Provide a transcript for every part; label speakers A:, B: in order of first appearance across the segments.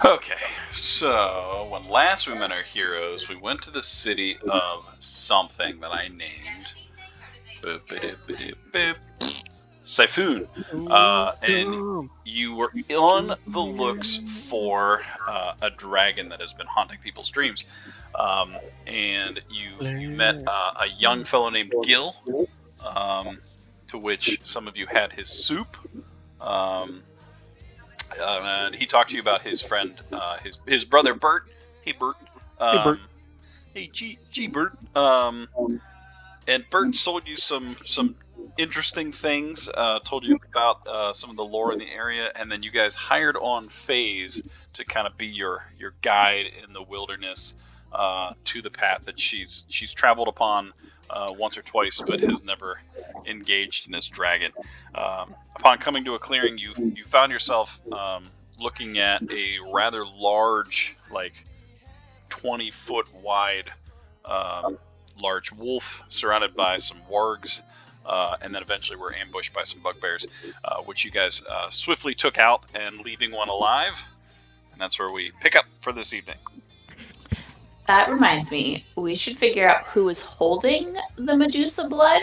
A: Okay, so when last we met our heroes, we went to the city of something that I named. Boop, boop, boop, boop. Siphon. And you were on the looks for a dragon that has been haunting people's dreams. And you met a young fellow named Gil, to which some of you had his soup. And he talked to you about his friend, his brother Bert. Hey Bert.
B: Hey, Bert.
A: Hey G Bert. And Bert sold you some interesting things. Told you about some of the lore in the area, and then you guys hired on FaZe to kind of be your guide in the wilderness to the path that she's traveled upon once or twice, but has never engaged in this dragon. Upon coming to a clearing, you found yourself looking at a rather large, like 20-foot wide, large wolf surrounded by some wargs, and then eventually were ambushed by some bugbears, which you guys swiftly took out and leaving one alive. And that's where we pick up for this evening.
C: That reminds me, we should figure out who is holding the Medusa blood,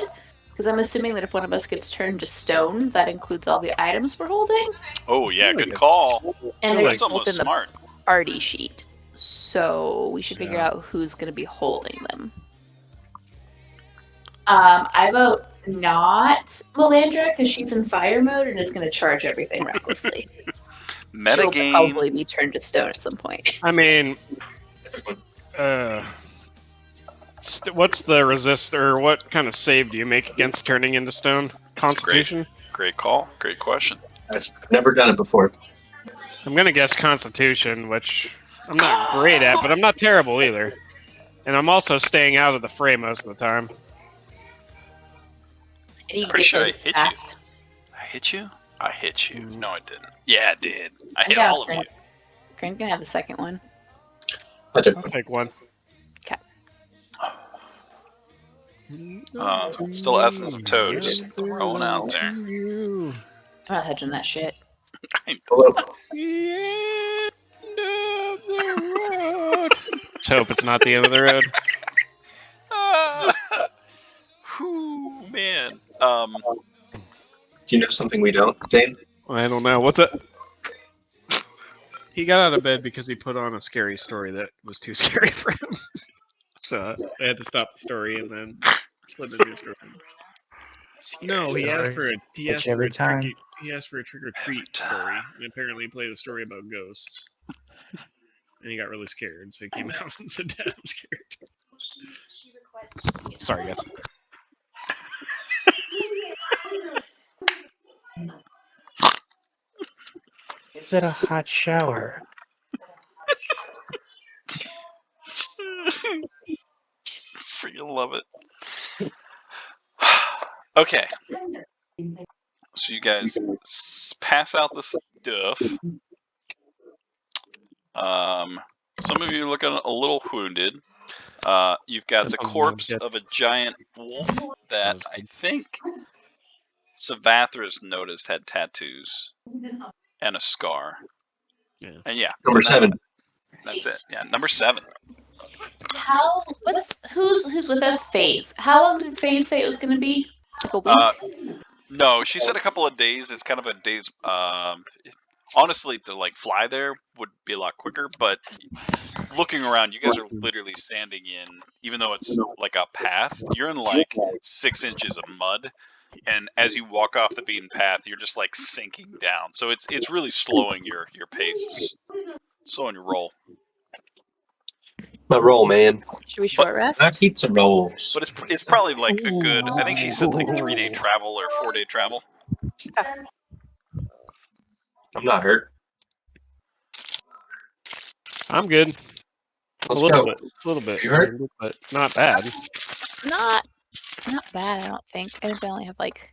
C: because I'm assuming that if one of us gets turned to stone, that includes all the items we're holding.
A: Oh yeah, good call.
C: And there's
A: That's almost
C: in the
A: smart.
C: party sheet, so we should figure out who's going to be holding them. I vote not Melandra, because she's in fire mode and is going to charge everything recklessly. She'll probably be turned to stone at some point.
B: I mean, what's the resist, or what kind of save do you make against turning into stone? Constitution?
A: Great call. Great question.
D: I've never done it before.
B: I'm going to guess Constitution, which I'm not great at, but I'm not terrible either. And I'm also staying out of the fray most of the time.
A: I'm pretty sure I hit you. I hit you? I hit you. No, I didn't. Yeah, I did. I hit all of you.
C: Crane's gonna have the second one.
B: I'll take one.
C: Okay.
A: Still Essence of Toad, just throwing out there.
C: I'm not hedging that shit.
B: Let's hope it's not the end of the road.
A: Whew, man.
D: Do you know something we don't, Dane?
B: I don't know. What's it? He got out of bed because he put on a scary story that was too scary for him. So I had to stop the story and then put the new story. No, he asked for a trick or treat story, and apparently he played a story about ghosts. And he got really scared, so he came out and said, "Dad, I'm scared." Sorry, guys.
E: Is it a hot shower?
A: Freaking love it. Okay. So you guys pass out the stuff. Some of you are looking a little wounded. You've got the corpse of a giant wolf that I think Savathra's noticed had tattoos and a scar.
B: Yeah.
A: And yeah.
D: Number 7.
A: That's it. Yeah, number 7.
C: Who's with us? FaZe. How long did FaZe say it was gonna be? Like a week?
A: No, she said a couple of days. It's kind of a days. Honestly, to like fly there would be a lot quicker, but looking around, you guys are literally standing in, even though it's like a path, you're in like 6 inches of mud, and as you walk off the beaten path, you're just like sinking down. So it's really slowing your pace, slowing your roll.
D: My roll, man.
C: Should we short rest?
D: My pizza rolls.
A: But it's probably like a good. I think she said like 3-day travel or 4-day travel.
D: I'm not hurt.
B: I'm good.
D: Let's
B: a
D: go.
B: little bit.
D: You hurt?
B: But not bad.
C: Not bad, I don't think. I think I only have like.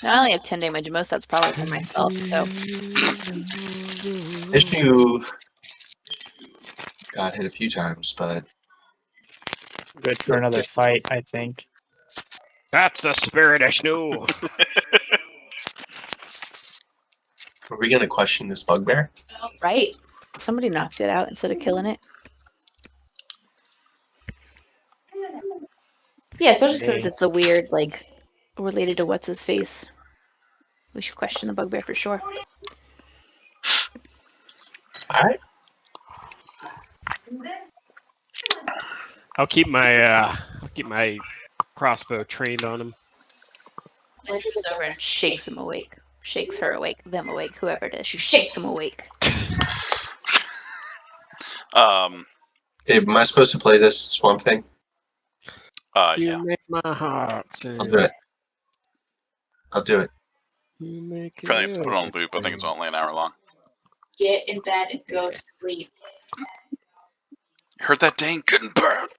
C: No, I only have 10 damage, and most that's probably for myself. So.
D: Issue got hit a few times, but
E: Good for another fight, I think.
B: That's the spirit I know.
D: are we gonna question this bugbear?
C: Right. Somebody knocked it out instead of killing it. Yeah, especially since it's a weird, like, related to what's his face. We should question the bugbear for sure.
D: All right.
B: I'll keep my crossbow trained on him.
C: Andrew goes over and shakes him awake. Shakes her awake, them awake, whoever it is. She shakes him awake.
D: Hey, am I supposed to play this swamp thing?
B: You
A: Yeah.
B: make my heart sing.
D: I'll do it. I'll do it.
B: You make
A: Probably have to put it on loop. I think it's only an hour long.
C: Get in bed and go to sleep.
A: Heard that dang good bird?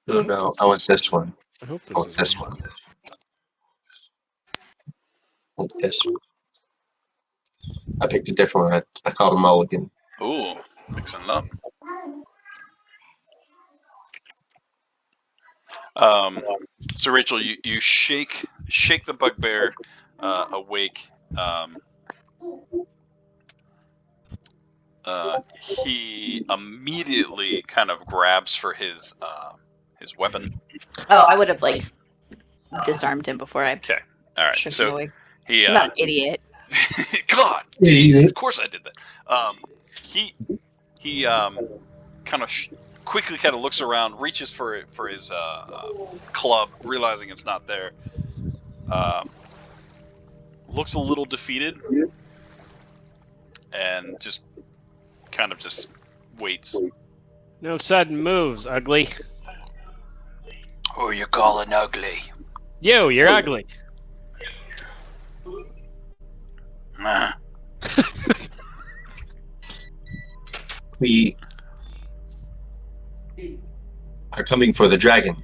D: Oh, no, I want this one.
B: I hope
D: I want this one. I want this one. I picked a different one. I called him Mulligan.
A: Ooh, mixing it up. So Rachel, you shake the bugbear awake. He immediately kind of grabs for his weapon.
C: Oh, I would have, like, disarmed him before I
A: Okay, all right.
C: shook him
A: So
C: awake.
A: he
C: I'm not an idiot.
A: God, jeez, of course I did that. He kind of quickly kind of looks around, reaches for his club, realizing it's not there. Looks a little defeated, and just kind of just waits.
B: No sudden moves, ugly.
A: Who you calling ugly?
B: You're ugly.
A: Nah.
D: We are coming for the dragon,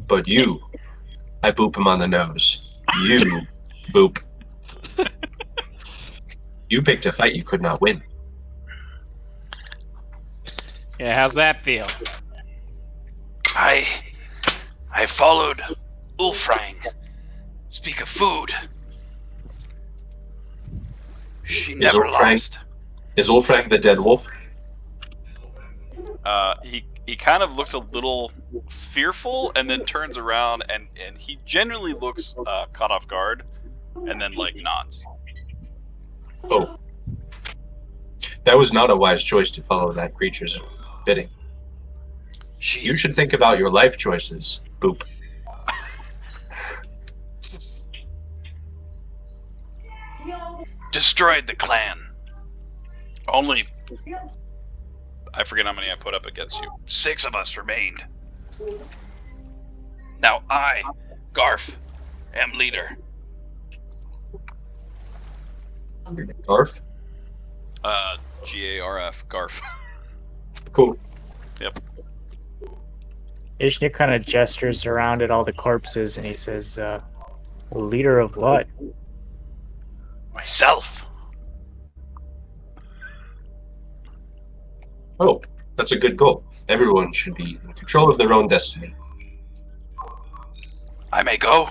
D: but you, I boop him on the nose. You, boop. You picked a fight you could not win.
B: Yeah, how's that feel?
A: I followed Ulfrang. Speak of food. She never lost.
D: Is Ulfrang the dead wolf?
A: He kind of looks a little fearful, and then turns around, and he generally looks caught off guard, and then like nods.
D: Oh. That was not a wise choice to follow that creature's bidding. You should think about your life choices, boop.
A: Destroyed the clan. Only, I forget how many I put up against you. 6 of us remained. Now I, Garf, am leader.
D: Garf?
A: Garf, Garf.
D: Cool.
A: Yep.
E: Ishnik kind of gestures around at all the corpses and he says, leader of what?
A: Myself.
D: Oh, that's a good goal. Everyone should be in control of their own destiny.
A: I may go.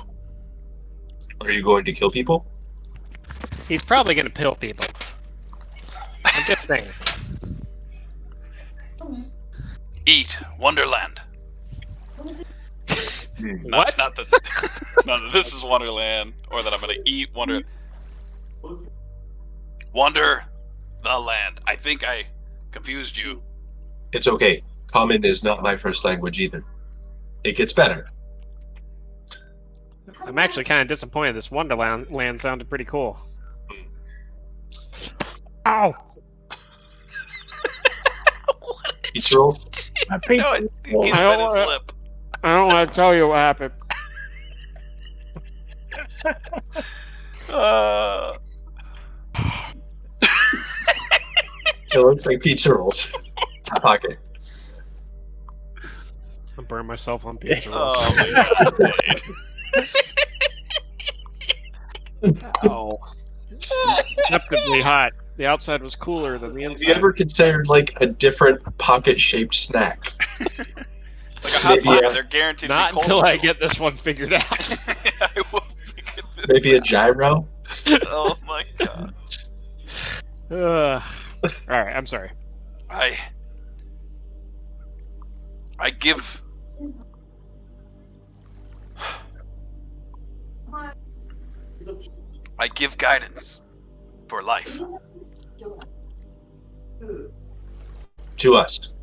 D: Are you going to kill people?
B: He's probably gonna kill people. I'm just saying.
A: Eat Wonderland.
B: What?
A: Not that, not that this is Wonderland, or that I'm gonna eat Wonder the land. I think I confused you.
D: It's okay. Common is not my first language either. It gets better.
B: I'm actually kind of disappointed. This Wonderland land sounded pretty cool. Ow!
D: Pizza rolls?
E: My pizza.
A: No, he
B: I
A: bit
B: don't
A: his
B: wanna-
A: lip.
B: I don't want to tell you what happened.
D: It looks like pizza rolls. Hot pocket.
B: I burned myself on pizza rolls.
A: Oh my god, Dave.
B: Ow. Deceptively hot. The outside was cooler than the
D: Have
B: inside.
D: you ever considered like a different pocket-shaped snack?
A: Like a hot
D: Maybe,
A: pocket, they're guaranteed
B: Not
A: to be
B: until
A: cold.
B: I get this one figured out.
A: I will figure this
D: Maybe a
A: out.
D: gyro?
A: Oh my god.
B: Ugh. Alright, I'm sorry.
A: I give guidance for life.
D: To us.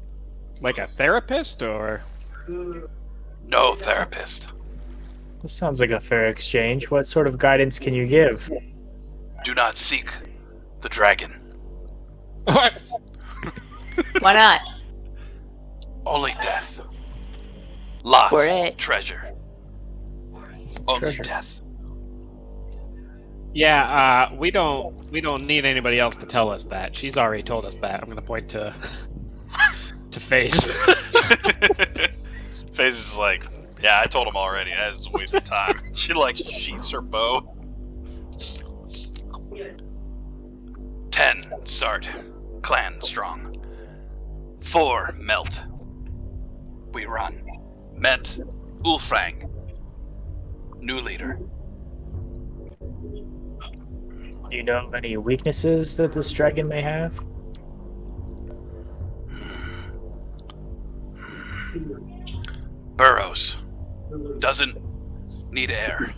B: Like a therapist, or?
A: No therapist.
E: This sounds like a fair exchange. What sort of guidance can you give?
A: Do not seek the dragon.
B: What?
C: Why not?
A: Only death. Lots
C: For it.
A: treasure.
E: It's a
A: Only
E: treasure.
A: death.
B: Yeah, we don't need anybody else to tell us that. She's already told us that. I'm gonna point to FaZe.
A: FaZe is like, yeah, I told him already. That is a waste of time. She like sheaths her bow. 10 start. Clan strong. 4 melt. We run. Met Ulfrang. New leader.
E: Do you know of any weaknesses that this dragon may have?
A: Burrows. Doesn't need air.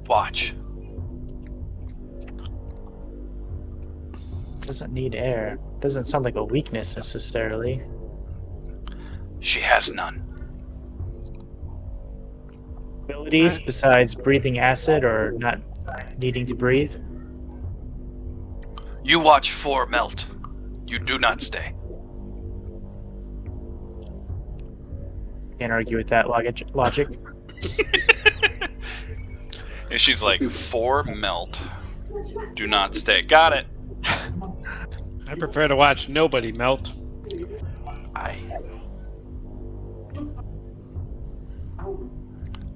A: Watch.
E: Doesn't need air. Doesn't sound like a weakness necessarily.
A: She has none.
E: Abilities besides breathing acid or not needing to breathe?
A: You watch 4 melt. You do not stay.
E: Can't argue with that logic.
A: And she's like, 4 melt. Do not stay. Got it.
B: I prefer to watch nobody melt.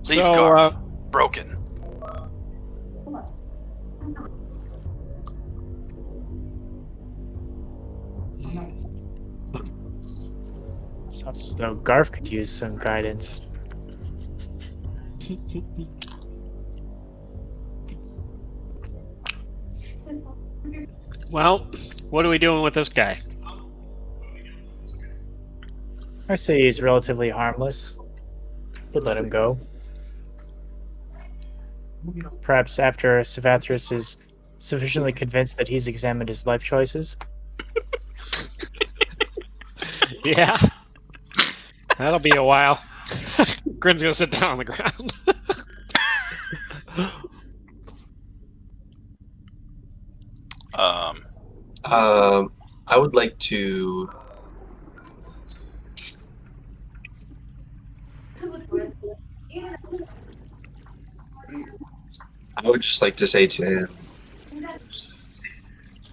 A: Leave
B: So,
A: Garf. Broken.
E: Sounds as though Garf could use some guidance.
B: Well, what are we doing with this guy?
E: I say he's relatively harmless. Could let him go. Perhaps after Savathris is sufficiently convinced that he's examined his life choices.
B: Yeah. That'll be a while. Grin's gonna sit down on the ground.
D: I would like to. I would just like to say to him,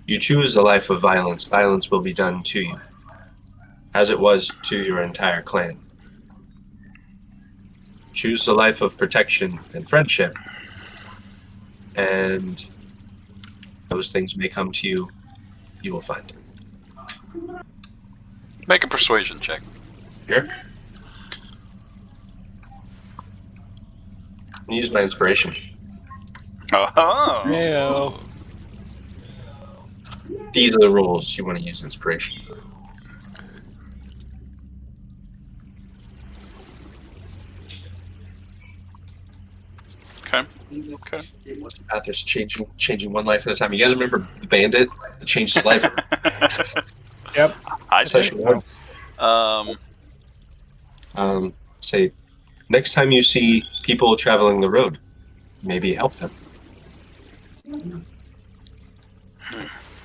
D: you choose a life of violence. Violence will be done to you, as it was to your entire clan. Choose a life of protection and friendship, and those things may come to you. You will find.
A: Make a persuasion check.
D: Here. I'm use my inspiration.
A: Oh.
B: Heyo.
D: These are the rules you want to use inspiration for.
A: Okay. Okay.
D: Athos changing one life at a time. You guys remember the bandit that changed his life?
E: Yep.
A: I
D: Session
A: do.
D: one. Say, next time you see people traveling the road, maybe help them.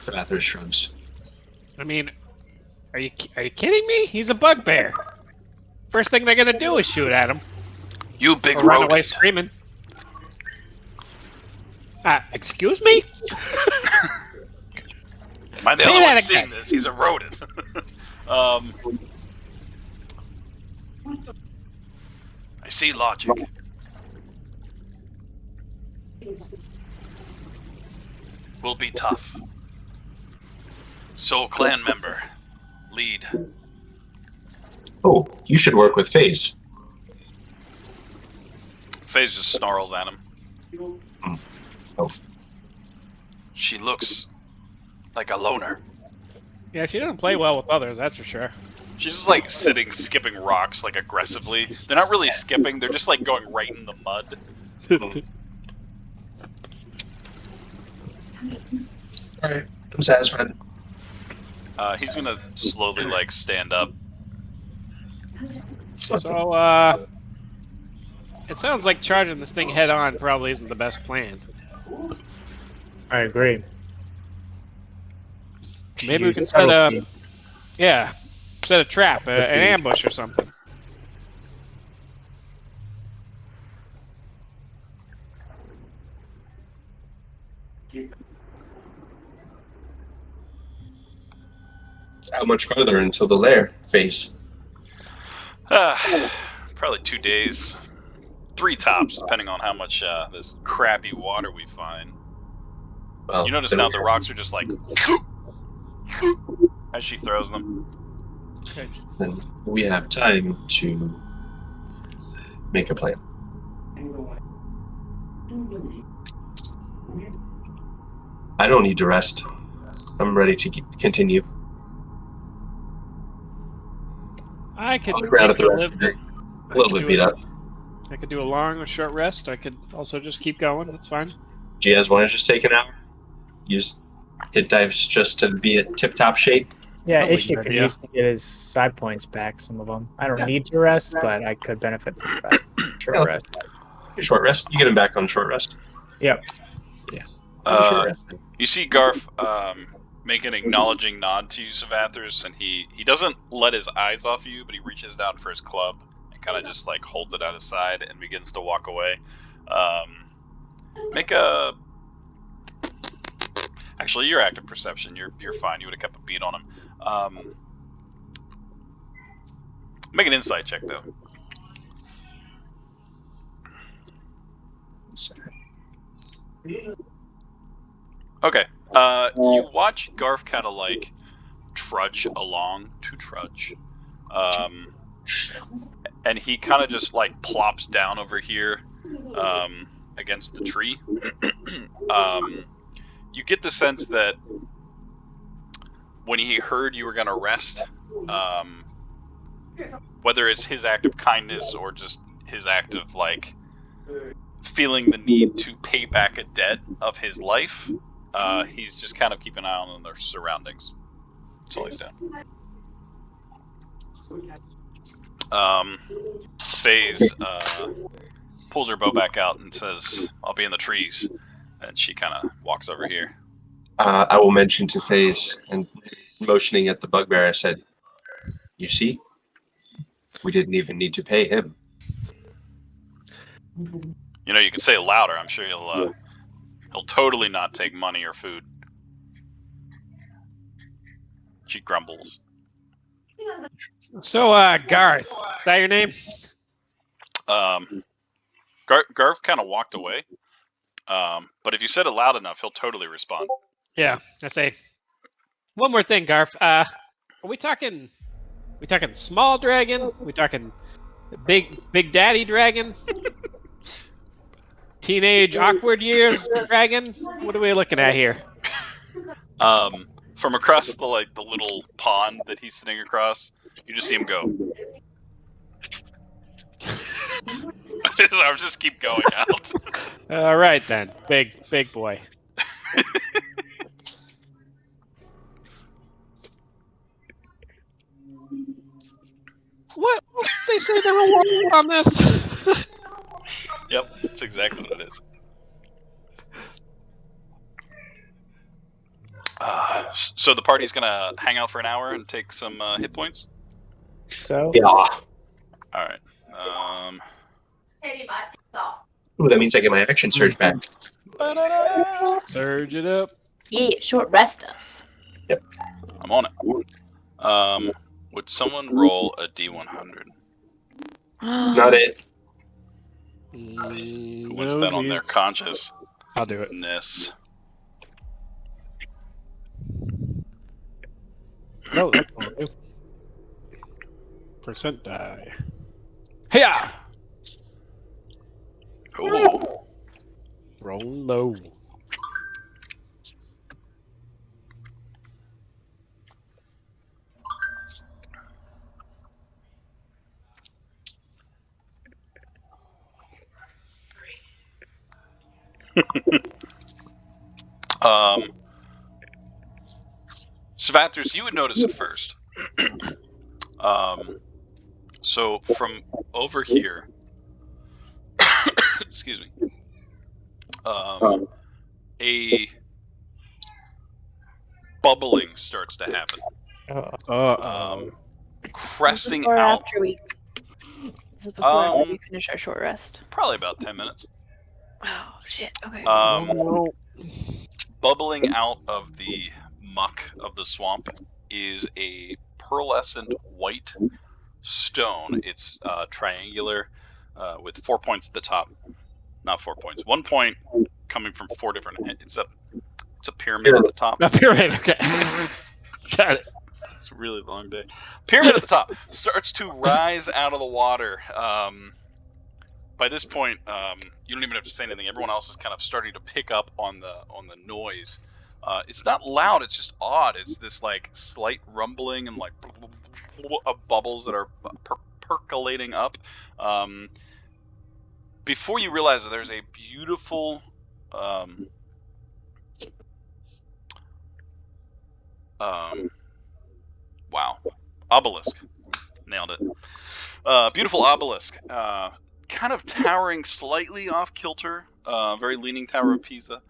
D: So Athos shrugs.
B: I mean, are you kidding me? He's a bugbear. First thing they're gonna do is shoot at him.
A: You big
B: Or run away
A: rodent.
B: screaming. Excuse me?
A: Am I the
B: Say
A: only
B: that
A: one
B: again.
A: seeing this? He's a rodent. I see logic. Will be tough. So, clan member, lead.
D: Oh, you should work with FaZe.
A: FaZe just snarls at him.
D: Oh,
A: She looks like a loner.
B: Yeah, she doesn't play well with others, that's for sure.
A: She's just like sitting, skipping rocks like aggressively. They're not really skipping; they're just like going right in the mud.
D: All right, I'm satisfied.
A: He's gonna slowly like stand up.
B: So, it sounds like charging this thing head on probably isn't the best plan.
E: I agree.
B: Maybe we can set a trap, an
E: Defeat.
B: ambush or something.
D: How much farther until the lair phase?
A: Probably 2 days, 3 tops, depending on how much this crappy water we find.
D: Well,
A: You notice
D: then
A: now
D: we
A: the
D: have-
A: rocks are just like as she throws them.
D: Then we have time to make a plan. I don't need to rest. I'm ready to continue.
B: I could
D: On the ground at
B: take
D: the
B: a
D: rest of
B: little
D: the day. A little bit beat up.
B: I could do a long or short rest. I could also just keep going. That's fine.
D: Do you guys want to just take an hour? Use hit dice just to be at tip-top shape?
E: Yeah,
B: Sounds like
E: Ishii
B: a good
E: could
B: idea.
E: use to get his side points back, some of them. I don't need to rest, but I could benefit from rest. Short
D: Yeah.
E: rest.
D: Short rest. You get him back on short rest.
E: Yep.
D: Have a short rest.
A: You see Garf make an acknowledging nod to you, Savathers, and he doesn't let his eyes off you, but he reaches down for his club and kind of just like holds it at his side and begins to walk away. Make a... Actually, your active perception, you're fine. You would have kept a beat on him. Make an insight check, though. Okay. You watch Garf kind of like trudge along to trudge. And he kind of just like plops down over here against the tree. You get the sense that when he heard you were going to rest, whether it's his act of kindness or just his act of like feeling the need to pay back a debt of his life, he's just kind of keeping an eye on their surroundings. That's all he's doing. FaZe pulls her bow back out and says, "I'll be in the trees," and she kind of walks over here.
D: I will mention to FaZe, and motioning at the bugbear, I said, "You see, we didn't even need to pay him."
A: You know, you can say it louder. I'm sure he'll totally not take money or food. She grumbles.
B: So, Garth, is that your name?
A: Garf kind of walked away. But if you said it loud enough, he'll totally respond.
B: Yeah, I say. One more thing, Garf. Are we talking small dragon? We talking big daddy dragon? Teenage awkward years dragon? What are we looking at here?
A: From across the little pond that he's sitting across, you just see him go. I'll just keep going out.
B: All right then, big boy. What? They say there were war on this.
A: Yep, that's exactly what it is. So the party's gonna hang out for an hour and take some hit points.
E: So
D: Yeah.
A: All right.
D: Ooh, that means I get my action surge back.
B: Surge it up.
C: Yeah, short rest us.
A: I'm on it. Would someone roll a D100?
D: Not it.
A: Who wants that on their consciousness?
B: I'll do it. No, that's what I'll do. Percent die. Hiya!
A: Oh,
B: Roll low.
A: Savathris, you would notice it first. So from over here, excuse me, a bubbling starts to happen. Cresting
C: Or
A: out.
C: after we. This is before we finish our short rest.
A: Probably about 10 minutes.
C: Oh shit. Okay.
A: Bubbling out of the muck of the swamp is a pearlescent white stone. It's triangular with 4 points at the top. Not 4 points. 1 point coming from 4 different. It's a pyramid at the top.
B: A pyramid. Okay. Got it.
A: It's a really long day. Pyramid at the top starts to rise out of the water. By this point, you don't even have to say anything. Everyone else is kind of starting to pick up on the noise. It's not loud. It's just odd. It's this like slight rumbling and like of bubbles that are percolating up. Before you realize that there's a beautiful wow, obelisk. Nailed it. Beautiful obelisk. Kind of towering slightly off kilter. Very leaning Tower of Pisa.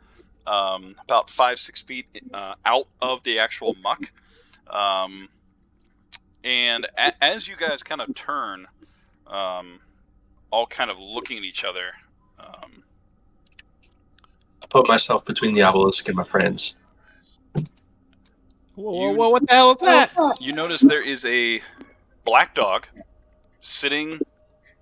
A: About 5-6 feet out of the actual muck. And as you guys kind of turn, all kind of looking at each other.
D: I put myself between the obelisk and my friends.
B: Whoa, what the hell is that?
A: You notice there is a black dog sitting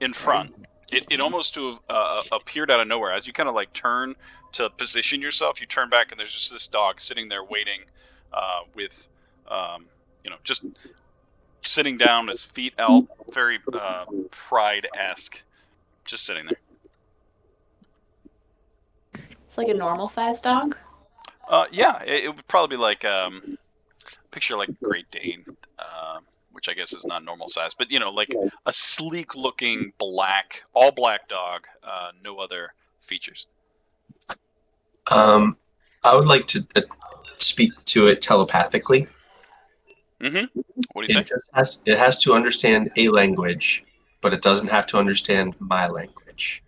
A: in front. It almost to have appeared out of nowhere. As you kind of like turn to position yourself, you turn back and there's just this dog sitting there waiting with, just sitting down, his feet out, very pride-esque, just sitting there.
C: It's like a normal sized dog.
A: Yeah, it would probably be like picture like Great Dane, which I guess is not normal size, but like a sleek-looking all black dog, no other features.
D: I would like to speak to it telepathically.
A: Mm-hmm. What do you say?
D: It has to understand a language, but it doesn't have to understand my language.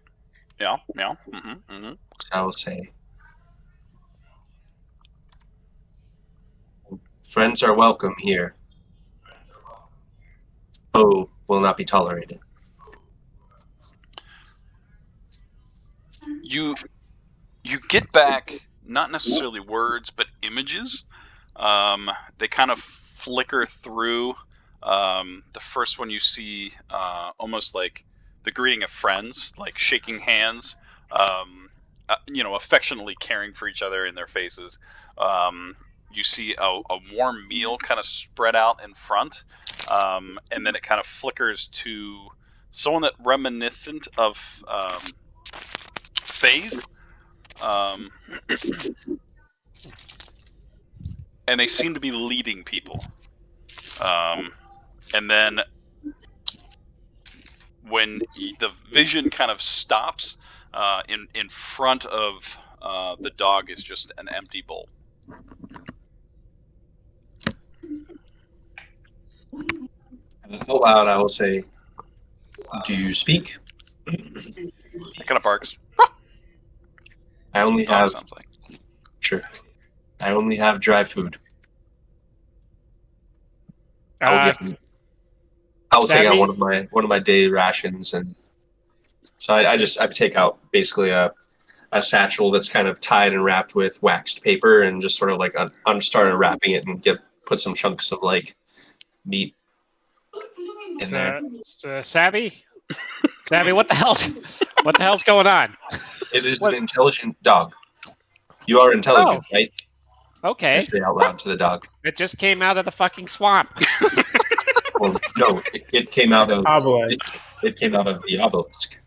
A: Yeah. Mm-hmm. Mm-hmm.
D: So I will say, friends are welcome here. Foe will not be tolerated.
A: You get back not necessarily words, but images. They kind of flicker through. The first one you see, almost like the greeting of friends, like shaking hands, affectionately caring for each other in their faces. You see a warm meal kind of spread out in front, and then it kind of flickers to someone that reminiscent of Faze. And they seem to be leading people. And then when the vision kind of stops, in front of the dog is just an empty bowl.
D: Out loud, I will say, do you speak?
A: It kind of barks.
D: I only have...
A: Sounds like.
D: Sure. I only have dry food. I'll take out one of my day rations, and so I take out basically a satchel that's kind of tied and wrapped with waxed paper, and just sort of like I'm started wrapping it and put some chunks of like meat in there.
B: Savvy, what the hell's going on?
D: It is an intelligent dog. You are intelligent, right?
B: Okay.
D: I say out loud to the dog.
B: It just came out of the fucking swamp.
D: Well, no, it came out of
E: obelisk.
D: It came out of the obelisk.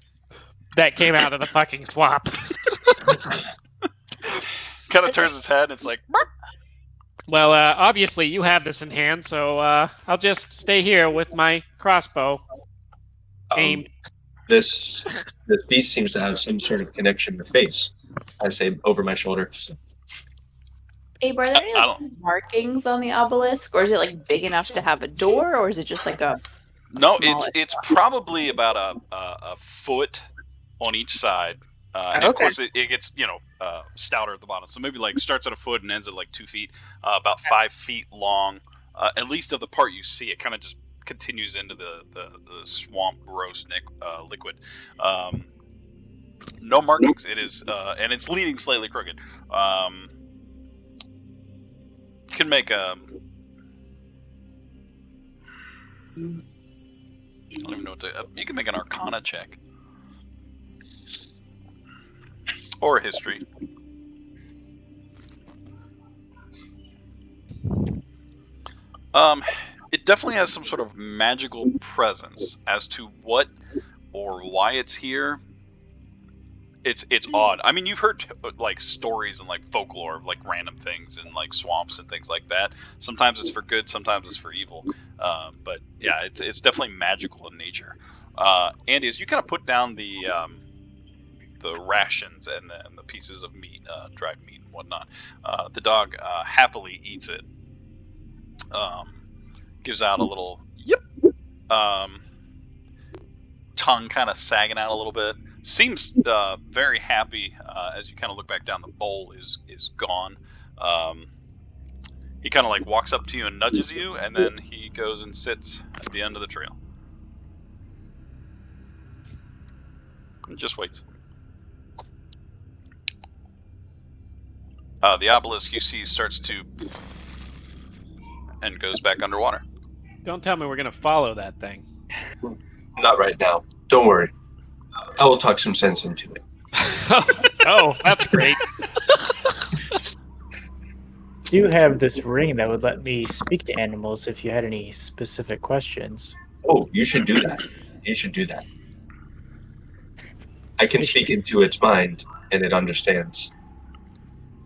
B: That came out of the fucking swamp.
A: Kind of turns its head and it's like, Burp.
B: Well, obviously you have this in hand, so I'll just stay here with my crossbow aimed.
D: This beast seems to have some sort of connection to Face. I say over my shoulder.
C: Abe, are there any markings on the obelisk, or is it like big enough to have a door, or is it just like a
A: No,
C: smallish
A: it's
C: one?
A: probably about a foot on each side, and of
C: Okay.
A: course it gets stouter at the bottom. So maybe like starts at a foot and ends at like 2 feet, about 5 feet long. At least of the part you see, it kind of just continues into the swamp gross liquid. No markings. It is, and it's leaning slightly crooked. You can make a. I don't even know what to. You can make an Arcana check or a history. It definitely has some sort of magical presence. As to what or why it's here, it's odd. I mean, you've heard like stories and like folklore of like random things in like swamps and things like that. Sometimes it's for good, sometimes it's for evil. But yeah, it's definitely magical in nature. Andy, as you kind of put down the rations and the pieces of meat, dried meat and whatnot, the dog happily eats it. Gives out a little yip. Tongue kind of sagging out a little bit. Seems very happy as you kind of look back down. The bowl is gone. He kind of like walks up to you and nudges you, and then he goes and sits at the end of the trail. And just waits. The obelisk you see starts to and goes back underwater.
B: Don't tell me we're gonna follow that thing.
D: Not right now. Don't worry. I will talk some sense into it.
B: Oh, that's great.
E: Do have this ring that would let me speak to animals if you had any specific questions.
D: Oh, you should do that. You should do that. I can speak into its mind, and it understands.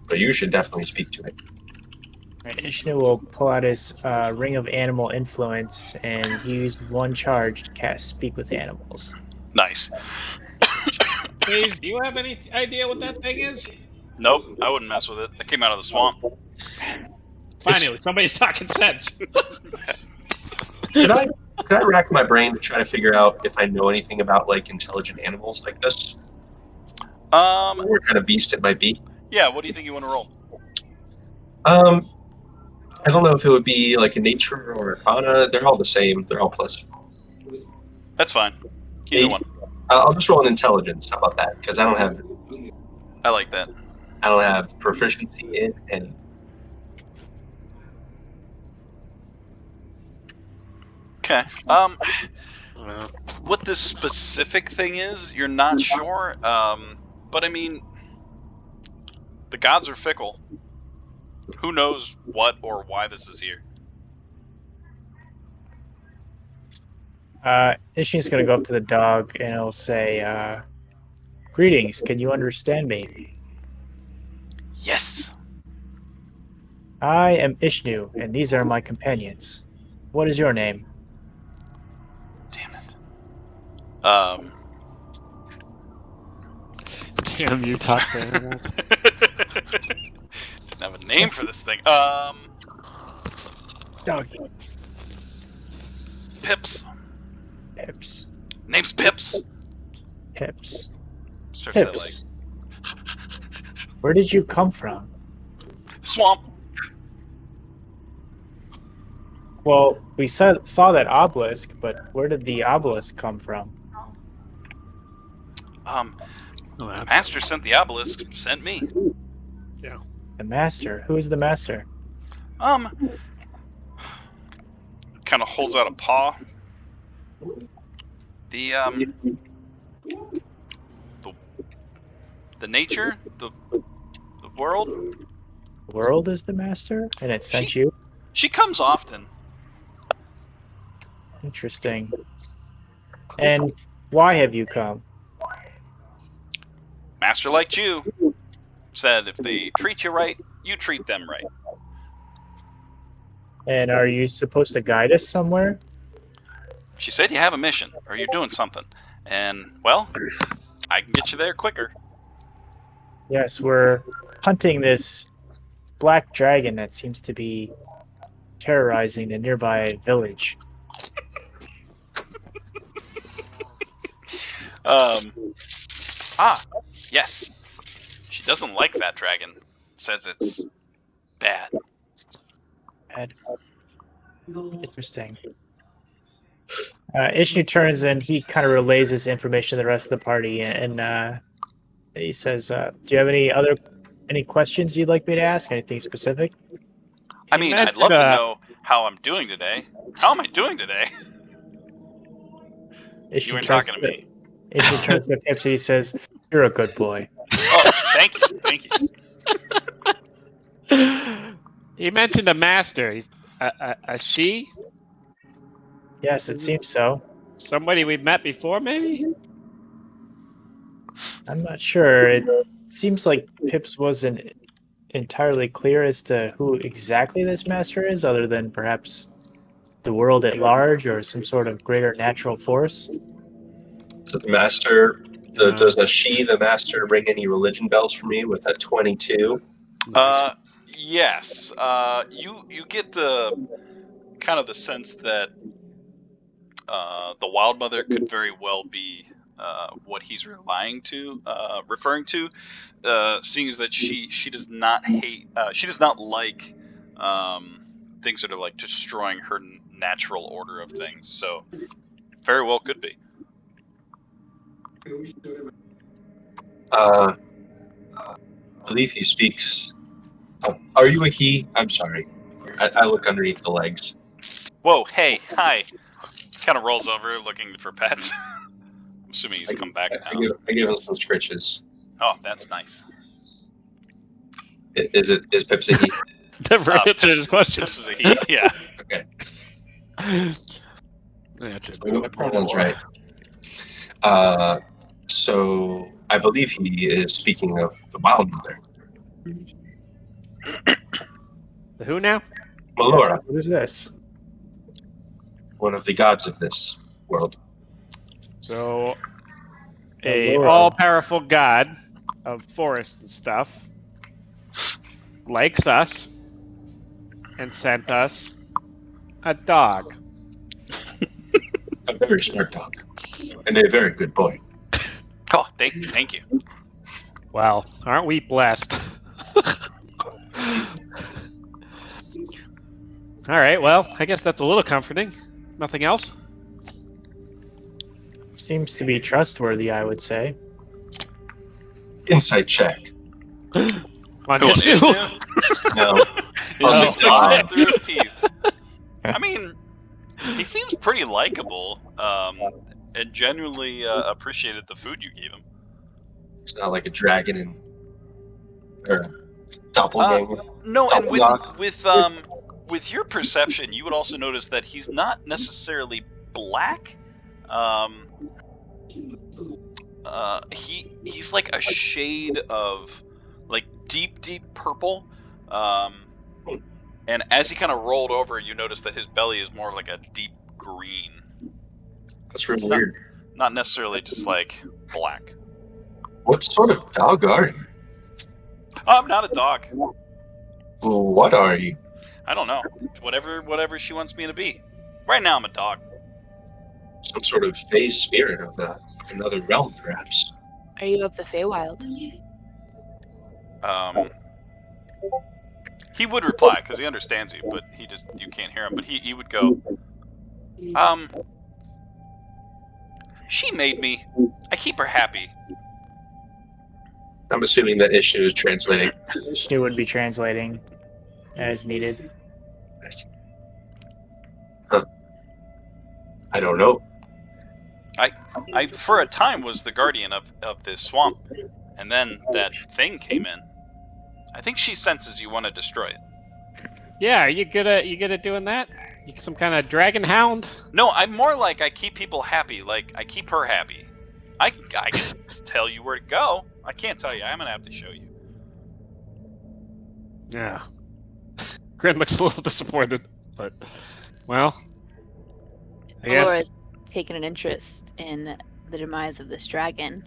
D: But you should definitely speak to it.
E: Right, Ishnu will pull out his ring of animal influence and use one charge to cast Speak with Animals.
A: Nice.
B: Please, do you have any idea what that thing is?
A: Nope, I wouldn't mess with it. That came out of the swamp.
B: Finally, somebody's talking sense.
D: Could I rack my brain to try to figure out if I know anything about like intelligent animals like this? What kind of beast it might be?
A: Yeah, what do you think you want to roll?
D: I don't know if it would be like a nature or arcana. They're all the same. They're all plus.
A: That's fine. Either one.
D: I'll just roll an intelligence. How about that? Because I don't have proficiency in any.
A: Okay. What this specific thing is, you're not sure. But I mean, the gods are fickle. Who knows what or why this is here?
E: Ishnu's going to go up to the dog and he'll say, "Greetings, can you understand me?"
A: Yes.
E: I am Ishnu, and these are my companions. What is your name?
A: Damn it.
B: Damn, you talk to animals.
A: Didn't have a name for this thing.
E: Doggy.
A: Pips.
E: Pips.
A: Name's Pips.
E: Pips.
A: Starts to
E: Pips. Where did you come from?
A: Swamp.
E: Well, we saw that obelisk, but where did the obelisk come from?
A: Master sent the obelisk, sent me.
B: Yeah.
E: The master? Who is the master?
A: Kind of holds out a paw. The nature, the world.
E: The world is the master, and it sent you?
A: She comes often.
E: Interesting. And why have you come?
A: Master liked you. Said if they treat you right, you treat them right.
E: And are you supposed to guide us somewhere?
A: She said you have a mission, or you're doing something. And, well, I can get you there quicker.
E: Yes, we're hunting this black dragon that seems to be terrorizing the nearby village.
A: Yes. She doesn't like that dragon. Says it's bad.
E: Bad. Interesting. Ishnu turns and he kind of relays this information to the rest of the party, and he says, "Do you have any questions you'd like me to ask? Anything specific?"
A: I mean, I'd love to know how I'm doing today. How am I doing today? You weren't talking to me.
E: Ishnu turns to Pips and he says, "You're a good boy."
A: Oh, thank you, thank you.
B: You mentioned a master. A she?
E: Yes, it seems so.
B: Somebody we've met before, maybe?
E: I'm not sure. It seems like Pips wasn't entirely clear as to who exactly this master is, other than perhaps the world at large or some sort of greater natural force.
D: So the master, does the master ring any religion bells for me with a 22?
A: Yes. You get the kind of the sense that the Wild Mother could very well be what he's referring to, seeing as that she does not hate, she does not like things that are like destroying her natural order of things. So very well could be.
D: I believe he speaks. Are you a he? I'm sorry. I look underneath the legs.
A: Whoa, hey, hi. Kind of rolls over looking for pets. I'm assuming he's come back now.
D: I give him some scritches.
A: Oh, that's nice.
D: Is Pips a he?
B: Never answered his question.
A: Pips is a he, yeah.
D: Okay.
B: That's
D: right. So I believe he is speaking of the Wild Mother.
B: The who now?
D: Melora,
E: What is this?
D: one of the gods of this world.
B: So, a
E: Laura.
B: all-powerful god of forests and stuff likes us and sent us a dog.
D: A very smart dog. And a very good boy.
A: Oh, thank you.
B: Wow, aren't we blessed? All right, well, I guess that's a little comforting. Nothing else?
E: Seems to be trustworthy, I would say.
D: Insight check.
B: On
A: Who,
B: Ishnu?
A: Ishnu?
D: No.
A: Is
D: Oh,
A: she
D: God.
A: sticking it through his teeth? I mean, he seems pretty likable, and genuinely appreciated the food you gave him.
D: It's not like a dragon and or a doppelganger.
A: No, and
D: Doppelgänger.
A: with your perception, you would also notice that he's not necessarily black. He's like a shade of like deep purple. And as he kind of rolled over, you notice that his belly is more of like a deep green.
D: That's really weird.
A: Not necessarily just like black.
D: What sort of dog are you?
A: I'm not a dog.
D: What are you?
A: I don't know. Whatever she wants me to be. Right now, I'm a dog.
D: Some sort of phase spirit of another realm, perhaps.
C: Are you of the Feywild?
A: He would reply because he understands you, but you can't hear him. But he would go, she made me. I keep her happy.
D: I'm assuming that Ishnu is translating.
E: Ishnu would be translating as needed.
D: Huh. I don't know.
A: I for a time was the guardian of this swamp, and then that thing came in. I think she senses you want to destroy it.
B: Yeah, are you good at doing that? You some kind of dragon hound?
A: No, I'm more like I keep people happy. Like I keep her happy. I can tell you where to go. I can't tell you. I'm gonna have to show you.
B: Yeah. Grin looks a little disappointed, but well, I guess.
C: Melora's taken an interest in the demise of this dragon.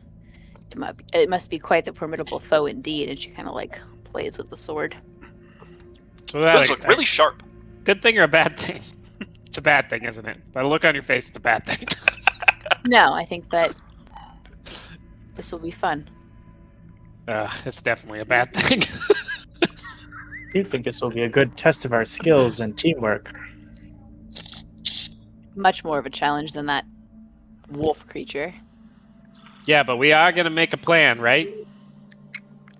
C: It must be quite the formidable foe indeed. And she kind of like plays with the sword.
F: So
A: It does look really sharp.
F: good thing or a bad thing? It's a bad thing, isn't it? By the look on your face, it's a bad thing.
C: No, I think that this will be fun.
F: It's definitely a bad thing.
E: I do think this will be a good test of our skills and teamwork.
C: Much more of a challenge than that wolf creature.
F: Yeah, but we are gonna make a plan, right?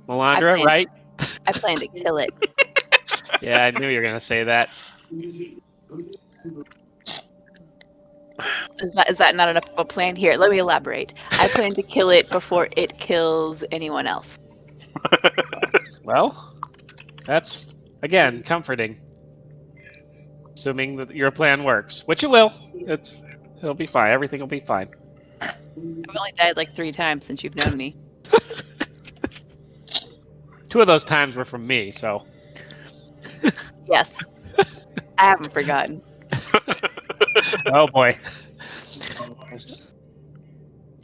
F: Melandra, right?
C: I plan to kill it.
F: Yeah, I knew you were gonna say that.
C: Is that not enough of a plan? Here, let me elaborate. I plan to kill it before it kills anyone else.
F: Well, that's again comforting. Assuming that your plan works, which it will. It'll be fine. Everything will be fine.
C: I've only died like 3 times since you've known me.
F: 2 of those times were from me, so.
C: Yes. I haven't forgotten.
F: Oh boy.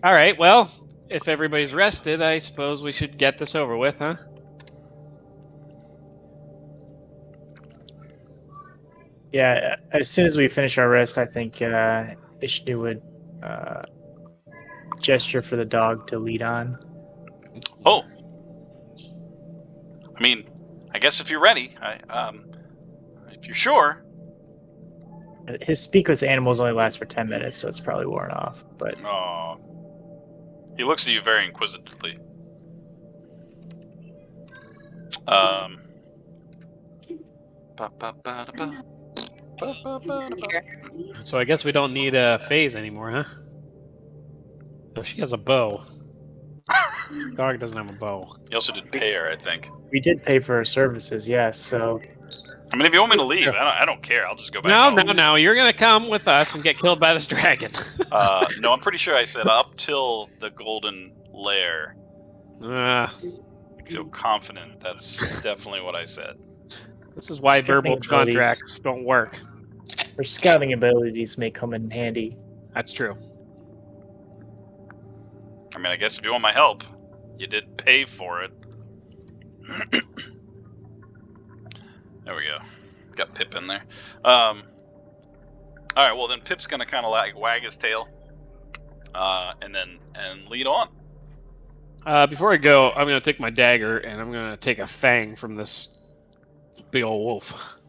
F: All right. Well, if everybody's rested, I suppose we should get this over with, huh?
E: Yeah, as soon as we finish our rest, I think Ishnu would gesture for the dog to lead on.
A: Oh. I mean, I guess if you're ready, if you're sure.
E: His speak with animals only lasts for 10 minutes, so it's probably worn off. But
A: Oh. He looks at you very inquisitively.
F: So I guess we don't need a phase anymore, huh? So she has a bow. Dog doesn't have a bow.
A: You also did pay her, I think.
E: we did pay for her services, yes. So
A: I mean, if you want me to leave, I don't care. I'll just go back home.
F: No. You're gonna come with us and get killed by this dragon.
A: No, I'm pretty sure I said up till the golden lair. I feel confident. That's definitely what I said.
F: This is why
E: Scouting
F: verbal
E: abilities.
F: contracts don't work.
E: her scouting abilities may come in handy.
F: That's true.
A: I mean, I guess if you want my help, you did pay for it. There we go. Got Pip in there. All right. Well, then Pip's gonna kind of like wag his tail, and lead on.
F: Before I go, I'm gonna take my dagger and I'm gonna take a fang from this big old wolf.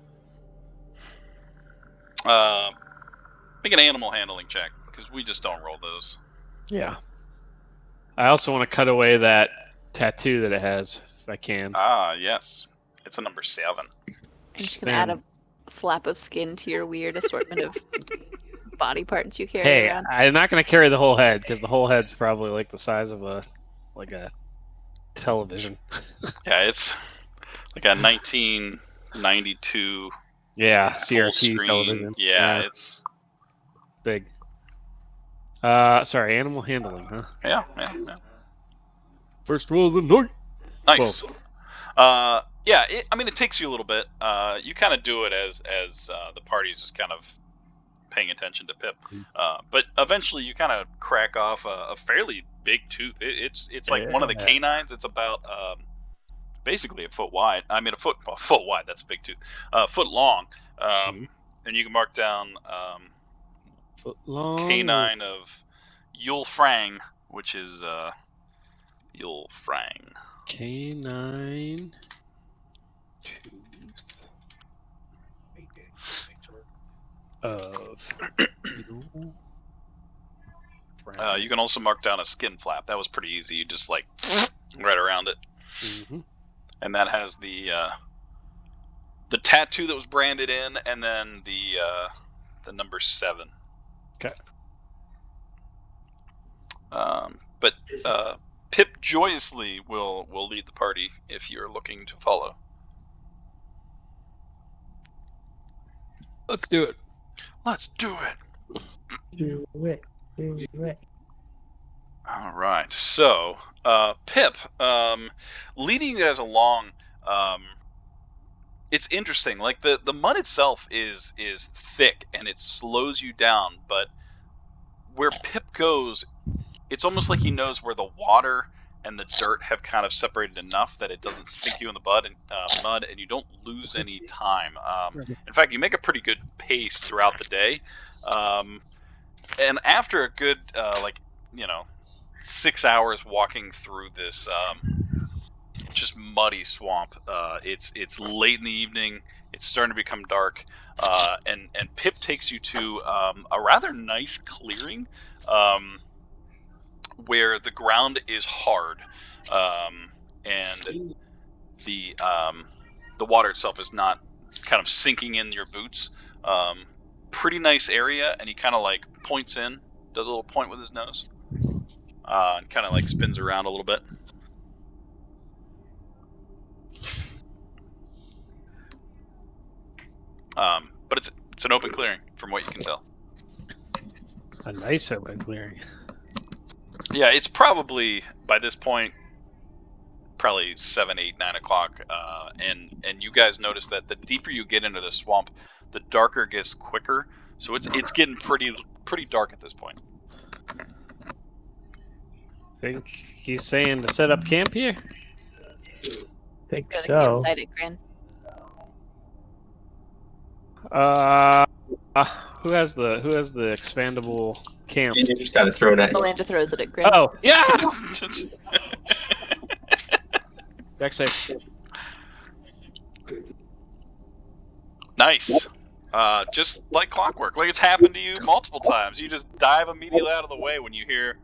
A: Make an animal handling check because we just don't roll those.
F: Yeah. I also want to cut away that tattoo that it has, if I can.
A: Ah, yes. It's a number 7.
C: I'm just gonna add a flap of skin to your weird assortment of body parts you carry around.
F: I'm not gonna carry the whole head because the whole head's probably like the size of a television.
A: Yeah, it's like a 1992
F: Yeah,
A: full
F: CRT
A: screen.
F: television.
A: Yeah, it's
F: big. Sorry, animal handling, huh?
A: yeah.
F: First roll of the night.
A: Nice. Yeah, I mean, it takes you a little bit. You kind of do it as the party's just kind of paying attention to Pip. But eventually, you kind of crack off a fairly big tooth. It's like one of the canines. It's about basically a foot wide. I mean, a foot wide. That's a big tooth. Foot long. And you can mark down
F: Foot long.
A: canine of Yul Frang, which is Yul Frang.
F: Canine tooth of
A: You can also mark down a skin flap. That was pretty easy. You just like right around it, and that has the tattoo that was branded in, and then the number 7.
F: Okay.
A: But Pip joyously will lead the party if you're looking to follow.
F: Let's do it.
A: Let's do it.
E: Do it.
A: All right. So, Pip, leading you guys along, it's interesting. Like the mud itself is thick and it slows you down, but where Pip goes, it's almost like he knows where the water and the dirt have kind of separated enough that it doesn't sink you in the mud, and you don't lose any time. In fact, you make a pretty good pace throughout the day. And after a good, 6 hours walking through this just muddy swamp, it's late in the evening. It's starting to become dark, and Pip takes you to a rather nice clearing, where the ground is hard, and the water itself is not kind of sinking in your boots. Pretty nice area, and he kind of like points in, does a little point with his nose, and kind of like spins around a little bit. But it's an open clearing from what you can tell.
F: A nice open clearing.
A: Yeah, it's probably by this point probably 7, 8, 9 o'clock, and you guys notice that the deeper you get into the swamp, the darker it gets quicker. So it's getting pretty dark at this point.
F: Think he's saying to set up camp here?
E: Think
C: Gotta
E: so.
C: get inside it, Grin.
F: Who has the expandable camp?
D: You just got to throw it at you.
C: Melinda throws it at Grin.
F: Oh, yeah! Deck safe.
A: Nice. Just like clockwork. Like it's happened to you multiple times. You just dive immediately out of the way when you hear,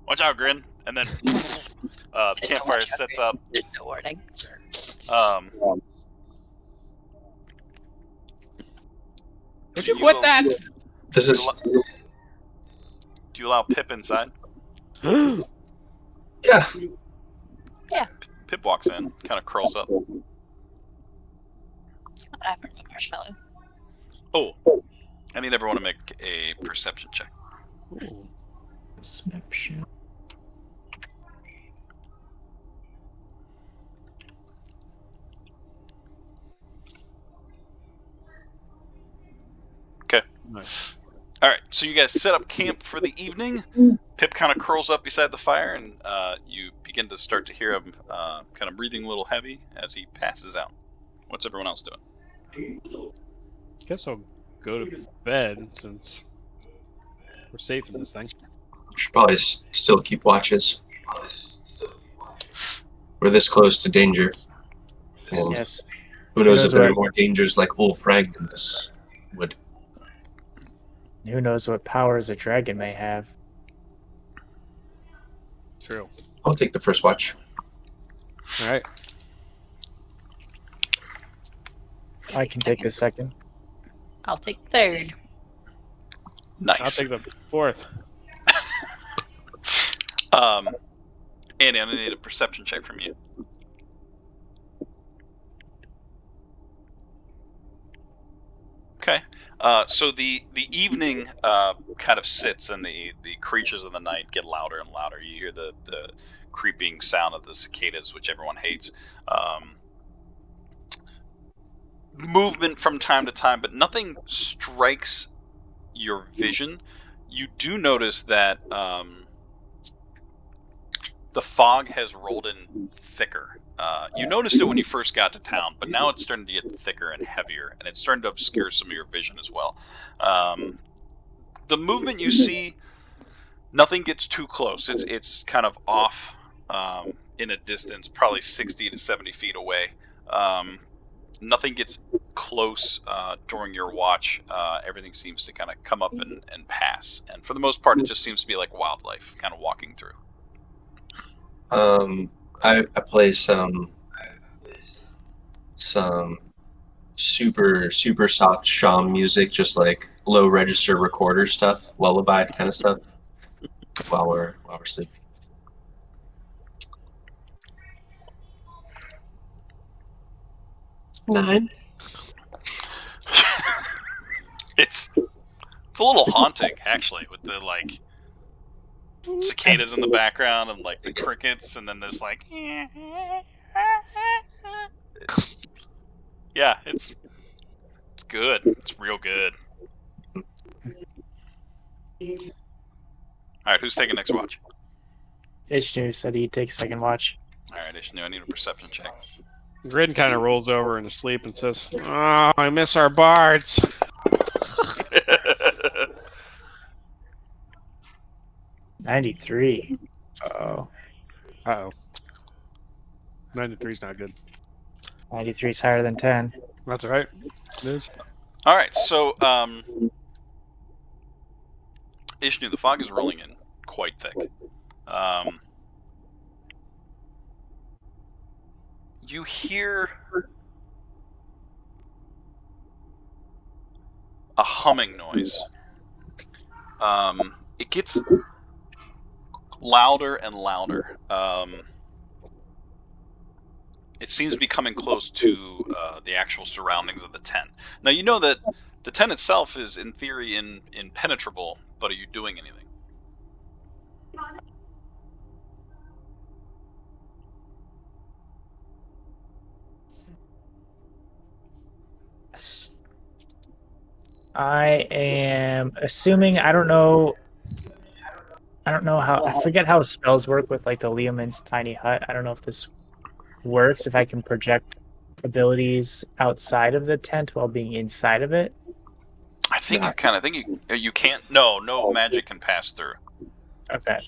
A: "Watch out, Grin," and then the campfire sets up.
C: There's no warning.
F: Would you quit that?
D: This is
A: Do you allow Pip inside?
D: yeah.
A: Pip walks in, kind of curls up.
C: I have a marshmallow.
A: Oh, I need everyone to make a perception check.
E: Snapshot.
A: Okay.
F: Nice.
A: All right, so you guys set up camp for the evening. Pip kind of curls up beside the fire, and you begin to start to hear him kind of breathing a little heavy as he passes out. What's everyone else doing?
F: Guess I'll go to bed since we're safe in this thing.
D: Should probably still keep watches. We're this close to danger. And
E: Yes.
D: who knows
E: Who
D: if
E: knows
D: there are
E: what-
D: more dangers like Ulfrag in this wood.
E: Who knows what powers a dragon may have?
F: True.
D: I'll take the first watch.
F: All right.
E: I can take the second.
C: I'll take third.
A: Nice.
F: I'll take the fourth.
A: Andy, I'm gonna need a perception check from you. Okay. So the evening kind of sits, and the creatures of the night get louder and louder. You hear the creeping sound of the cicadas, which everyone hates. Movement from time to time, but nothing strikes your vision. You do notice that the fog has rolled in thicker. You noticed it when you first got to town, but now it's starting to get thicker and heavier, and it's starting to obscure some of your vision as well. The movement you see, nothing gets too close. It's kind of off in a distance, probably 60 to 70 feet away. Nothing gets close during your watch. Everything seems to kind of come up and pass, and for the most part, it just seems to be like wildlife kind of walking through.
D: I play some super soft sham music, just like low register recorder stuff, lullaby kind of stuff, while we're sleeping. Nine.
A: It's a little haunting, actually, with the like cicadas in the background and like the crickets, and then there's like, yeah, it's good. It's real good. All right, who's taking next watch?
E: Ishnu said he'd take second watch.
A: All right, Ishnu, I need a perception check.
F: Grin kind of rolls over into sleep and says, "Oh, I miss our bards."
E: 93. Oh,
F: Uh-oh. 93's not good.
E: 93 is higher than 10.
F: That's right. It is.
A: All right, so Ishnu, the fog is rolling in quite thick. You hear a humming noise. It gets louder and louder. It seems to be coming close to the actual surroundings of the tent. Now, you know that the tent itself is, in theory, impenetrable, but are you doing anything?
E: Yes. I am assuming, I don't know how, I forget how spells work with like the Leomund's tiny hut. I don't know if this works, if I can project abilities outside of the tent while being inside of it.
A: I think you can. I think you can't. No magic can pass through.
E: Okay.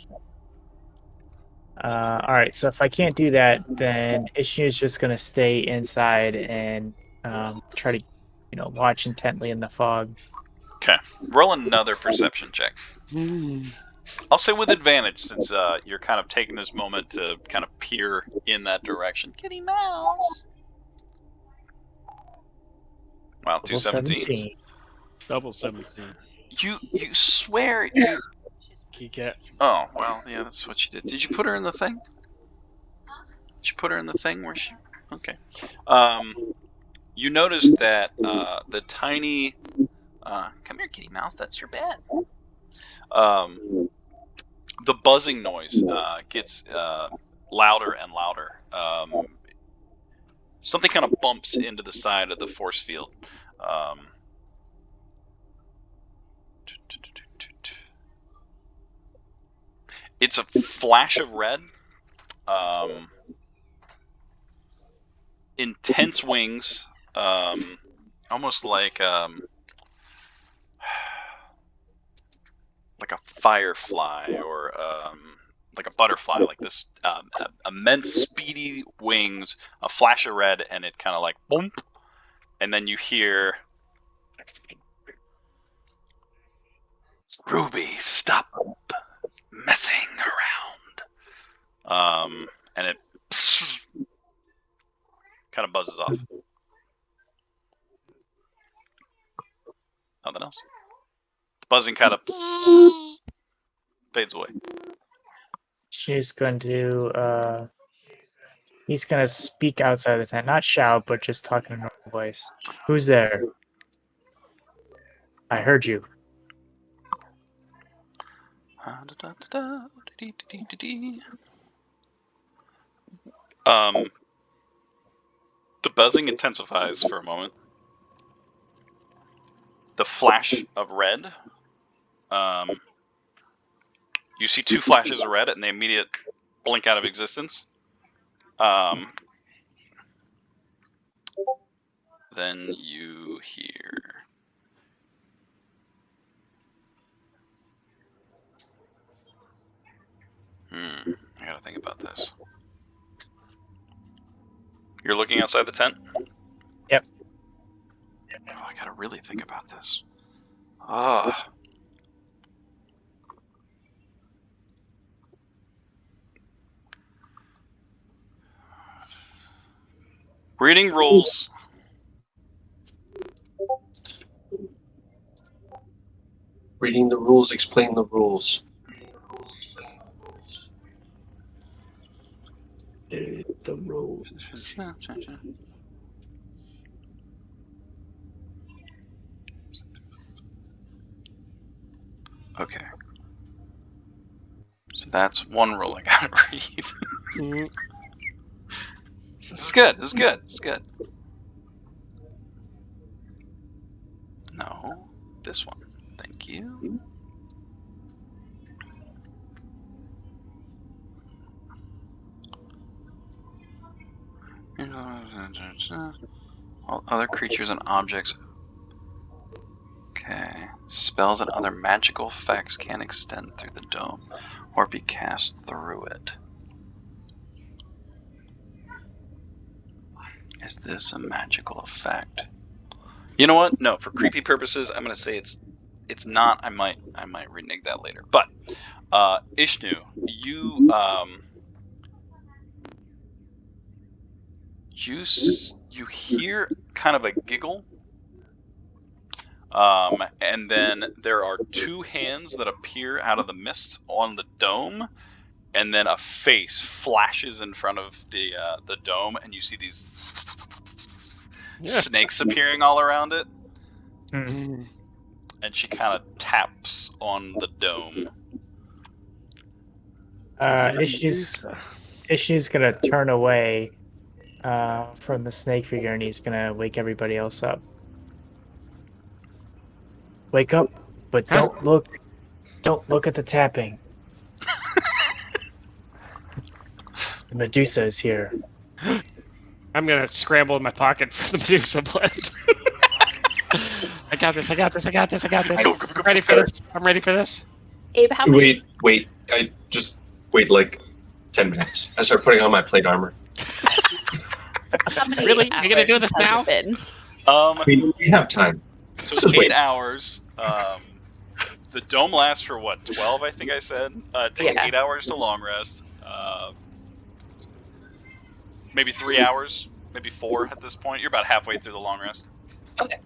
E: All right. So if I can't do that, then Ishnu is just going to stay inside and try to, watch intently in the fog.
A: Okay. Roll another perception check. I'll say with advantage, since you're kind of taking this moment to kind of peer in that direction. Kitty mouse. Wow, two 17s.
F: Double 17.
A: You swear you.
F: Key cat.
A: Oh well, yeah, that's what you did. Did you put her in the thing? Did you put her in the thing where she? Okay. You noticed that the tiny. Come here, kitty mouse. That's your bed. The buzzing noise gets louder and louder. Something kind of bumps into the side of the force field. It's a flash of red. Intense wings. Almost like a firefly or like a butterfly, like this immense speedy wings, a flash of red, and it kind of like boom, and then you hear, "Ruby, stop messing around," and it kind of buzzes off. Nothing else. The buzzing kind of fades away.
E: She's going to he's going to speak outside the tent, not shout, but just talk in a normal voice. Who's there? I heard you.
A: The buzzing intensifies for a moment. The flash of red. You see two flashes of red, and they immediately blink out of existence. Then you hear. I gotta think about this. You're looking outside the tent?
E: Yep.
A: Oh, I gotta really think about this. Reading rules.
D: Reading the rules, explain the rules.
E: The rules.
A: Okay. So that's one rule I gotta read. This is good. This is good. It's good. No, this one. Thank you. All other creatures and objects. Okay. Spells and other magical effects can extend through the dome or be cast through it. Is this a magical effect? You know what? No, for creepy purposes, I'm gonna say it's not. I might renege that later. But Ishnu, you you hear kind of a giggle, and then there are two hands that appear out of the mist on the dome, and then a face flashes in front of the dome, and you see these snakes appearing all around it.
E: Mm.
A: And she kind of taps on the dome.
E: Ishi's gonna turn away from the snake figure, and he's gonna wake everybody else up. Wake up, but don't look at the tapping. The Medusa is here.
F: I'm gonna scramble in my pocket for the Medusa blood. I got this. I'm ready for this.
C: Abe, how many?
D: Wait. I just wait like 10 minutes. I start putting on my plate armor.
C: How many
F: Really? You're gonna do
C: hours
F: this
C: has
F: now?
C: it been?
D: We have time.
A: So
D: Just
A: 8
D: wait.
A: hours. The dome lasts for what? 12, I think I said. It takes 8 hours to long rest. Maybe 3 hours. Maybe 4 at this point. You're about halfway through the long rest.
C: Okay.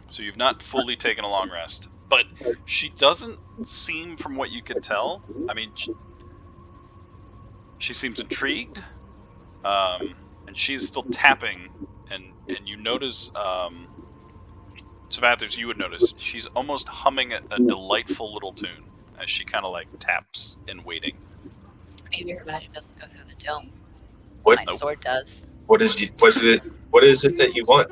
A: So you've not fully taken a long rest. But she doesn't seem, from what you could tell, I mean, she seems intrigued. And she is still tapping. And you notice, Savathers, you would notice, she's almost humming a delightful little tune as she kind of like taps in waiting.
C: Maybe her magic doesn't go through the dome.
D: What?
C: My sword does.
D: What is it that you want?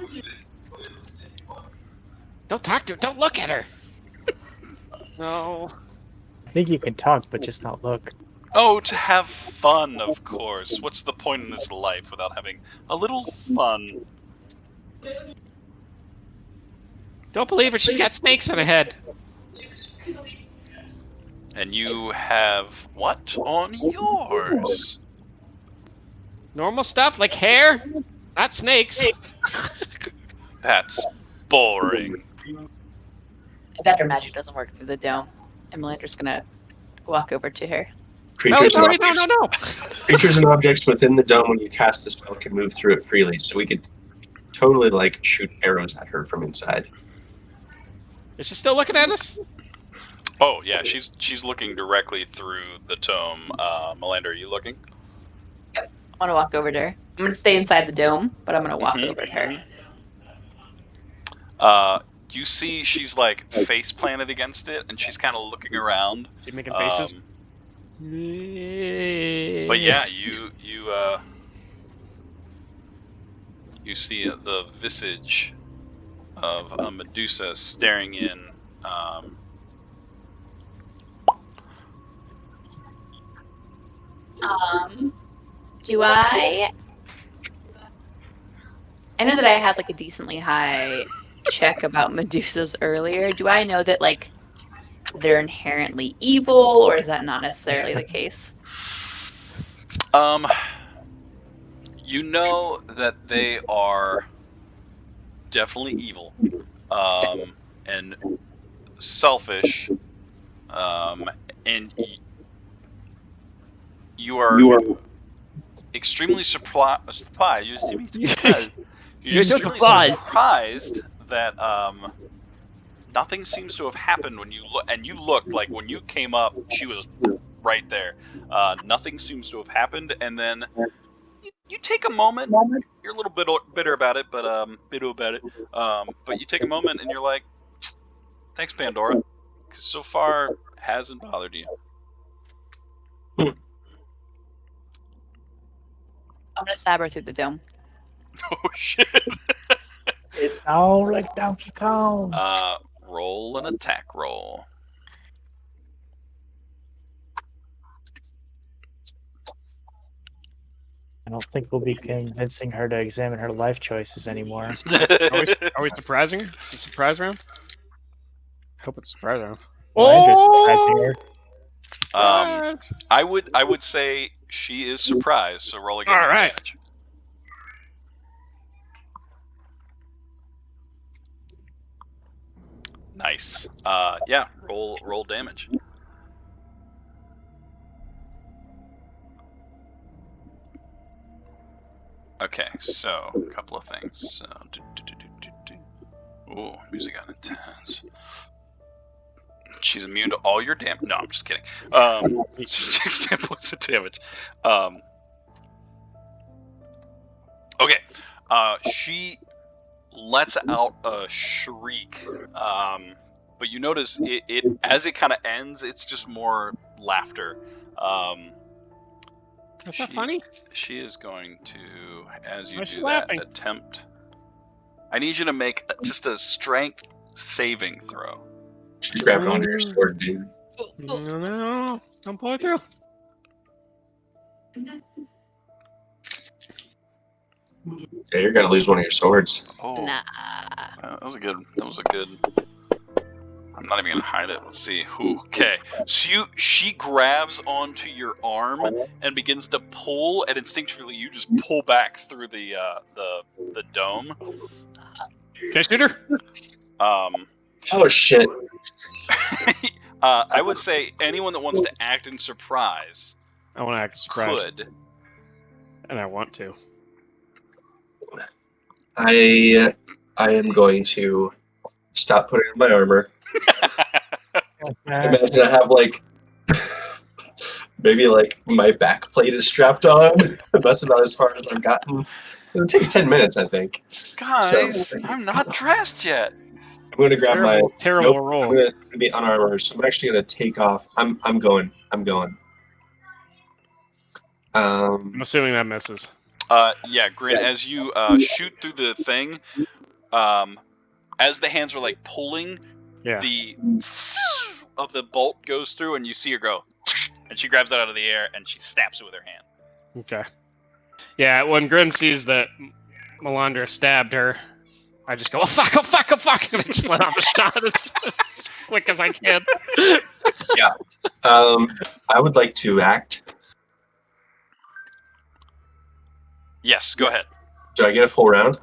F: Don't talk to her. Don't look at her. No.
E: I think you can talk, but just not look.
A: Oh, to have fun, of course. What's the point in this life without having a little fun?
F: Don't believe her. She's got snakes on her head.
A: And you have what on yours?
F: Normal stuff like hair, not snakes.
A: That's boring.
C: I bet her magic doesn't work through the dome. And Melander's gonna walk over to her.
D: Creatures
F: No.
D: Creatures and objects within the dome when you cast the spell can move through it freely, so we could totally like shoot arrows at her from inside.
F: Is she still looking at us?
A: Oh yeah, she's looking directly through the tome. Melander, are you looking?
C: I'm gonna walk over to her. I'm gonna stay inside the dome, but I'm gonna walk over to her.
A: You see she's like face planted against it, and she's kind of looking around.
F: She's making faces.
A: But yeah, you see the visage of a Medusa staring in.
C: Do I know that I had like a decently high check about Medusas earlier. Do I know that like they're inherently evil, or is that not necessarily the case?
A: You know that they are definitely evil, and selfish, and you are extremely surprised. You're extremely surprised that nothing seems to have happened when you look. And you looked like when you came up, she was right there. Nothing seems to have happened, and then you take a moment. You're a little bit bitter about it, but but you take a moment and you're like, "Thanks, Pandora," because so far it hasn't bothered you.
C: I'm gonna stab her through the dome.
A: Oh shit!
E: It's all like Donkey Kong.
A: Roll an attack roll.
E: I don't think we'll be convincing her to examine her life choices anymore.
F: Are we surprising her? Is it a surprise round? Hope it's a surprise round.
E: Well, Andrew's surprising her.
A: I would say she is surprised. So roll again.
F: All right.
A: Damage. Nice. Yeah. Roll damage. Okay, so a couple of things. Ooh, music got intense. She's immune to all your damage. No, I'm just kidding. She takes 10 points of damage. Okay. She lets out a shriek. But you notice it as it kind of ends, it's just more laughter.
F: That's not funny.
A: She is going to, as you
F: Why is she
A: do that,
F: laughing?
A: attempt. I need you to make just a strength saving throw.
D: She's grabbing onto your sword, dude.
F: No, don't pull it through.
D: Yeah, you're gonna lose one of your swords.
A: Oh,
C: Nah.
A: that was a good. I'm not even gonna hide it. Let's see. Okay. So she grabs onto your arm and begins to pull, and instinctually you just pull back through the dome.
F: Can I shoot her?
D: Oh shit!
A: I would say anyone that wants to act in surprise
F: I want to act surprised,
A: could.
F: and I want to.
D: I am going to stop putting on my armor. Imagine I have like maybe like my back plate is strapped on. That's about as far as I've gotten. It takes 10 minutes, I think.
A: Guys,
D: So-
A: I'm not dressed yet.
D: I'm going to grab
F: Terrible
D: Nope,
F: roll.
D: I'm going to be unarmored, so I'm actually going to take off. I'm going.
F: I'm assuming that misses.
A: Yeah, Grin, as you shoot through the thing, as the hands are like pulling,
F: Yeah.
A: the of the bolt goes through, and you see her go, and she grabs it out of the air and she snaps it with her hand.
F: Okay. Yeah, when Grin sees that Melandra stabbed her, I just go, oh fuck, and I just let off a shot as quick as I can.
D: I would like to act.
A: Yes, go ahead.
D: Do I get a full round?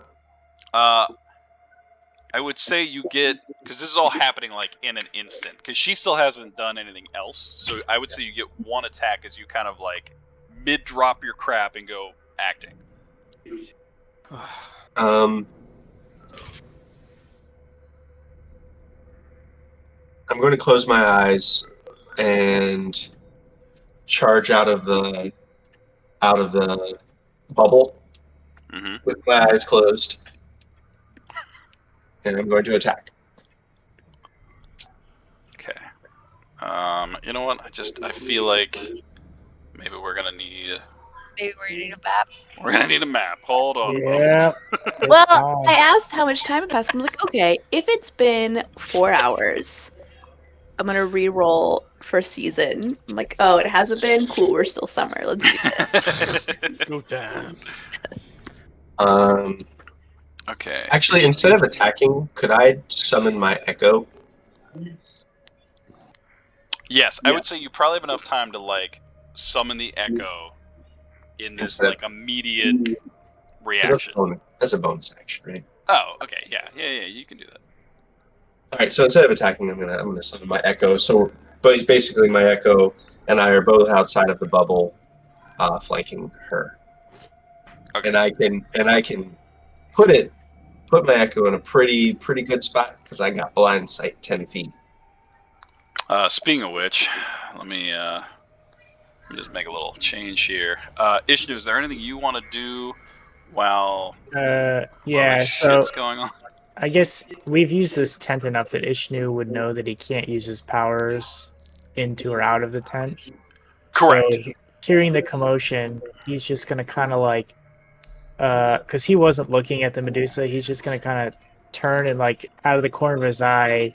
A: I would say you get, because this is all happening like in an instant, because she still hasn't done anything else. So I would say you get one attack as you kind of like mid-drop your crap and go acting.
D: I'm going to close my eyes and charge out of the bubble
A: Mm-hmm.
D: with my eyes closed, and I'm going to attack.
A: Okay. You know what? I feel like maybe we're gonna need.
C: Maybe we're gonna need a map.
A: We're gonna need a map. Hold on.
E: Yeah.
C: Well, I asked how much time had passed. I'm like, okay, if it's been 4 hours, I'm gonna re-roll for season. I'm like, oh, it hasn't been? Cool, we're still summer. Let's do it.
F: Go down.
A: Okay.
D: Actually, instead of attacking, could I summon my echo?
A: Yes, I would say you probably have enough time to like summon the echo in this
D: Instead of-
A: like immediate
D: 'Cause
A: reaction.
D: That's a bonus action, right?
A: Oh, okay, yeah, you can do that.
D: All right, so instead of attacking, I'm gonna summon my echo. So, but basically, my echo and I are both outside of the bubble, flanking her.
A: Okay.
D: And I can put my echo in a pretty good spot because I got blind sight 10 feet.
A: Speaking of which, let me just make a little change here. Ishnu, is there anything you want to do while
E: Yeah,
A: this
E: so
A: shit's going on?
E: I guess we've used this tent enough that Ishnu would know that he can't use his powers into or out of the tent.
A: Correct.
E: So hearing the commotion, he's just gonna kind of like, because he wasn't looking at the Medusa, he's just gonna kind of turn and like out of the corner of his eye,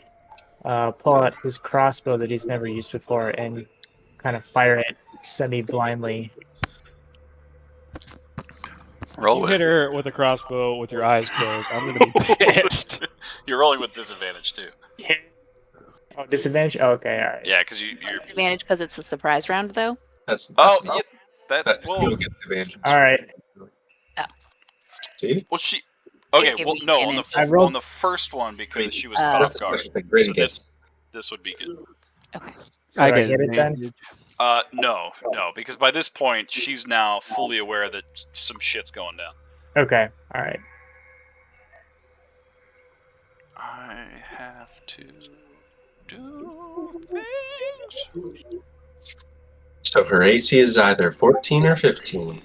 E: pull out his crossbow that he's never used before and kind of fire it semi-blindly.
A: Roll
F: You
A: with.
F: hit her with a crossbow with your eyes closed. I'm gonna be pissed.
A: You're rolling with disadvantage too.
E: Oh, disadvantage? Okay, alright.
A: Yeah, because you're.
C: Advantage because it's a surprise round, though.
D: That's
A: Oh,
D: no.
A: yeah, that.
D: That
A: Well,
D: you'll get advantage.
E: Alright.
D: See?
A: well, she. Okay,
C: gave
A: well,
C: me
A: no, on the
E: I rolled-
A: on the first one because she was
C: Uh,
A: caught
D: That's
A: off
D: the
A: guard.
D: special thing. Brady
A: So
D: gets.
A: this would be good.
C: Okay.
E: So I
F: get
E: get it then?
F: advantage.
A: No, because by this point she's now fully aware that some shit's going down.
E: Okay, alright.
A: I have to do things.
D: So her AC is either 14 or 15.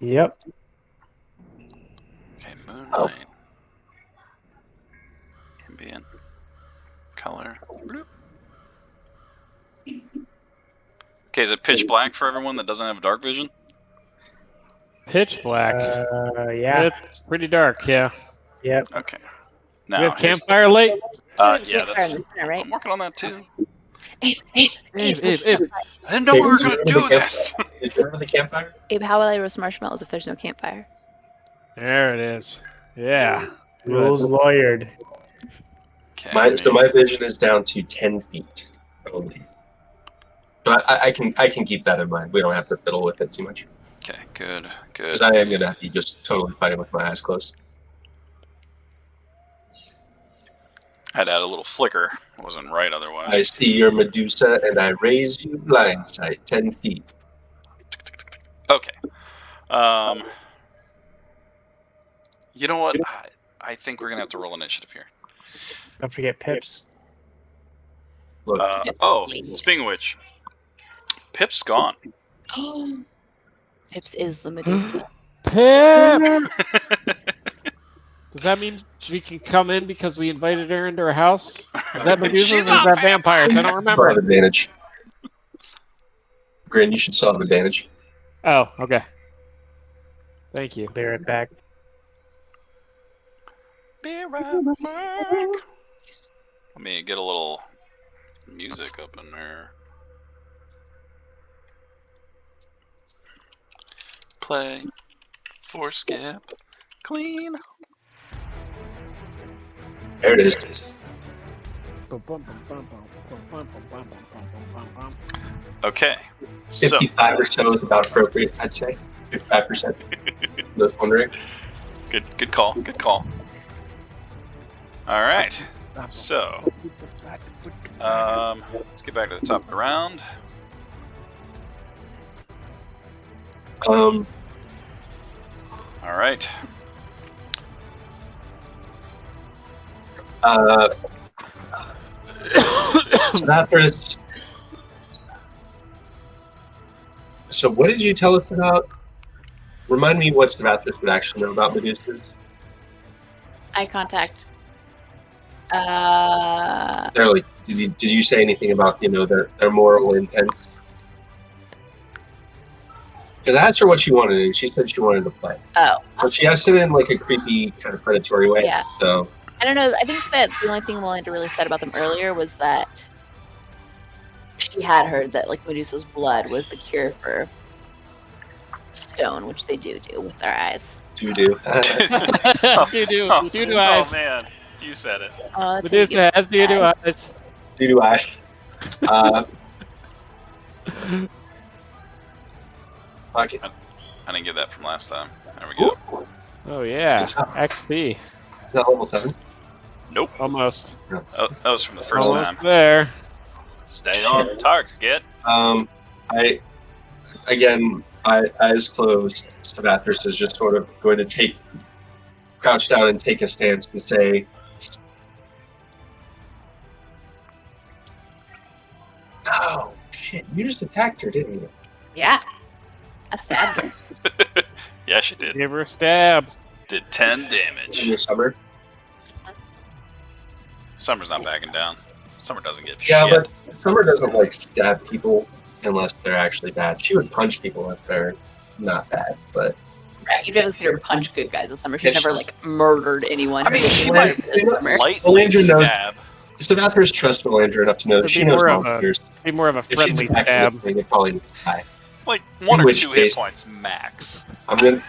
E: Yep.
A: Okay, moonlight.
D: Oh.
A: Ambient. Color. Bloop. Okay, is it pitch black for everyone that doesn't have dark vision?
F: Pitch black.
E: Yeah.
F: It's pretty dark. Yeah.
E: Yep.
A: Okay.
F: We
A: Now,
F: have campfire light.
A: yeah,
C: Campfire
A: that's.
C: in the center, right?
A: I'm working on that too.
C: Abe,
F: Abe.
A: I didn't know we were gonna do this.
D: Did you remember the campfire?
C: Abe, how will I roast marshmallows if there's no campfire?
F: There it is. Yeah.
E: Rules lawyered.
A: Okay.
D: So my vision is down to 10 feet only. But I can keep that in mind. We don't have to fiddle with it too much.
A: Okay, good.
D: Because I am gonna be just totally fighting with my eyes closed.
A: Had to add a little flicker. It wasn't right otherwise.
D: I see your Medusa and I raise you blind sight 10 feet.
A: Okay. You know what? I think we're gonna have to roll initiative here.
E: Don't forget Pips.
D: Look,
A: Speaking of which, Pip's gone.
C: Pips is the Medusa.
F: Pip! Does that mean she can come in because we invited her into our house? Is that Medusa or is that vampires? I don't
D: you have
F: remember.
D: advantage. Grin, you should still have advantage.
F: Oh, okay. Thank you.
E: Be right back.
A: Be right back. Let me get a little music up in there. Play. For skip. Clean.
D: There it is.
A: Okay. So,
D: 55 or so is about appropriate, I'd say. 55%. Just wondering.
A: good call. Good call. All right. So, let's get back to the top of the round.
D: Um,
A: All right.
D: Sabathras. So what did you tell us about? Remind me what Sabathras would actually know about Medusas.
C: Eye contact.
D: They're like, did you say anything about, their moral intent? Because I asked her what she wanted, and she said she wanted to play.
C: Oh.
D: But she asked it in like a creepy, kind of predatory way.
C: Yeah.
D: So
C: I don't know. I think that the only thing Melinda really said about them earlier was that she had heard that like Medusa's blood was the cure for stone, which they do with their eyes.
D: do.
F: Do
A: Oh
F: eyes.
A: man, you said it.
C: Oh, that's
F: Medusa has do eyes.
D: Do I? Fuck it.
A: I didn't get that from last time. There we go.
F: Oh yeah, XP.
D: Is that level 7?
A: Nope.
F: Almost.
A: Oh, that was from the first
F: Almost
A: time.
F: there.
A: Stay on target.
D: Eyes closed, Sabathras is just sort of going to crouch down and take a stance and say, "Oh shit! You just attacked her, didn't you?"
C: Yeah. I stabbed her.
A: Yeah, she did.
F: Give her a stab.
A: Did 10
D: In
A: damage.
D: your summer.
A: Summer's not backing down. Summer doesn't give
D: Yeah,
A: shit.
D: but Summer doesn't like stab people unless they're actually bad. She would punch people if they're not bad, but
C: Right. You don't consider her punch good guys this summer. She's
D: It's-
C: never like murdered anyone.
A: I mean,
C: Her
A: she
C: big
A: might
C: word this summer.
A: lightly
D: Landry knows-
A: stab.
D: Sabathras trusts Melandra enough to know that
F: It'd
D: she
F: be
D: knows
F: more of a-
D: monsters.
F: Be more of a
D: If she's
F: friendly
D: attacking
F: stab.
D: this thing, it probably needs to die.
A: Like 1
D: In
A: or
D: which
A: 2
D: case-
A: hit points max.
D: I'm gonna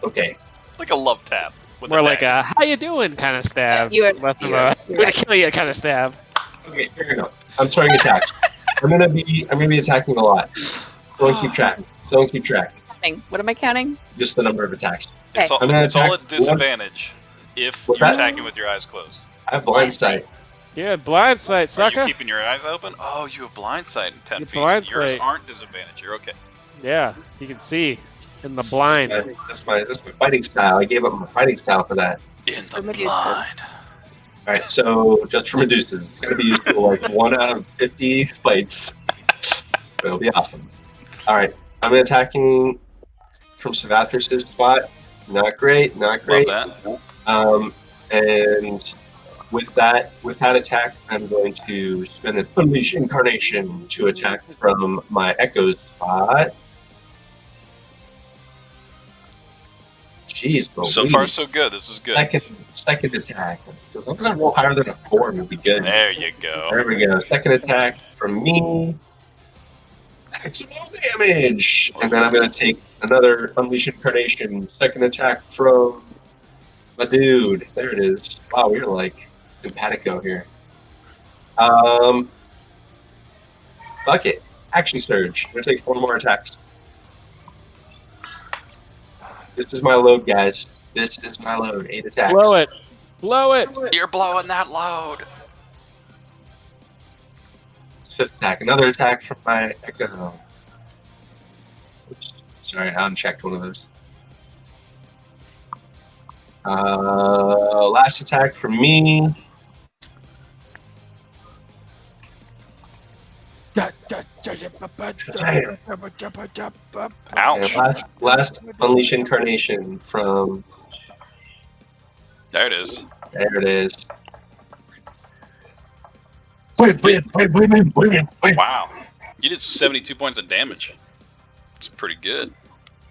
D: Okay.
A: Like a love tap. With
F: More
A: a
F: like
A: dagger.
F: a "how you doing" kind of stab.
C: You are-
F: Less of
C: you are-
F: a "I'm gonna kill you" kind of stab.
D: Okay, here we go. I'm starting attacks. I'm gonna be attacking a lot. Don't keep track. Don't keep track.
C: What am I counting?
D: Just the number of attacks.
A: It's all,
D: I'm gonna
A: it's all
D: attack
A: at disadvantage if
D: What's
A: you're
D: that?
A: attacking with your eyes closed.
D: I have blind sight.
F: Yeah, blind sight,
A: Are you
F: sucker.
A: keeping your eyes open? Oh, you have blind sight in 10
F: You
A: feet.
F: blind
A: Yours
F: sight.
A: aren't disadvantage. You're okay.
F: Yeah, you can see in the blind.
D: That's my fighting style. I gave up my fighting style for that.
A: In
C: for
A: the
C: Medusa.
A: blind.
D: All right, so just for Medusas, it's gonna be used for like 1 out of 50 fights. It'll be awesome. All right, I'm attacking from Savathris's spot. Not great. Not great.
A: Love that.
D: And with that attack, I'm going to spend an Unleash Incarnation to attack from my Echo's spot. Jeez,
A: So far, so good. This is good.
D: Second attack. As long as I roll higher than a 4, it'll be good.
A: There you go.
D: There we go. Second attack from me. Maximum damage! And then I'm going to take another Unleash Incarnation. Second attack from my dude. There it is. Wow, we're like simpatico here. Fuck it. Action Surge. I'm going to take 4 more attacks. This is my load, guys. This is my load. 8 attacks.
F: Blow it. Blow it.
A: You're blowing that load.
D: It's 5th attack. Another attack from my Echo. Oops. Sorry, I unchecked one of those. Last attack from me.
A: Ouch.
D: And last Unleash Incarnation from...
A: There it is.
D: There it is.
A: Wow. You did 72 points of damage. It's pretty good.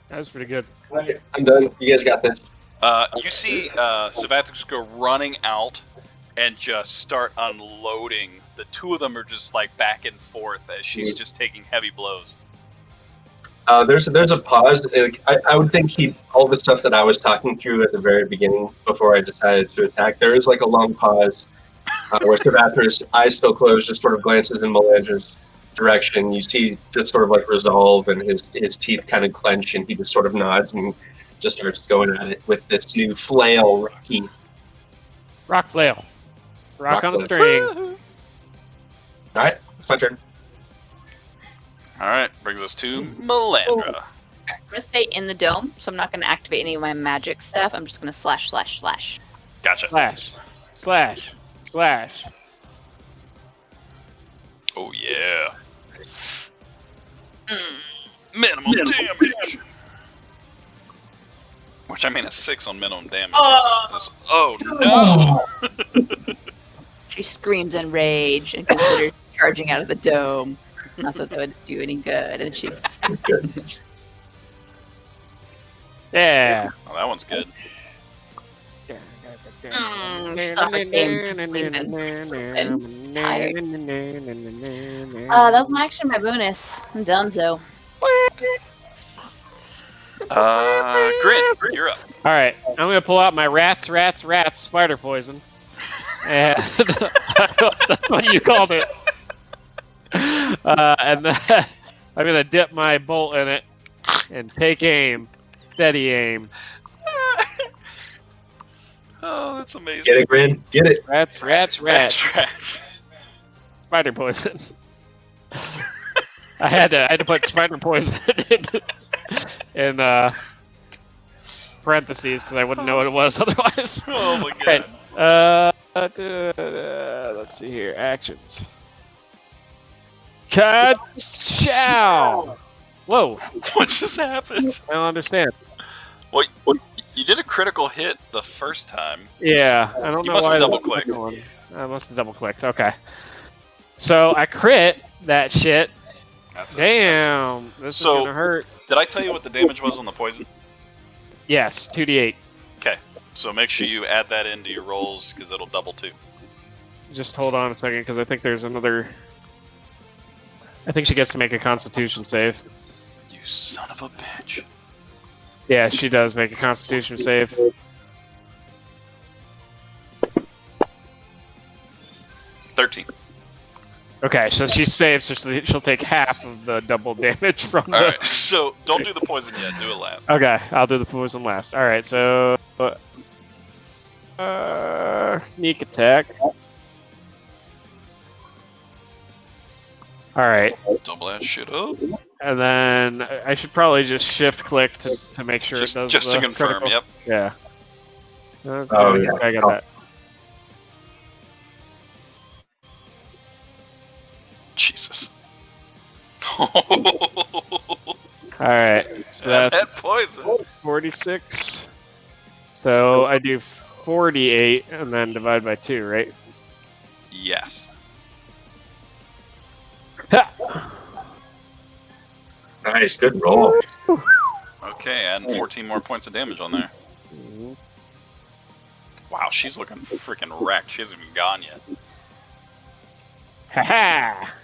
F: That was pretty good.
D: Alright, I'm done. You guys got this.
A: You see Savathris go running out and just start unloading. The two of them are just like back and forth as she's just taking heavy blows.
D: There's a pause. I would think all the stuff that I was talking through at the very beginning before I decided to attack, there is like a long pause where Savathris, eyes still closed, just sort of glances in Melandra's direction. You see just sort of like resolve, and his teeth kind of clench, and he just sort of nods and just starts going at it with this new flail, Rocky.
F: Rock flail. Rock on a
D: Rock
F: string.
D: All right, it's my turn.
A: All right, brings us to Melandra.
C: I'm gonna stay in the dome, so I'm not gonna activate any of my magic stuff. I'm just gonna slash.
A: Gotcha.
F: Slash. Slash. Slash.
A: Oh yeah. Minimum damage. Which I mean a 6 on minimum damage. Oh no!
C: She screams in rage and considers charging out of the dome. Not that would do any good, and she.
F: Yeah.
A: Oh, that one's good.
C: She's off her game, sleeping. Tired. That was my action, my bonus. I'm done, so.
A: Grin, you're up.
F: All right, I'm gonna pull out my rats, spider poison. And that's what you called it. And then I'm gonna dip my bolt in it and take aim, steady aim.
A: Oh, that's amazing.
D: Get it, Grin. Get it.
F: Rats.
A: Rats.
F: Spider poison. I had to put spider poison in parentheses because I wouldn't know what it was otherwise.
A: Oh my god.
F: Right. Let's see here. Actions. Ka-chow! Whoa.
A: What just happened?
F: I don't understand.
A: Well, you did a critical hit the first time.
F: Yeah, I don't
A: You
F: know
A: must
F: why.
A: have
F: that's
A: double-clicked.
F: going. I must have double clicked. Okay. So I crit that shit.
A: That's
F: Damn. This
A: So-
F: is gonna hurt.
A: Did I tell you what the damage was on the poison?
F: Yes, 2d8.
A: Okay. So make sure you add that into your rolls because it'll double too.
F: Just hold on a second because I think there's another. I think she gets to make a Constitution save.
A: You son of a bitch.
F: Yeah, she does make a Constitution save. Okay, so she's safe, so she'll take half of the double damage from the...
A: Alright, so don't do the poison yet. Do it last.
F: Okay, I'll do the poison last. Alright, so... sneak attack. Alright,
A: Double that shit up.
F: and then I should probably just shift-click to make sure
A: Just,
F: it does
A: just to
F: the
A: confirm,
F: critical.
A: yep.
F: Yeah. That's
D: Oh,
F: good.
D: yeah.
F: I got that.
A: Jesus.
F: Alright, so
A: that
F: that's
A: poison.
F: 46. So I do 48 and then divide by 2, right?
A: Yes.
F: Ha!
D: Nice, good roll.
A: Okay, adding 14 more points of damage on there. Wow, she's looking freaking wrecked. She hasn't even gone yet.
F: Ha-ha!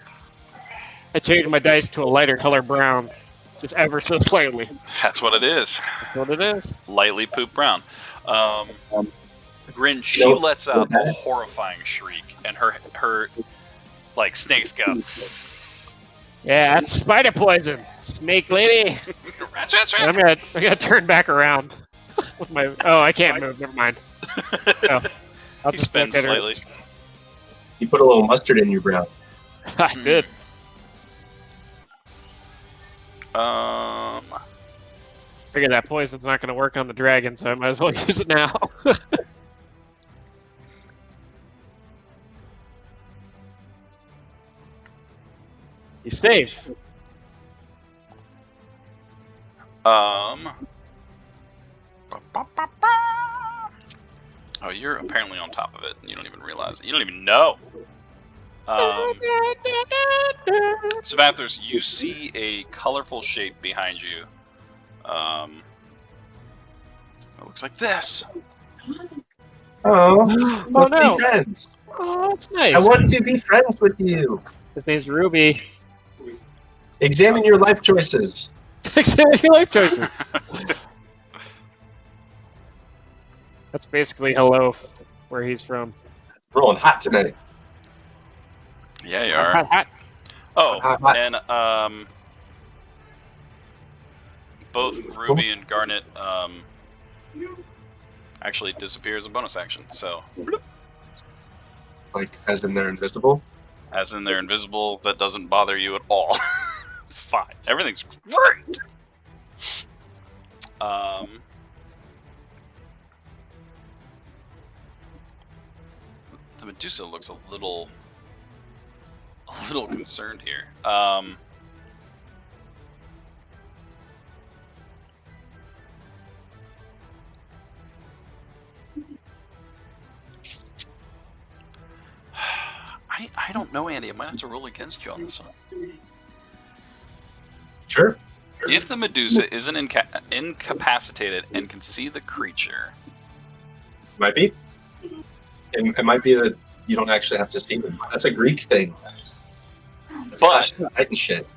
F: I changed my dice to a lighter color brown. Just ever so slightly.
A: That's what it is.
F: That's what it is.
A: Lightly poop brown. Grin, she
D: Nope.
A: lets out a horrifying shriek, and her like snakes go.
F: Yeah, that's spider poison. Snake lady.
A: Rats, rats,
F: I'm
A: rats.
F: gonna turn back around. With my I can't move. Never mind. Oh, I'll
A: He
F: just look
A: spins
F: at her.
A: slightly.
D: You put a little mustard in your brow.
F: I did. Figure that poison's not gonna work on the dragon, so I might as well use it now. You safe.
A: Oh, you're apparently on top of it, and you don't even realize it. You don't even know. Savathers, you see a colorful shape behind you. It looks like this.
D: Oh, let's
F: no.
D: be friends.
F: Oh, that's nice.
D: I want to be friends with you.
F: His name's Ruby.
D: Examine your life choices.
F: Examine your life choices. That's basically hello, where he's from.
D: Rolling hot tonight.
A: Yeah, you
F: Hot,
A: are.
F: hot.
A: Oh,
D: Hot.
A: and both Ruby and Garnet actually disappear as a bonus action. So,
D: Like, as in they're invisible.
A: as in they're invisible, that doesn't bother you at all. It's fine. Everything's great. The Medusa looks a little concerned here. I don't know, Andy. I might have to roll against you on this one.
D: Sure.
A: If the Medusa isn't incapacitated and can see the creature,
D: Might be. It might be that you don't actually have to see them. That's a Greek thing.
A: but
D: I can shit.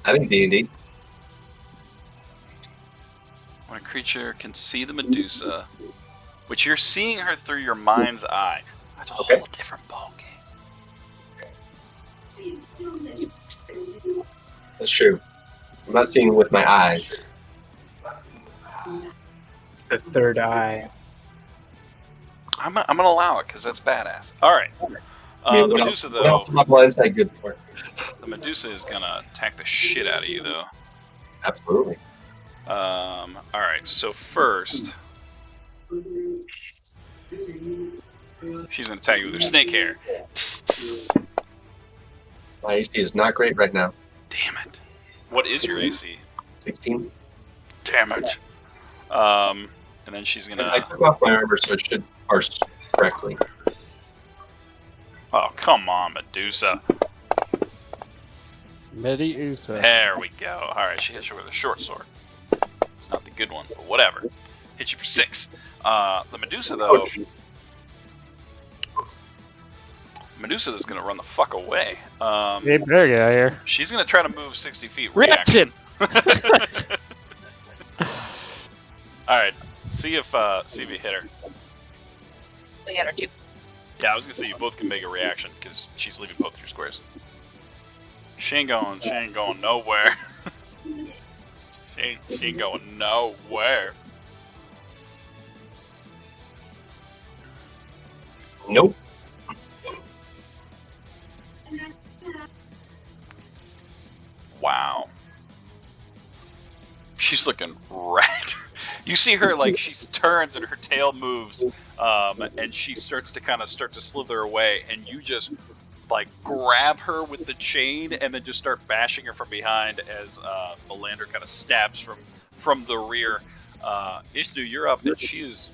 D: I think D&D.
A: when a creature can see the Medusa, which you're seeing her through your mind's eye, that's a
D: Okay.
A: whole different ballgame.
D: That's true. I'm not seeing it with my eyes.
E: The third eye.
A: I'm gonna allow it because that's badass. All right. The Medusa
D: What else
A: though,
D: is my blind side good for?
A: the Medusa is gonna attack the shit out of you though.
D: Absolutely.
A: All right. So first, she's gonna attack you with her snake hair.
D: My AC is not great right now.
A: Damn it. What is your AC?
D: 16.
A: Damn it. And then she's
D: I
A: gonna.
D: took off my armor, so it should parse correctly.
A: Oh, come on, Medusa.
F: Medusa.
A: There we go. All right, she hits you with a short sword. It's not the good one, but whatever. Hit you for 6. The Medusa though. Medusa is gonna run the fuck away.
F: Hey, better get out of here.
A: She's gonna try to move 60 feet.
F: Reaction!
A: All right. See if you hit her.
C: We got her too.
A: Yeah, I was gonna say you both can make a reaction because she's leaving both your squares. She ain't going nowhere. she ain't going nowhere.
D: Nope.
A: Wow. She's looking red. You see her like she turns and her tail moves, and she starts to slither away, and you just like grab her with the chain and then just start bashing her from behind as Melander kind of stabs from the rear. Ishnu, you're up, and she's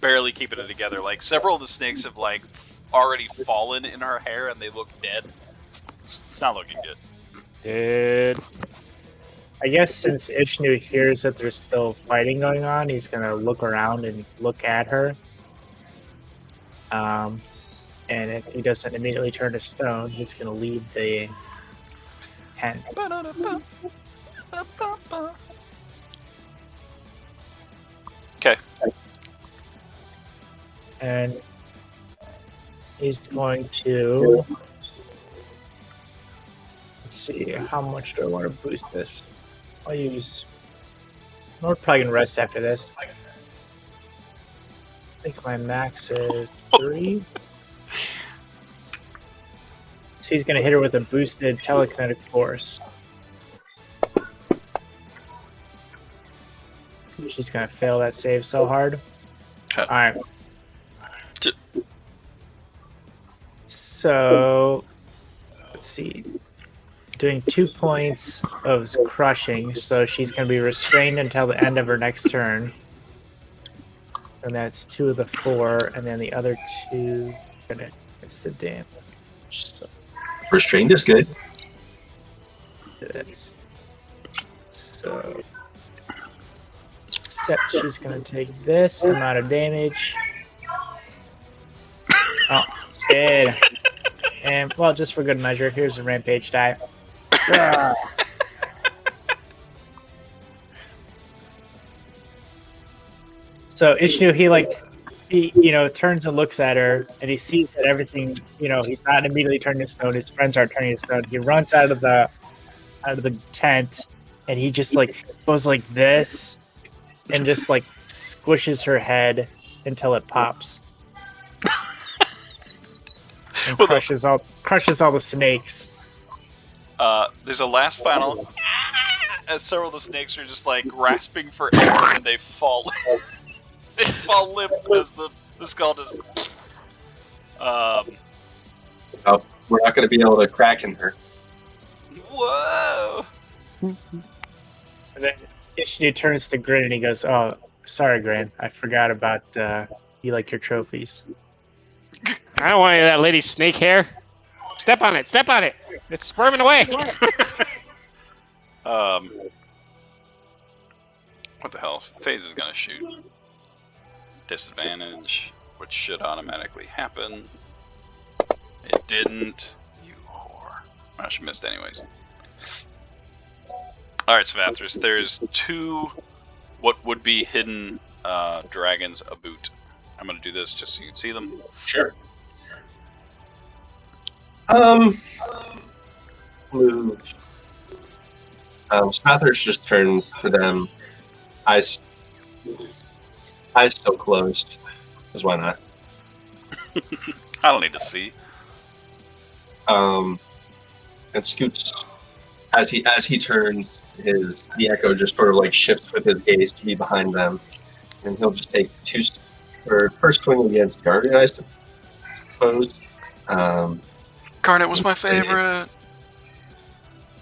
A: barely keeping it together. Like several of the snakes have like already fallen in her hair and they look dead. It's not looking good.
F: Dude.
E: I guess since Ishnu hears that there's still fighting going on, he's gonna look around and look at her. And if he doesn't immediately turn to stone, he's gonna leave the tent.
A: Okay.
E: And he's going to... Let's see, how much do I want to boost this? I'll use... We're probably going to rest after this. I think my max is 3. So he's going to hit her with a boosted telekinetic force. She's going to fail that save so hard. Alright. So, let's see. Doing 2 points of crushing, so she's going to be restrained until the end of her next turn. And that's 2 of the 4, and then the other 2 gonna it's the damage. So
D: Restrained is good.
E: this. So except she's going to take this amount of damage. Oh, shit. And well, just for good measure, here's a rampage die. So Ishnu, he turns and looks at her, and he sees that everything, he's not immediately turning to stone. His friends aren't turning to stone. He runs out of the tent, and he just goes like this, and just squishes her head until it pops, and crushes all the snakes.
A: There's a last final, as several of the snakes are just grasping for air, and they fall. They fall limp as the skull just.
D: Oh, we're not going to be able to crack in her.
A: Whoa!
E: And then Ishnu turns to Grin and he goes, "Oh, sorry, Grin. I forgot about you like your trophies."
F: I don't want any of that lady's snake hair. Step on it. Step on it. It's squirming away.
A: What the hell? FaZe is gonna shoot. Disadvantage, which should automatically happen. It didn't. You whore. I should have missed anyways. Alright, Savathris, there's 2 what would be hidden dragons aboot. I'm gonna do this just so you can see them.
D: Sure. Move. Smathers just turns to them. Eyes still closed. Because why not?
A: I don't need to see.
D: And scoots as he turns. The echo just sort of shifts with his gaze to be behind them, and he'll just take 2 for first swing against Guardian, I suppose.
A: Garnet was my favorite.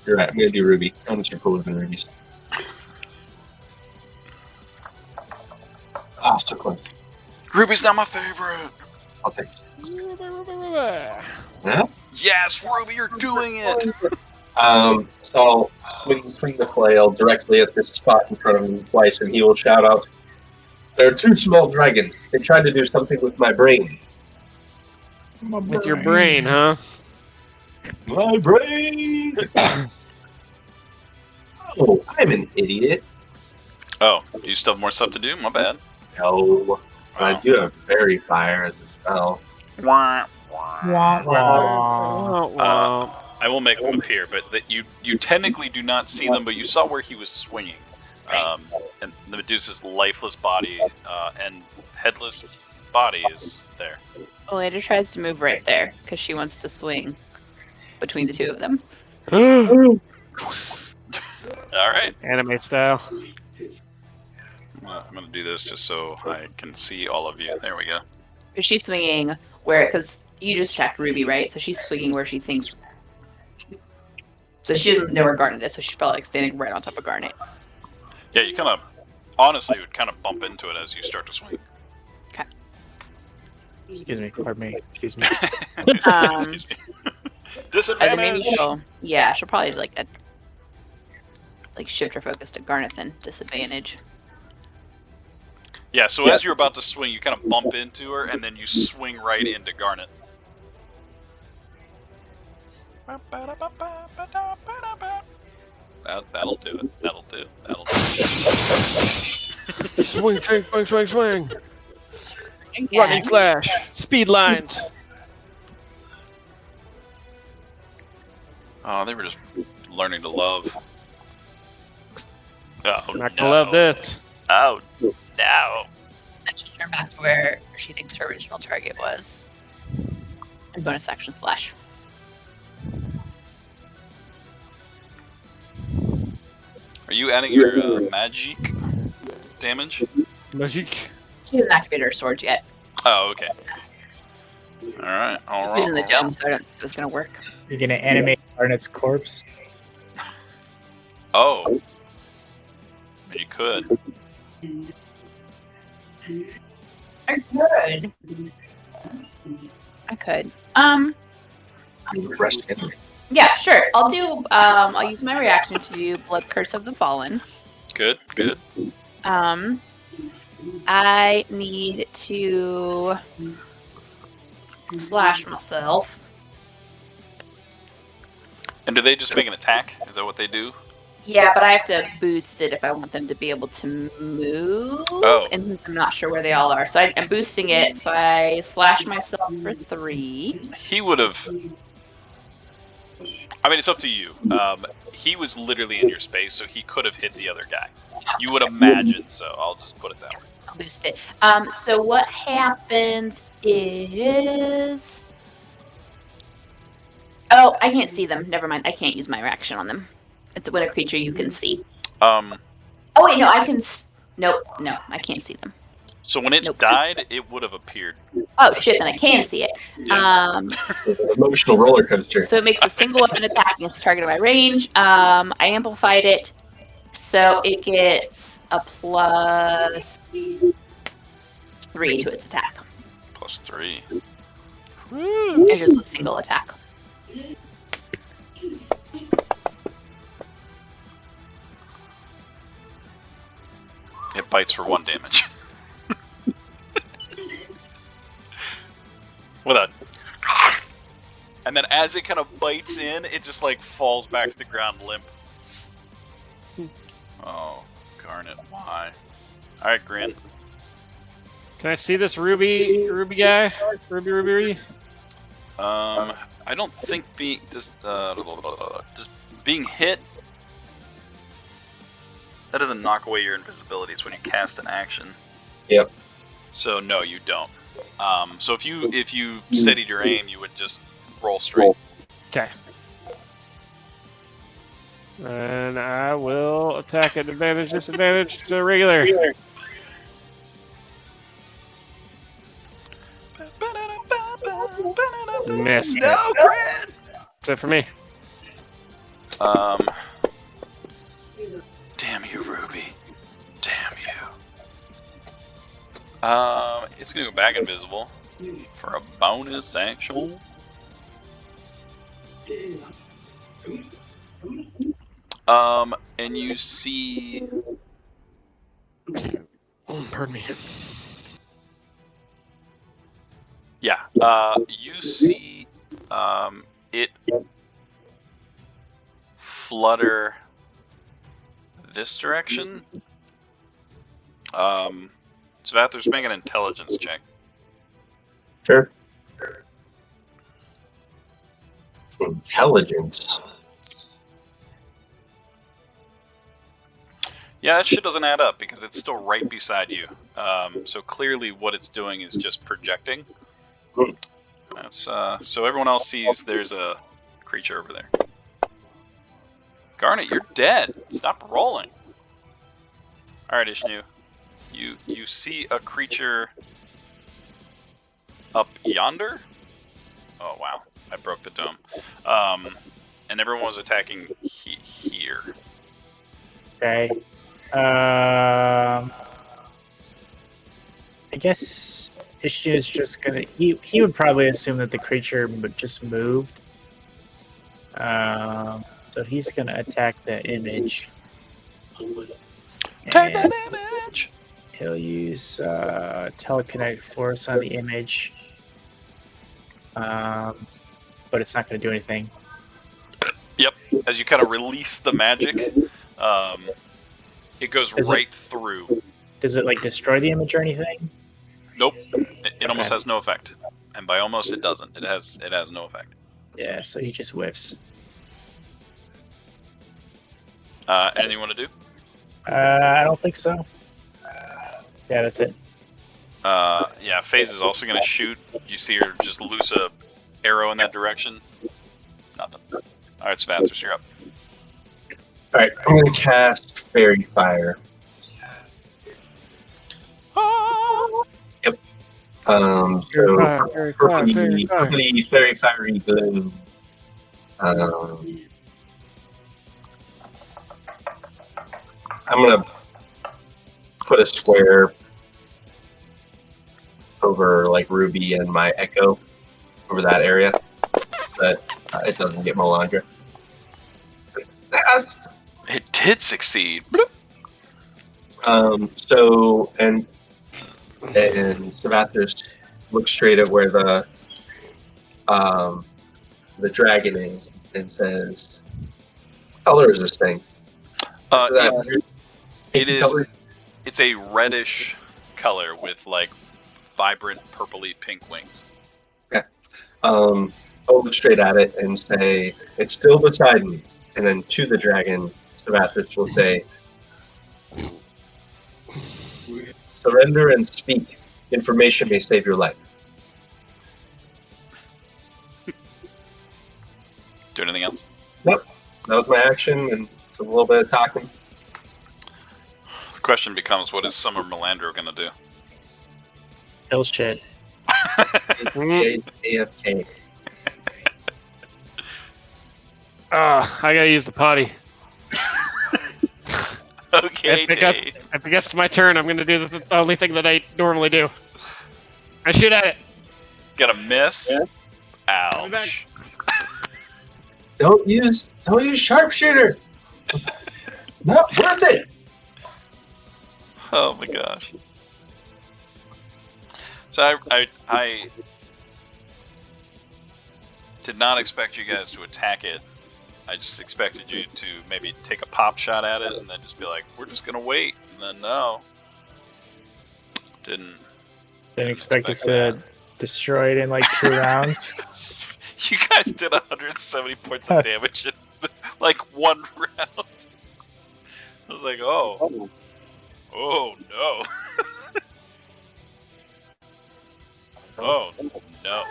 D: You're right. I'm gonna do Ruby. I'm just cooler than Ruby's. Ah, so close.
A: Ruby's not my favorite.
D: I'll take it. Yeah?
A: Yes, Ruby, you're doing it.
D: So I'll swing the flail directly at this spot in front of him twice, and he will shout out, "There are 2 small dragons. They tried to do something with my brain."
F: With your brain, huh?
D: My brain! Oh, I'm an idiot.
A: Oh, you still have more stuff to do? My bad.
D: No. But I do have Fairy Fire as a spell.
E: Wah, wah.
A: I will make them appear, but that you technically do not see them, but you saw where he was swinging. And the Medusa's lifeless body and headless body is there.
C: Elena tries to move right there because she wants to swing between the two of them.
A: All right.
F: Anime style.
A: I'm gonna do this just so I can see all of you. There we go.
C: Because she's swinging because you just attacked Ruby, right? So she's swinging where she thinks. So she doesn't know where Garnet is, so she's probably like standing right on top of Garnet.
A: Yeah, you kind of, honestly, would kind of bump into it as you start to swing.
C: Okay.
E: Excuse me. Pardon me. Excuse me.
A: Excuse me.
C: And
A: Disadvantage.
C: then maybe she'll probably like shift her focus to Garnet then disadvantage.
A: Yeah, so as you're about to swing, you kind of bump into her, and then you swing right into Garnet. That'll do it. That'll do it. That'll do it.
F: Swing, swing, swing, swing, swing.
C: Again.
F: Running slash. Speed lines.
A: Oh, they were just learning to love. Oh,
F: Not gonna love this.
A: Oh, no.
C: Then she'll turn back to where she thinks her original target was. And bonus action slash.
A: Are you adding your magic damage?
F: Magic.
C: She hasn't activated her swords yet.
A: Oh, okay. Alright, alright.
C: She's in the dome, so I don't think it was gonna work.
E: You're gonna animate Garnet's corpse.
A: Oh. You could.
C: I could.
D: Rest in.
C: Yeah, sure. I'll use my reaction to do Blood Curse of the Fallen.
A: Good, good.
C: I need to slash myself.
A: And do they just make an attack? Is that what they do?
C: Yeah, but I have to boost it if I want them to be able to move.
A: Oh.
C: And I'm not sure where they all are. So I'm boosting it, so I slash myself for 3.
A: He would have... I mean, it's up to you. He was literally in your space, so he could have hit the other guy. You would imagine, so I'll just put it that way.
C: I'll boost it. So what happens is... Oh, I can't see them. Never mind. I can't use my reaction on them. It's when a creature you can see. Oh wait, no, I can. Nope, no, I can't see them.
A: So when it
C: Nope.
A: died, it would have appeared.
C: Oh shit, then I can see it.
A: Yeah.
D: Emotional roller coaster.
C: So it makes a single weapon attack against a target of my range. I amplified it, so it gets a plus 3 to its attack.
A: Plus 3.
C: It's just a single attack.
A: It bites for 1 damage. With a... And then as it kind of bites in, it just like falls back to the ground limp. Oh, Garnet, why? Alright, Grin.
F: Can I see this Ruby guy? Ruby?
A: I don't think just being hit, that doesn't knock away your invisibility. It's when you cast an action.
D: Yep.
A: So no, you don't. So if you steadied your aim, you would just roll straight.
F: Okay. And I will attack at advantage, disadvantage to regular. Missed.
A: No, Grin!
F: That's it for me.
A: Damn you, Ruby. Damn you. It's gonna go back invisible for a bonus action. And you see.
F: Pardon me.
A: Yeah, you see it flutter this direction Svathers, make an intelligence check.
D: Sure. Intelligence.
A: Yeah, that shit doesn't add up because it's still right beside you. So clearly, what it's doing is just projecting. That's so everyone else sees there's a creature over there. Garnet, you're dead. Stop rolling. All right, Ishnu, you see a creature up yonder. Oh wow, I broke the dome. And everyone was attacking here.
E: Okay. I guess Ishnu is just gonna. He would probably assume that the creature just moved. So he's gonna attack the image.
A: Take that
E: And
A: damage.
E: he'll use telekinetic force on the image. But it's not gonna do anything.
A: Yep. As you kind of release the magic, it goes right through.
E: Does it like destroy the image or anything?
A: Nope. It almost
E: Okay.
A: has no effect. And by almost, it doesn't. It has no effect.
E: Yeah, so he just whiffs.
A: Anything you want to do?
E: I don't think so. Yeah, that's it.
A: Yeah, FaZe is also going to shoot. You see her just loose a arrow in that direction. Nothing. All right, Svathers, you're up.
D: All right, I'm going to cast Fairy Fire. Yep. So purpley fairy fiery gloom. I'm gonna put a square over like Ruby and my Echo over that area, so that it doesn't get Melandra. Success!
A: It did succeed.
D: So and Savathus looks straight at where the dragon is and says, "What color is this thing?"
A: It is. It's a reddish color with like vibrant purpley pink wings.
D: Okay. I'll look straight at it and say, "It's still beside me." And then to the dragon, Savathus will say, "Surrender and speak. Information may save your life."
A: Do anything else?
D: Nope. That was my action and a little bit of talking.
A: The question becomes, what is Summer Melandro going to do?
E: Kill shit.
D: AFK.
F: I gotta use the potty.
A: Okay,
F: If it gets to my turn, I'm gonna do the only thing that I normally do. I shoot at it.
A: Gonna miss?
F: Yeah.
A: Ouch.
D: Don't use sharpshooter. Not worth it.
A: Oh my gosh. So I did not expect you guys to attack it. I just expected you to maybe take a pop shot at it and then just be like, we're just gonna wait. And then no. Didn't
E: expect us to destroy it in like 2 rounds.
A: You guys did 170 points of damage in like 1 round. I was like, oh no. Oh no.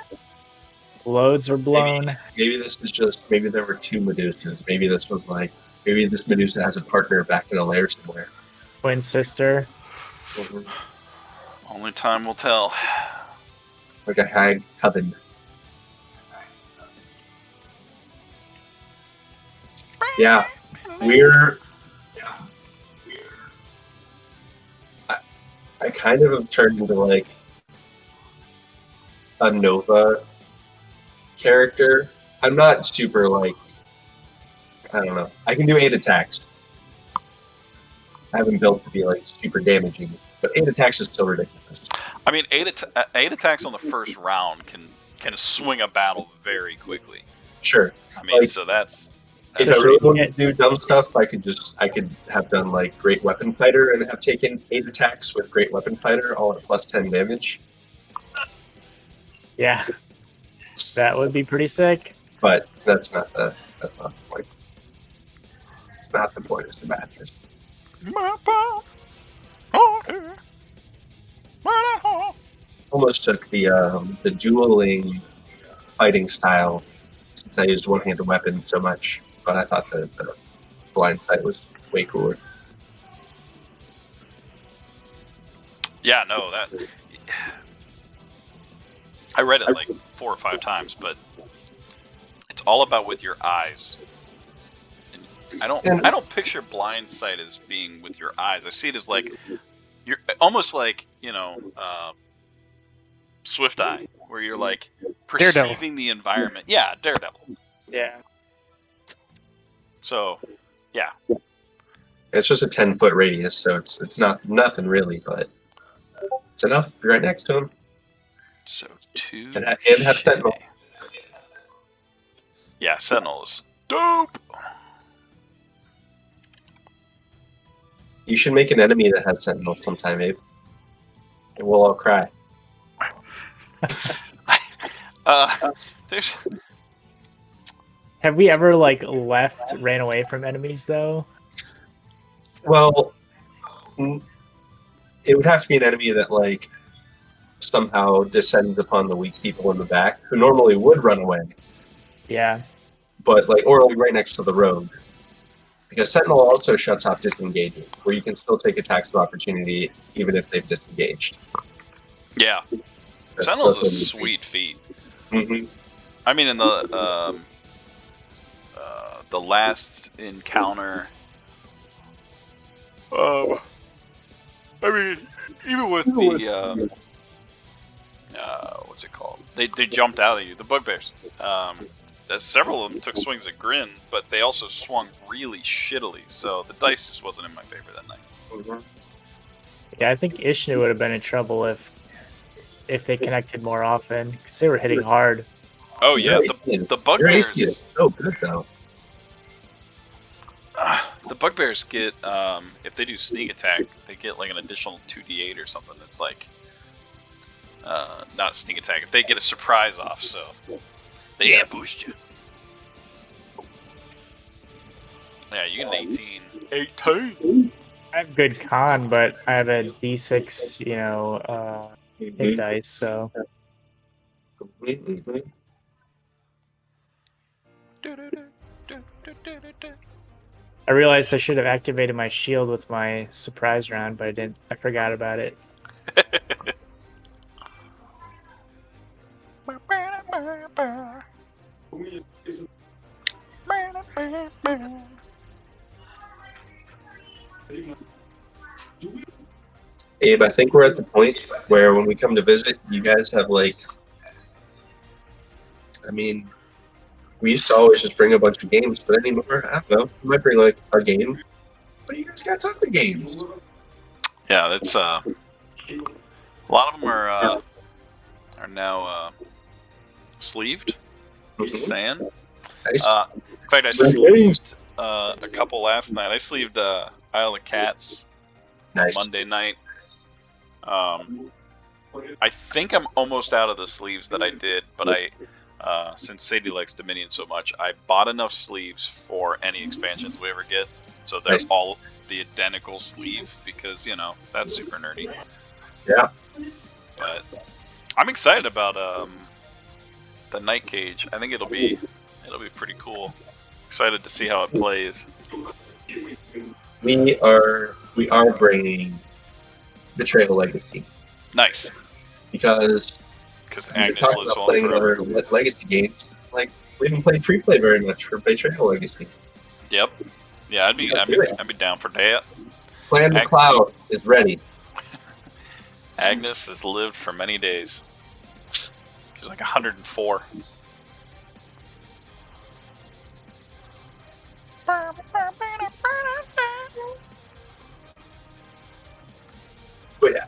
E: Loads were blown.
D: Maybe this is just, maybe there were 2 Medusas. Maybe this was like, maybe this Medusa has a partner back in a lair somewhere.
E: Twin sister.
D: Mm-hmm.
A: Only time will tell.
D: Like a hag coven. Yeah, I kind of have turned into like a Nova character. I'm not super like, I don't know. I can do 8 attacks. I haven't built to be like super damaging, but 8 attacks is still ridiculous.
A: I mean, 8 attacks on the first round can swing a battle very quickly.
D: Sure.
A: I mean,
D: like,
A: so that's
D: If I really wanted to do dumb stuff, I could have done like Great Weapon Fighter and have taken 8 attacks with Great Weapon Fighter, all at plus 10 damage.
E: Yeah, that would be pretty sick.
D: But that's not the point. It's not the point. It's the madness. Almost took the dueling fighting style since I used one-handed weapons so much, but I thought the blind sight was way cooler.
A: Yeah, no, that I read it like 4 or 5 times, but it's all about with your eyes. And I don't picture blind sight as being with your eyes. I see it as like you're almost like, Swift Eye, where you're like perceiving
F: Daredevil.
A: the environment. Yeah, Daredevil.
E: Yeah.
A: So, yeah.
D: It's just a 10-foot radius, so it's not nothing really, but it's enough. You're right next to him.
A: So 2
D: And have Sentinel.
A: Yeah, Sentinel is dope.
D: You should make an enemy that has Sentinel sometime, Abe. And we'll all cry.
A: There's
E: Have we ever ran away from enemies though?
D: Well, it would have to be an enemy that somehow descends upon the weak people in the back, who normally would run away,
E: Yeah.
D: but or right next to the road. Because Sentinel also shuts off disengaging, where you can still take attacks of opportunity even if they've disengaged.
A: yeah.
D: That's
A: Sentinel's a
D: what we
A: sweet feat.
D: Mm-hmm.
A: I mean, in the last encounter, I mean, even with the what's it called? They jumped out at you. The Bugbears. Several of them took swings at Grin, but they also swung really shittily. So the dice just wasn't in my favor that night.
D: Mm-hmm.
E: Yeah, I think Ishnu would have been in trouble if they connected more often, because they were hitting hard.
A: Oh yeah, the Bugbears.
D: Is so good though.
A: The Bugbears get if they do sneak attack, they get like an additional 2d8 or something. That's like not sneak attack. If they get a surprise off, so they ambushed you. Yeah, you get an 18. 18.
E: I have good con, but I have a d6, hit dice, so
D: Mm-hmm.
E: I realized I should have activated my shield with my surprise round, but I didn't. I forgot about it.
D: Abe, I think we're at the point where when we come to visit, you guys have we used to always just bring a bunch of games, but anymore, I don't know. We might bring our game, but you guys got tons of games.
A: Yeah, that's a lot of them are now sleeved. Just saying.
D: Nice.
A: In fact, I sleeved a couple last night. I sleeved Isle of Cats
D: Nice.
A: Monday night. I think I'm almost out of the sleeves that I did, but since Sadie likes Dominion so much, I bought enough sleeves for any expansions we ever get. So they're
D: Nice.
A: all the identical sleeve because, that's super nerdy.
D: Yeah.
A: But I'm excited about the Night Cage. I think it'll be pretty cool. Excited to see how it plays.
D: We are bringing Betrayal Legacy
A: Nice.
D: Because we're
A: Agnes
D: talking
A: lives
D: about
A: on
D: playing
A: forever.
D: other legacy games. We haven't played free play very much for Betrayal Legacy.
A: Yep. Yeah, I'd be down for that.
D: Clan McCloud is ready.
A: Agnes has lived for many days. She's like 104.
D: But yeah,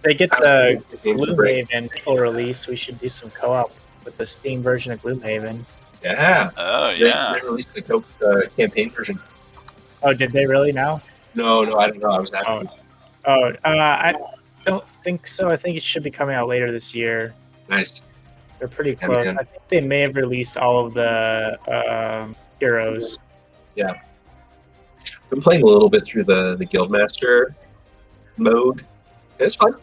E: They get
D: I was
E: the
D: thinking games to bring.
E: Gloomhaven full release. We should do some co-op with the Steam version of Gloomhaven.
D: Yeah.
A: Oh
D: They
A: yeah.
D: released the campaign version.
E: Oh, did they really now?
D: No, I don't know. I was asking.
E: I don't think so. I think it should be coming out later this year.
D: Nice.
E: They're pretty
D: Yeah,
E: close.
D: man.
E: I think they may have released all of the heroes.
D: Yeah. I'm playing a little bit through the Guildmaster mode. It's fun.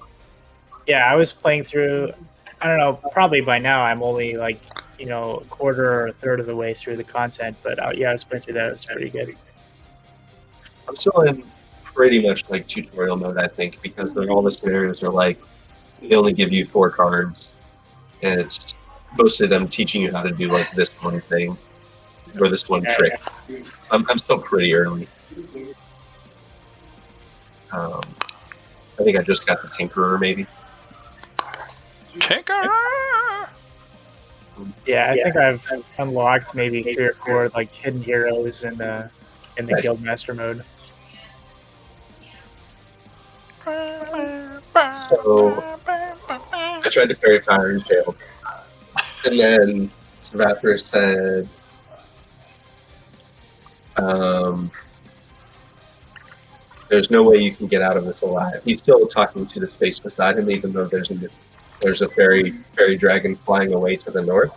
E: Yeah, I was playing through. I don't know. Probably by now I'm only like a quarter or a third of the way through the content. But yeah, I was playing through that. It was pretty good.
D: I'm still in pretty much like tutorial mode, I think, because all the scenarios are like they only give you 4 cards, and it's mostly them teaching you how to do like this one thing or this one trick. I'm still pretty early. I think I just got the Tinkerer, maybe.
A: Tinkerer.
E: Yeah, I think I've unlocked maybe 3 or 4 like hidden heroes in the
D: Nice.
E: Guildmaster mode.
D: So I tried to Fairy Fire and failed. And then Savathra said, there's no way you can get out of this alive. He's still talking to the space beside him, even though there's a fairy dragon flying away to the north.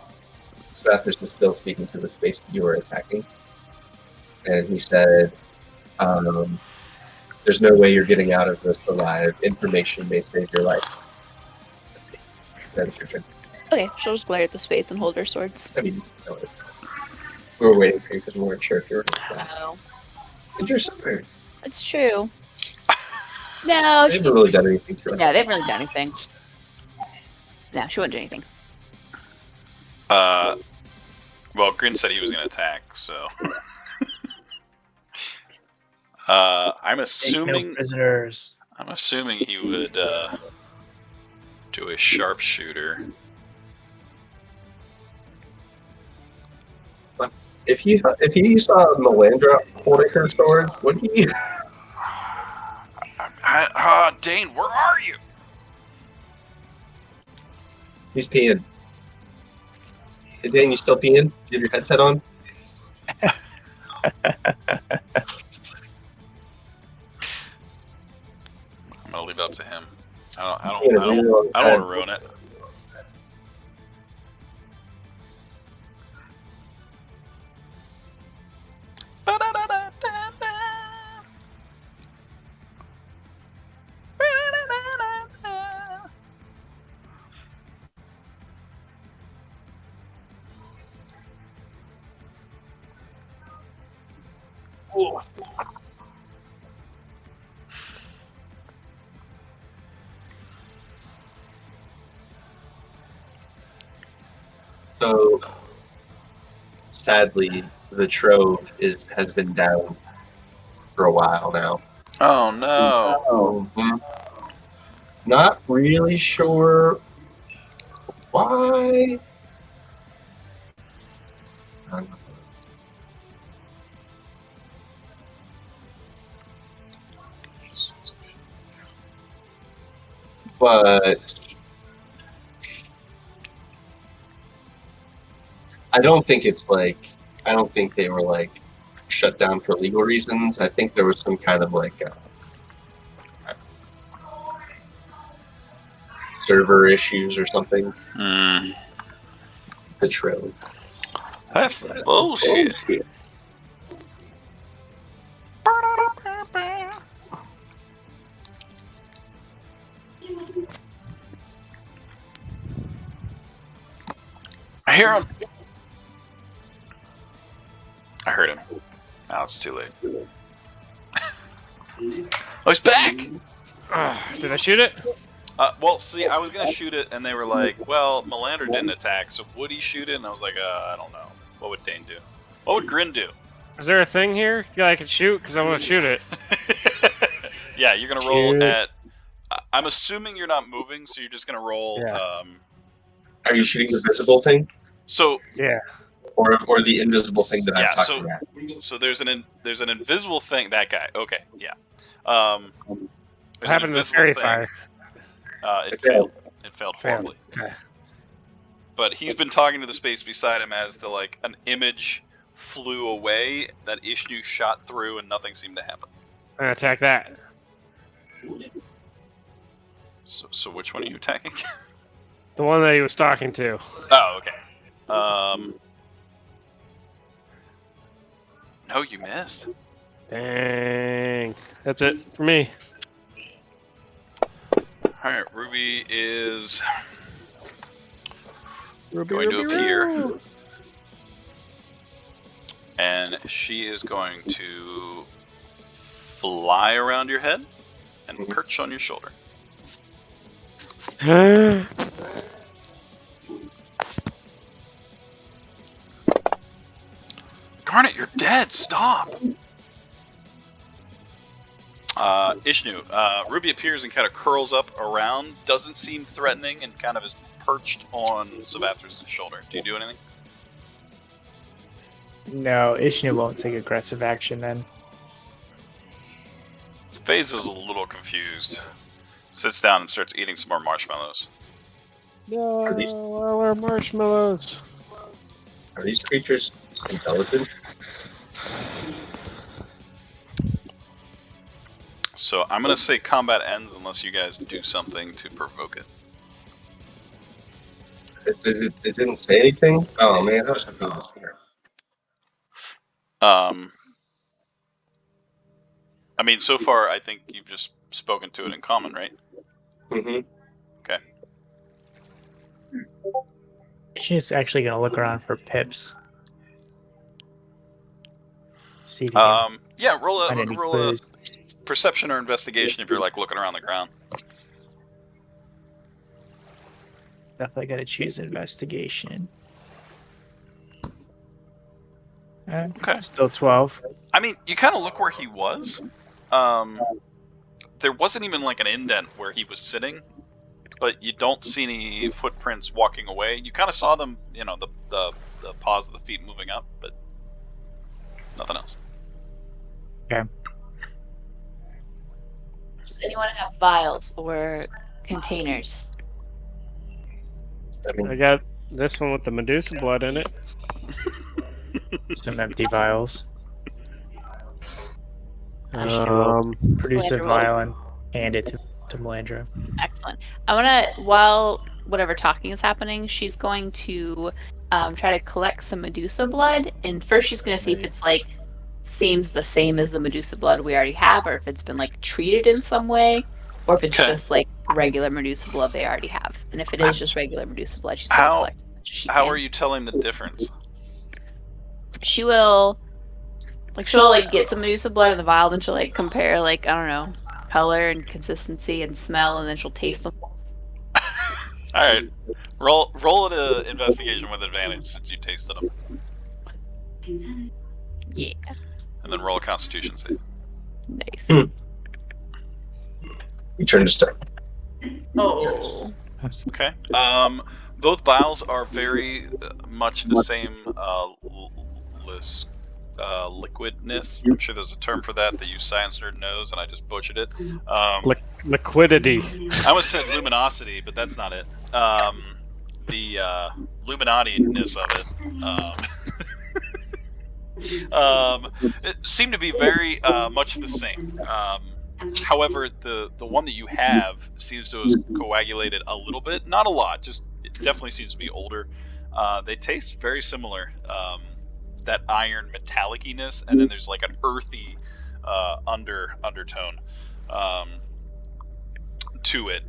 D: Savathra is still speaking to the space that you were attacking. And he said, there's no way you're getting out of this alive. Information may save your life. That is your turn.
C: Okay, she'll just glare at the space and hold her swords.
D: I mean, no, we were waiting for you because we weren't sure if you were.
C: Oh,
D: Did you somewhere?
C: it's true. No,
D: They haven't really done anything to us.
C: yeah, they haven't really done anything. No, she won't do anything.
A: Well, Grin said he was going to attack, so. I'm assuming
E: Prisoners.
A: he would do a sharpshooter.
D: If he saw Melandra holding her sword, would he?
A: Dane, where are you?
D: He's peeing. Hey, Dane, you still peeing? Do you have your headset on?
A: I'm gonna leave it up to him. I don't want to ruin it.
D: So, sadly, the Trove has been down for a while now.
A: Oh no!
D: Not really sure why. But I don't think they were like shut down for legal reasons. I think there was some kind of like server issues or something. The Trove.
A: That's bullshit. I hear him. I heard him. Now it's too late. Oh, he's back!
F: Did I shoot it?
A: Well, see, I was gonna shoot it, and they were like, "Well, Melander didn't attack, so would he shoot it?" And I was like, "I don't know. What would Dane do? What would Grin do?"
F: Is there a thing here that I can shoot? Because I want to shoot it.
A: Yeah, you're gonna roll at. I'm assuming you're not moving, so you're just gonna roll.
E: Yeah.
D: Are you shooting the visible thing?
A: So
F: Yeah.
D: Or the invisible thing that I'm talking about?
A: So there's an invisible thing. That guy. Okay. Yeah.
F: What happened to the fairy fire?
A: It failed. It failed horribly.
F: Okay.
A: but he's been talking to the space beside him as an image flew away that Ishnu shot through and nothing seemed to happen.
F: I'm gonna attack that.
A: So which one are you attacking?
F: The one that he was talking to.
A: Oh, okay. No, you missed.
F: Dang. That's it for me.
A: Alright, Ruby is
F: Ruby,
A: going to
F: Ruby,
A: appear.
F: Ruby.
A: And she is going to fly around your head and perch on your shoulder. Garnet, you're dead! Stop! Ishnu, Ruby appears and kind of curls up around, doesn't seem threatening, and kind of is perched on Savathra's shoulder. Do you do anything?
E: No, Ishnu won't take aggressive action then.
A: FaZe is a little confused. Sits down and starts eating some more marshmallows.
F: No,
D: Are these-
F: all our marshmallows.
D: Are these creatures intelligent?
A: So I'm going to say combat ends unless you guys do something to provoke it.
D: It didn't say anything? Oh man, I was hoping it was here.
A: I mean, so far, I think you've just spoken to it in common, right?
D: Mm-hmm.
A: Okay.
E: She's actually gonna look around for pips. See if he can
A: Yeah, roll
E: find any
A: a
E: clues.
A: perception or investigation if you're looking around the ground.
E: Definitely gotta choose investigation.
A: Okay.
E: Still 12.
A: I mean, you kind of look where he was. There wasn't even an indent where he was sitting, but you don't see any footprints walking away. You kind of saw them, the paws of the feet moving up, but nothing else.
E: Okay.
C: Does anyone have vials or containers?
D: I mean,
F: I got this one with the Medusa blood in it.
E: Some empty vials. Ishnu will produce a
C: Melandra will-
E: vial and hand it to Melandra.
C: Excellent. I want to, while whatever talking is happening, she's going to try to collect some Medusa blood. And first she's going to see if it's seems the same as the Medusa blood we already have, or if it's been treated in some way, or if it's
A: Okay.
C: just regular Medusa blood they already have. And if it is just regular Medusa blood, she's going to
A: How-
C: collect as much as she
A: How
C: can.
A: are you telling the difference?
C: She will she'll get some Medusa blood in the vial, then she'll compare I don't know, color and consistency and smell, and then she'll taste them.
A: All right, roll an investigation with advantage since you tasted them,
C: Yeah.
A: and then roll a Constitution save.
C: Nice.
D: you turn to stone.
C: Oh.
A: Okay. Both vials are very much the same liquidness. I'm sure there's a term for that you science nerd knows, and I just butchered it.
F: Liquidity.
A: I almost said luminosity, but that's not it. The Illuminati-ness of it. It seemed to be very much the same. However, the one that you have seems to have coagulated a little bit, not a lot. Just it definitely seems to be older. They taste very similar. That iron metallic-ness, and then there's an earthy undertone to it,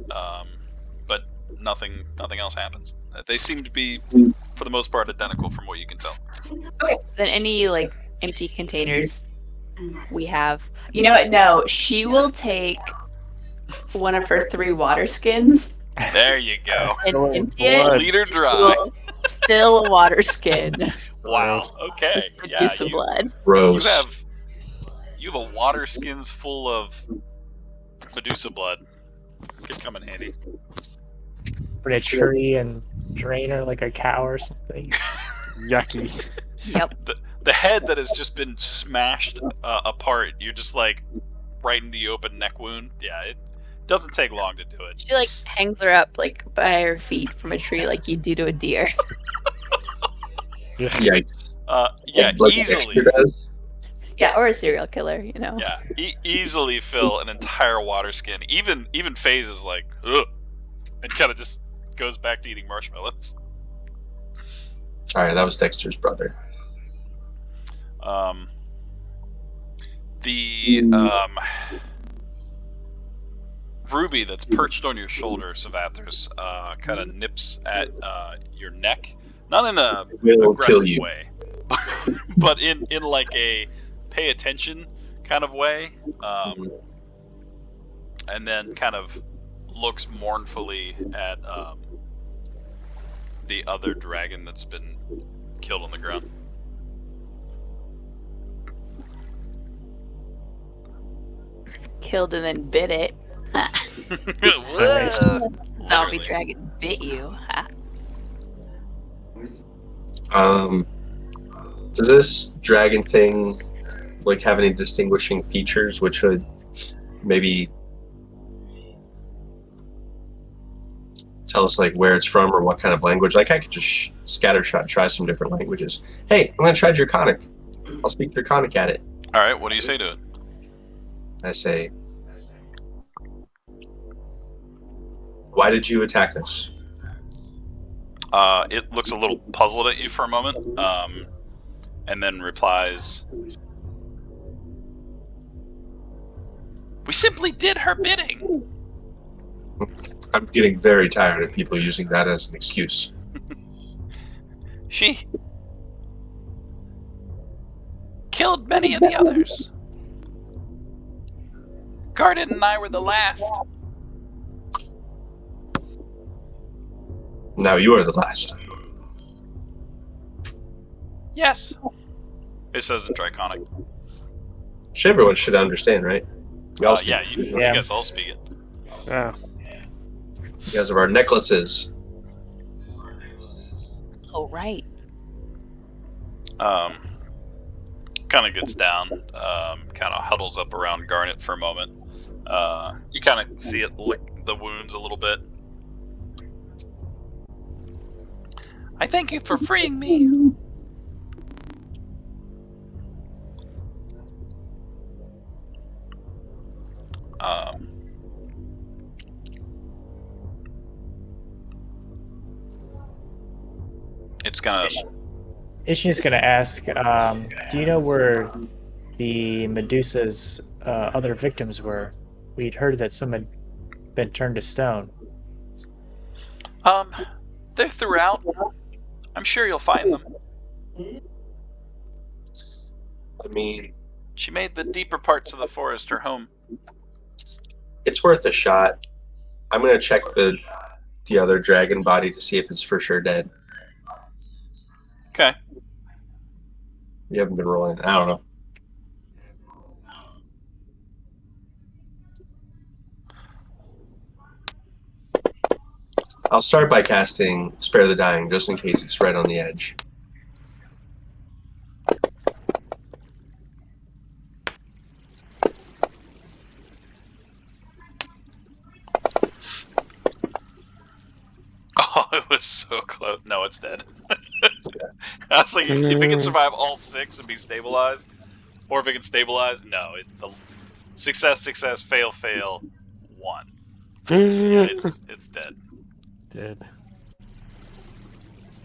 A: but nothing else happens. They seem to be, for the most part, identical from what you can tell.
C: Okay. Then any empty containers we have. You know what? No, she will take one of her 3 water skins
A: There you go.
C: and
F: Oh,
C: empty it.
F: blood.
A: Leader
C: She
A: dry.
C: will fill a water skin
A: Wow. Okay.
C: with
A: Yeah.
C: some blood.
A: You
D: Rose.
A: have a water skins full of Medusa blood. Could come in handy.
E: Put a tree and drain her like a cow or something.
F: Yucky.
C: Yep.
A: The head that has just been smashed apart. You're just right in the open neck wound. Yeah. Doesn't take long to do it.
C: She like hangs her up like by her feet from a tree, like you do to a deer.
D: Yikes.
A: Yeah,
D: Like
A: easily.
D: Dexter does.
C: Yeah, or a serial killer, you know.
A: Yeah, easily fill an entire water skin. Even FaZe is like, ugh, and kind of just goes back to eating marshmallows.
D: Sorry, that was Dexter's brother.
A: Ruby that's perched on your shoulder, Savathers, kind of nips at your neck, not in a
D: Will kill
A: aggressive
D: you.
A: way, but in like a pay attention kind of way, and then kind of looks mournfully at the other dragon that's been killed on the ground.
C: Killed and then bit it.
A: Whoa.
C: Zombie
A: Literally.
C: dragon bit you.
D: Does this dragon thing like have any distinguishing features which would maybe tell us like where it's from or what kind of language? Like I could just scattershot try some different languages. Hey, I'm gonna try Draconic. I'll speak Draconic at it.
A: All right, what do you say to it?
D: I say, why did you attack us?
A: It looks a little puzzled at you for a moment, and then replies, "We simply did her bidding."
D: I'm getting very tired of people using that as an excuse.
A: She killed many of the others. Garden and I were the last.
D: Now you are the last.
A: Yes. It says in Draconic.
D: Everyone should understand, right? We all speak.
A: Yeah, you
E: Yeah.
A: guys all speak it.
F: Oh.
D: Because of our necklaces.
C: Oh right.
A: Kind of gets down, kind of huddles up around Garnet for a moment. You kind of see it lick the wounds a little bit. I thank you for freeing me. It's gonna.
E: Ishni's gonna ask, do you know where the Medusa's other victims were? We'd heard that some had been turned to stone.
A: They're throughout. I'm sure you'll find them.
D: I mean,
A: She made the deeper parts of the forest her home.
D: it's worth a shot. I'm gonna check the other dragon body to see if it's for sure dead.
A: Okay.
D: You haven't been rolling. I don't know. I'll start by casting Spare the Dying, just in case it's right on the edge.
A: Oh, it was so close. No, it's dead. I was like, if it can survive all 6 and be stabilized, or if it can stabilize, no. Success, fail, 1. So yeah, it's dead.
F: Dead.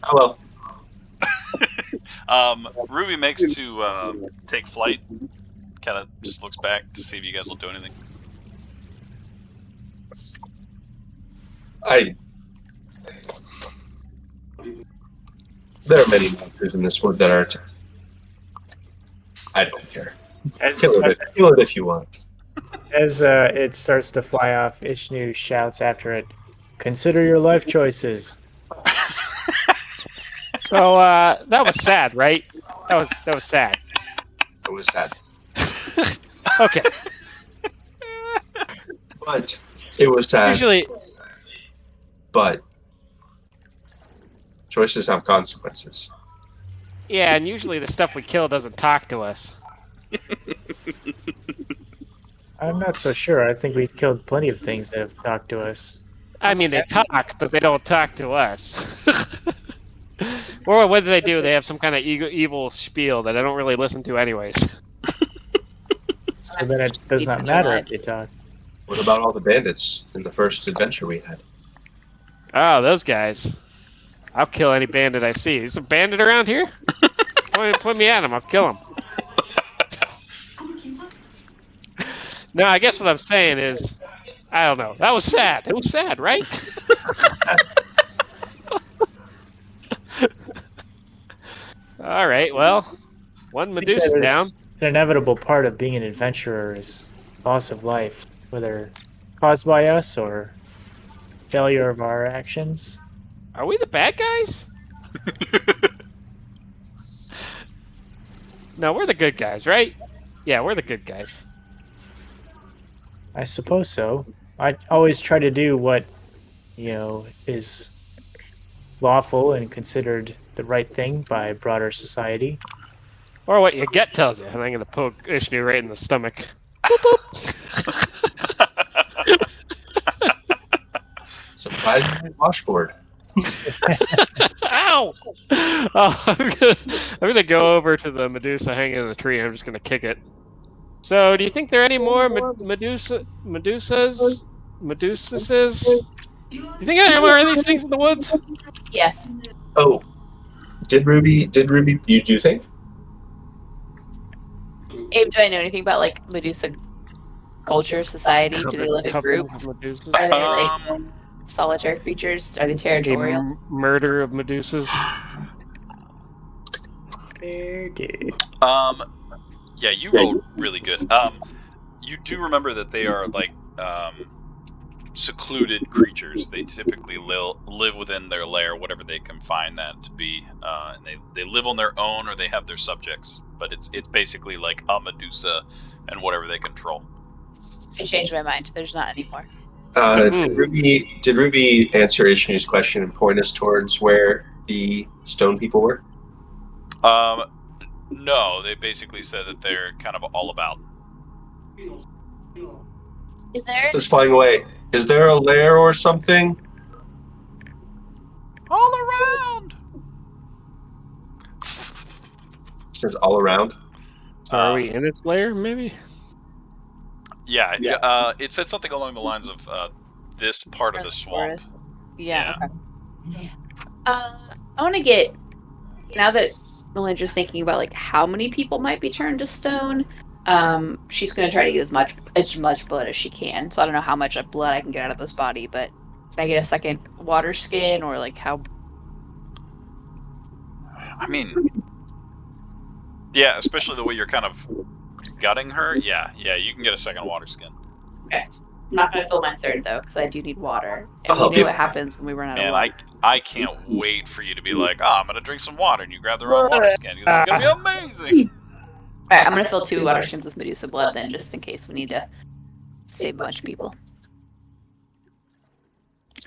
D: Oh well.
A: Ruby makes to take flight. Kind of just looks back to see if you guys will do anything.
D: There are many monsters in this wood that are. I don't care. Kill it if you want.
E: As it starts to fly off, Ishnu shouts after it, "Consider your life choices."
F: So that was sad, right? That was sad.
D: It was sad.
F: Okay.
D: But it was sad.
F: Usually,
D: But choices have consequences.
F: yeah, and usually the stuff we kill doesn't talk to us.
E: I'm not so sure. I think we've killed plenty of things that have talked to us.
F: I mean, they talk, but they don't talk to us. Or what do? They have some kind of evil spiel that I don't really listen to anyways.
E: So then it does not matter if they talk.
D: What about all the bandits in the first adventure we had?
F: Oh, those guys. I'll kill any bandit I see. Is a bandit around here? Point me at him. I'll kill him. No, I guess what I'm saying is, I don't know. That was sad. It was sad, right? All right. Well, one Medusa down.
E: An inevitable part of being an adventurer is loss of life, whether caused by us or failure of our actions.
F: Are we the bad guys? No, we're the good guys, right? Yeah, we're the good guys.
E: I suppose so. I always try to do what, is lawful and considered the right thing by broader society.
F: Or what your gut tells you. And I'm going to poke Ishnu right in the stomach. Boop, boop.
D: Surprisingly washboard.
F: Ow! Oh, I'm gonna go over to the Medusa hanging in the tree and I'm just gonna kick it. So, do you think there are any more Medusas? Do you think there are any more of these things in the woods?
C: Yes.
D: Oh, did Ruby? Do you think?
C: Abe, do I know anything about like Medusa culture, society? Do they live in groups? Are they like solitary creatures? Are they territorial?
F: Murder of Medusas.
A: Yeah, you rolled really good. You do remember that they are like secluded creatures. They typically live within their lair, whatever they can find that to be, and they live on their own or they have their subjects. But it's basically like a Medusa and whatever they control.
C: I changed my mind. There's not any more.
D: Did Ruby answer Ishnu's question and point us towards where the stone people were?
A: No, they basically said that they're kind of all about.
C: Is there?
D: This is flying away. Is there a lair or something?
A: All around!
D: It says all around.
F: So are we in its lair, maybe?
A: Yeah. It said something along the lines of this part of the swamp.
C: Yeah. Okay. I want to get, now that Melindra's thinking about like how many people might be turned to stone, she's going to try to get as much blood as she can. So I don't know how much blood I can get out of this body, but can I get a second water skin or like how?
A: I mean, yeah, especially the way you're kind of gutting her. Yeah, you can get a second water skin.
C: Okay. I'm not going to fill my third though, because I do need water. And we knew what happens when we run out of water.
A: I can't wait for you to be like, I'm going to drink some water, and you grab the wrong water skin. Because it's going to be amazing.
C: Alright, I'm going to fill 2 water skins with Medusa blood then, just in case we need to save a bunch of people.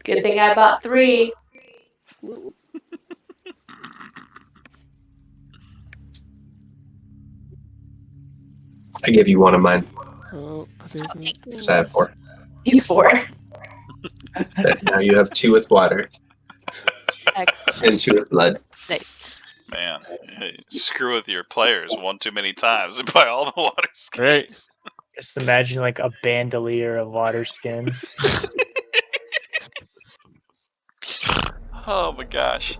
C: Good thing I bought 3.
D: I gave you one of mine.
F: Oh,
D: Because I have 4.
C: You 4.
D: Now you have 2 with water.
C: Excellent.
D: And 2 with blood.
C: Nice.
A: Man, hey, screw with your players one too many times and buy all the water skins.
F: Right.
E: Just imagine like a bandolier of water skins.
A: Oh my gosh.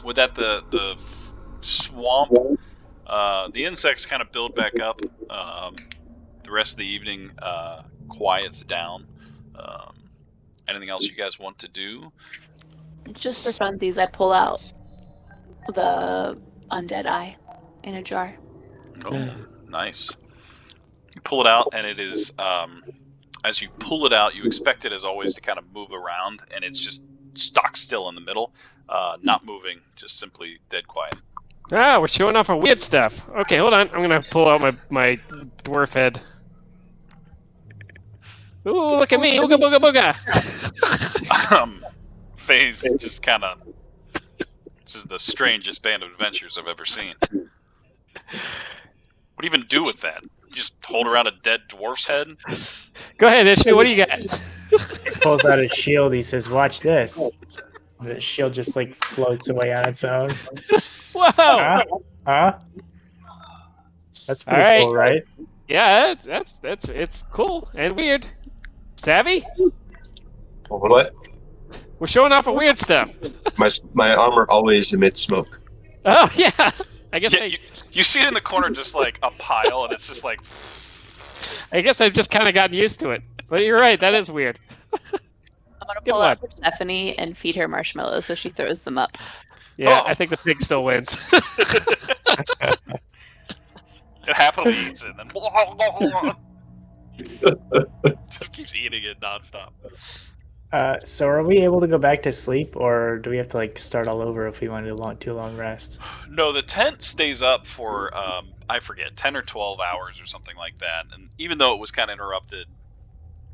A: With that, the swamp, the insects kind of build back up. The rest of the evening quiets down. Anything else you guys want to do?
C: Just for funsies, I pull out the undead eye in a jar.
A: Oh, nice. You pull it out, and it is, as you pull it out, you expect it, as always, to kind of move around, and it's just stock still in the middle, not moving, just simply dead quiet.
F: Ah, we're showing off our weird stuff. Okay, hold on. I'm going to pull out my dwarf head. Ooh, look at me. Ooga booga booga.
A: Faye's just kind of... This is the strangest band of adventures I've ever seen. What do you even do with that? just hold around a dead dwarf's head.
F: Go ahead, Ishmi. What do you got?
E: He pulls out his shield. He says, "Watch this." The shield just like floats away on its own.
F: Whoa!
E: Huh? That's
F: All
E: pretty
F: right.
E: cool, right?
F: Yeah, it's cool and weird. Savvy?
D: What?
F: We're showing off of weird stuff.
D: My armor always emits smoke.
F: Oh yeah. I guess
A: Yeah, you see it in the corner, just like a pile, and it's just like.
F: I guess I've just kind of gotten used to it. But you're right. That is weird.
C: I'm gonna
F: Good
C: pull out
F: one.
C: Stephanie and feed her marshmallows so she throws them up.
F: Yeah,
A: Oh.
F: I think the pig still wins.
A: It happily eats it, and then just keeps eating it nonstop.
E: So are we able to go back to sleep, or do we have to like start all over if we want a too long rest?
A: No, the tent stays up for I forget 10 or 12 hours or something like that. And even though it was kind of interrupted,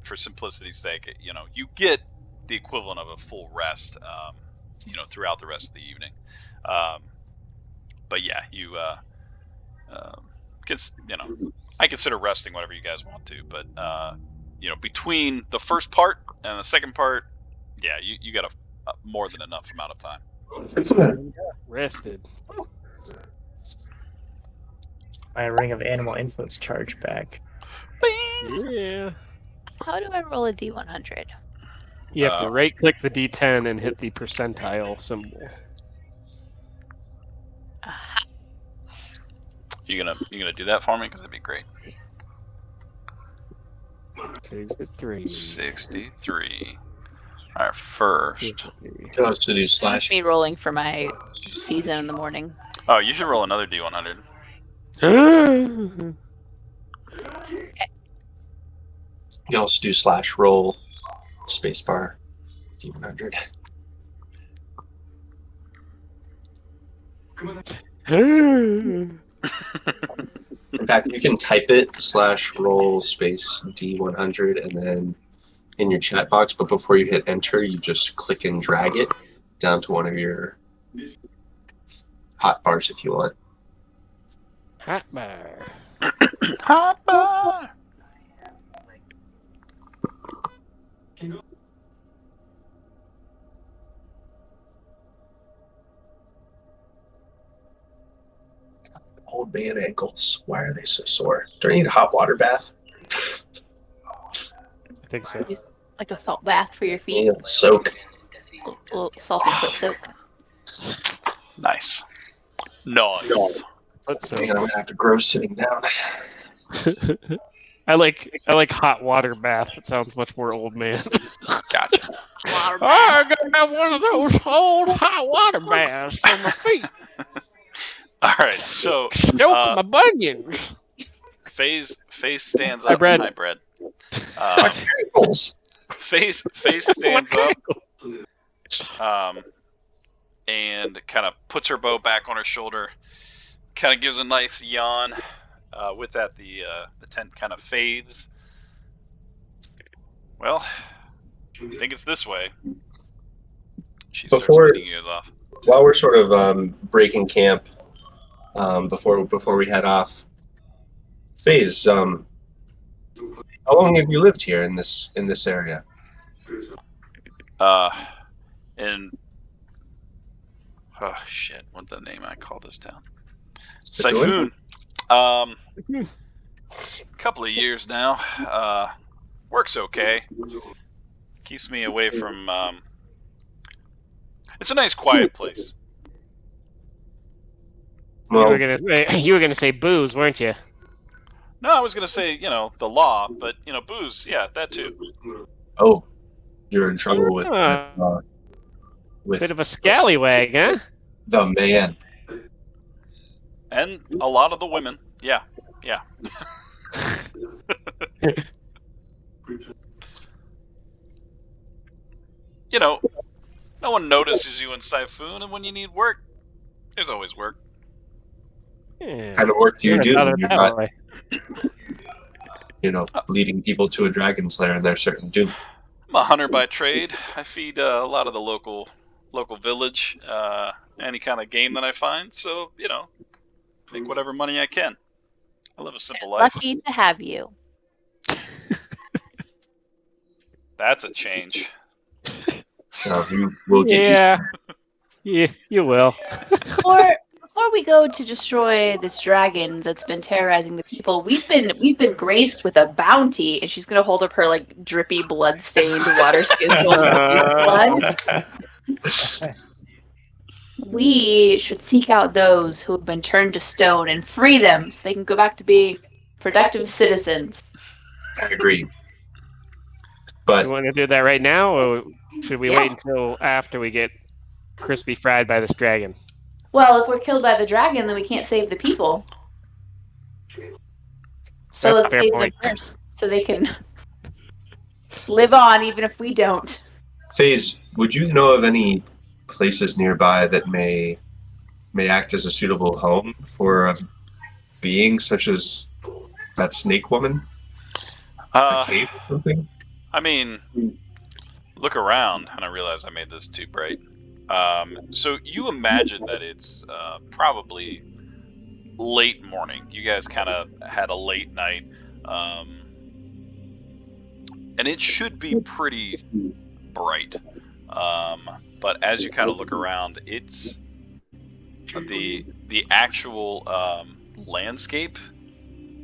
A: for simplicity's sake, you get the equivalent of a full rest, throughout the rest of the evening. But yeah, I consider resting whatever you guys want to, but between the first part and the second part, yeah, you got a more than enough amount of time.
F: Rested.
E: My ring of animal influence charge back.
F: Yeah.
C: How do I roll a D100?
F: You have to right-click the D10 and hit the percentile symbol.
C: Aha.
A: You gonna do that for me? Because that'd be great.
F: 63.
A: 63. All right, first.
D: Can also do
C: That's
D: slash.
C: me rolling for my season in the morning.
A: Oh, you should roll another D100.
D: You can also do slash roll spacebar D100. In fact, you can type it slash roll space D100 and then in your chat box, but before you hit enter, you just click and drag it down to one of your hot bars if you want.
F: Hot bar.
A: Hot bar.
D: Old man ankles. Why are they so sore? Do I need a hot water bath?
F: I think so.
C: Use like a salt bath for your feet.
D: Yeah, soak.
C: A little salty foot soak.
A: Nice. Nice.
F: Let's
D: Man, I'm gonna have to grow sitting down.
F: I like hot water bath. It sounds much more old man.
A: Gotcha.
C: Water bath.
F: I gotta have one of those old hot water baths for my feet.
A: All right, so
F: Stroke my bunions.
A: Phase stands
F: Hi,
A: up.
F: Brad.
A: Hi, Brad.
D: Ankles.
A: Phase stands up, and kind of puts her bow back on her shoulder. Kind of gives a nice yawn. With that, the tent kind of fades. Well, I think it's this way. She starts leading you guys off.
D: While we're sort of breaking camp, before we head off, FaZe, how long have you lived here in this area?
A: And oh shit, what's the name I call this town?
D: Siphon?
A: Siphon. Couple of years now. Works okay. Keeps me away from. It's a nice, quiet place.
D: Well,
F: You were gonna say booze, weren't you?
A: No, I was gonna say the law, but booze, yeah, that too.
D: oh, you're in trouble with
F: Bit of a scallywag, huh?
D: the man.
A: And a lot of the women, yeah. No one notices you in Siphon, and when you need work, there's always work.
F: Yeah.
D: What kind of work do you do when you're not,
F: way.
D: leading people to a dragon's lair and their certain doom?
A: I'm a hunter by trade. I feed a lot of the local village, any kind of game that I find. So make whatever money I can. I live a simple life.
C: Lucky to have you.
A: That's a change.
D: You will get
F: Yeah. Yeah, you will.
C: Before we go to destroy this dragon that's been terrorizing the people, we've been graced with a bounty, and she's gonna hold up her like drippy, blood-stained water skin blood. We should seek out those who have been turned to stone and free them so they can go back to being productive citizens.
D: I agree. But
F: You want to do that right now, or should we
C: Yeah.
F: wait until after we get crispy fried by this dragon?
C: Well, if we're killed by the dragon, then we can't save the people. So
F: That's a
C: let's
F: fair
C: save
F: point.
C: them first, so they can live on, even if we don't.
D: FaZe, would you know of any places nearby that may act as a suitable home for a being such as that snake woman? A cave or something?
A: I mean, look around, and I realize I made this too bright. So you imagine that it's probably late morning. You guys kind of had a late night, and it should be pretty bright. But as you kind of look around, it's the actual landscape.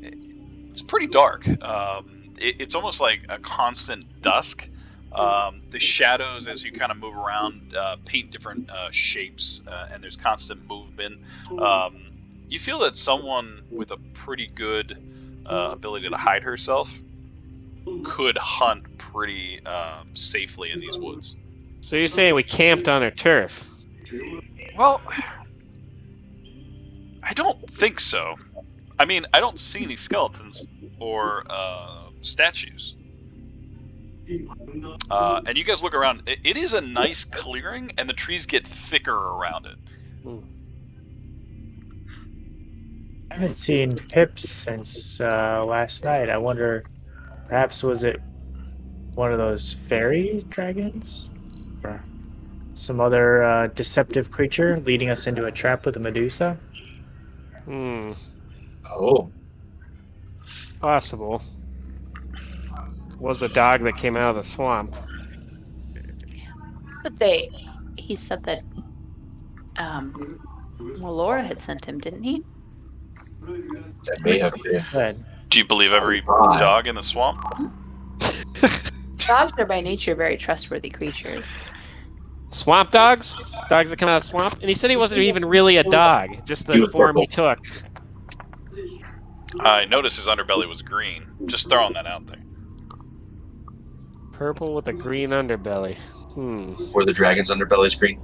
A: It's pretty dark. It's almost like a constant dusk. The shadows, as you kind of move around, paint different shapes, and there's constant movement. You feel that someone with a pretty good ability to hide herself could hunt pretty safely in these woods.
F: So you're saying we camped on her turf?
A: Well, I don't think so. I mean, I don't see any skeletons or statues. And you guys look around. It is a nice clearing, and the trees get thicker around it.
E: I haven't seen Pips since last night. I wonder, perhaps was it one of those fairy dragons? Or some other deceptive creature leading us into a trap with a Medusa?
D: Oh.
F: Possible. Was a dog that came out of the swamp.
C: But he said that well, Laura had sent him, didn't he?
D: That may have been.
E: Said.
A: Do you believe every dog in the swamp?
C: Dogs are by nature very trustworthy creatures.
F: Swamp dogs? Dogs that come out of the swamp? And he said he wasn't even really a dog, just
D: He
F: the
D: was
F: form
D: purple.
F: he took.
A: I noticed his underbelly was green. Just throwing that out there.
F: Purple with a green underbelly.
D: Were the dragon's underbellies green?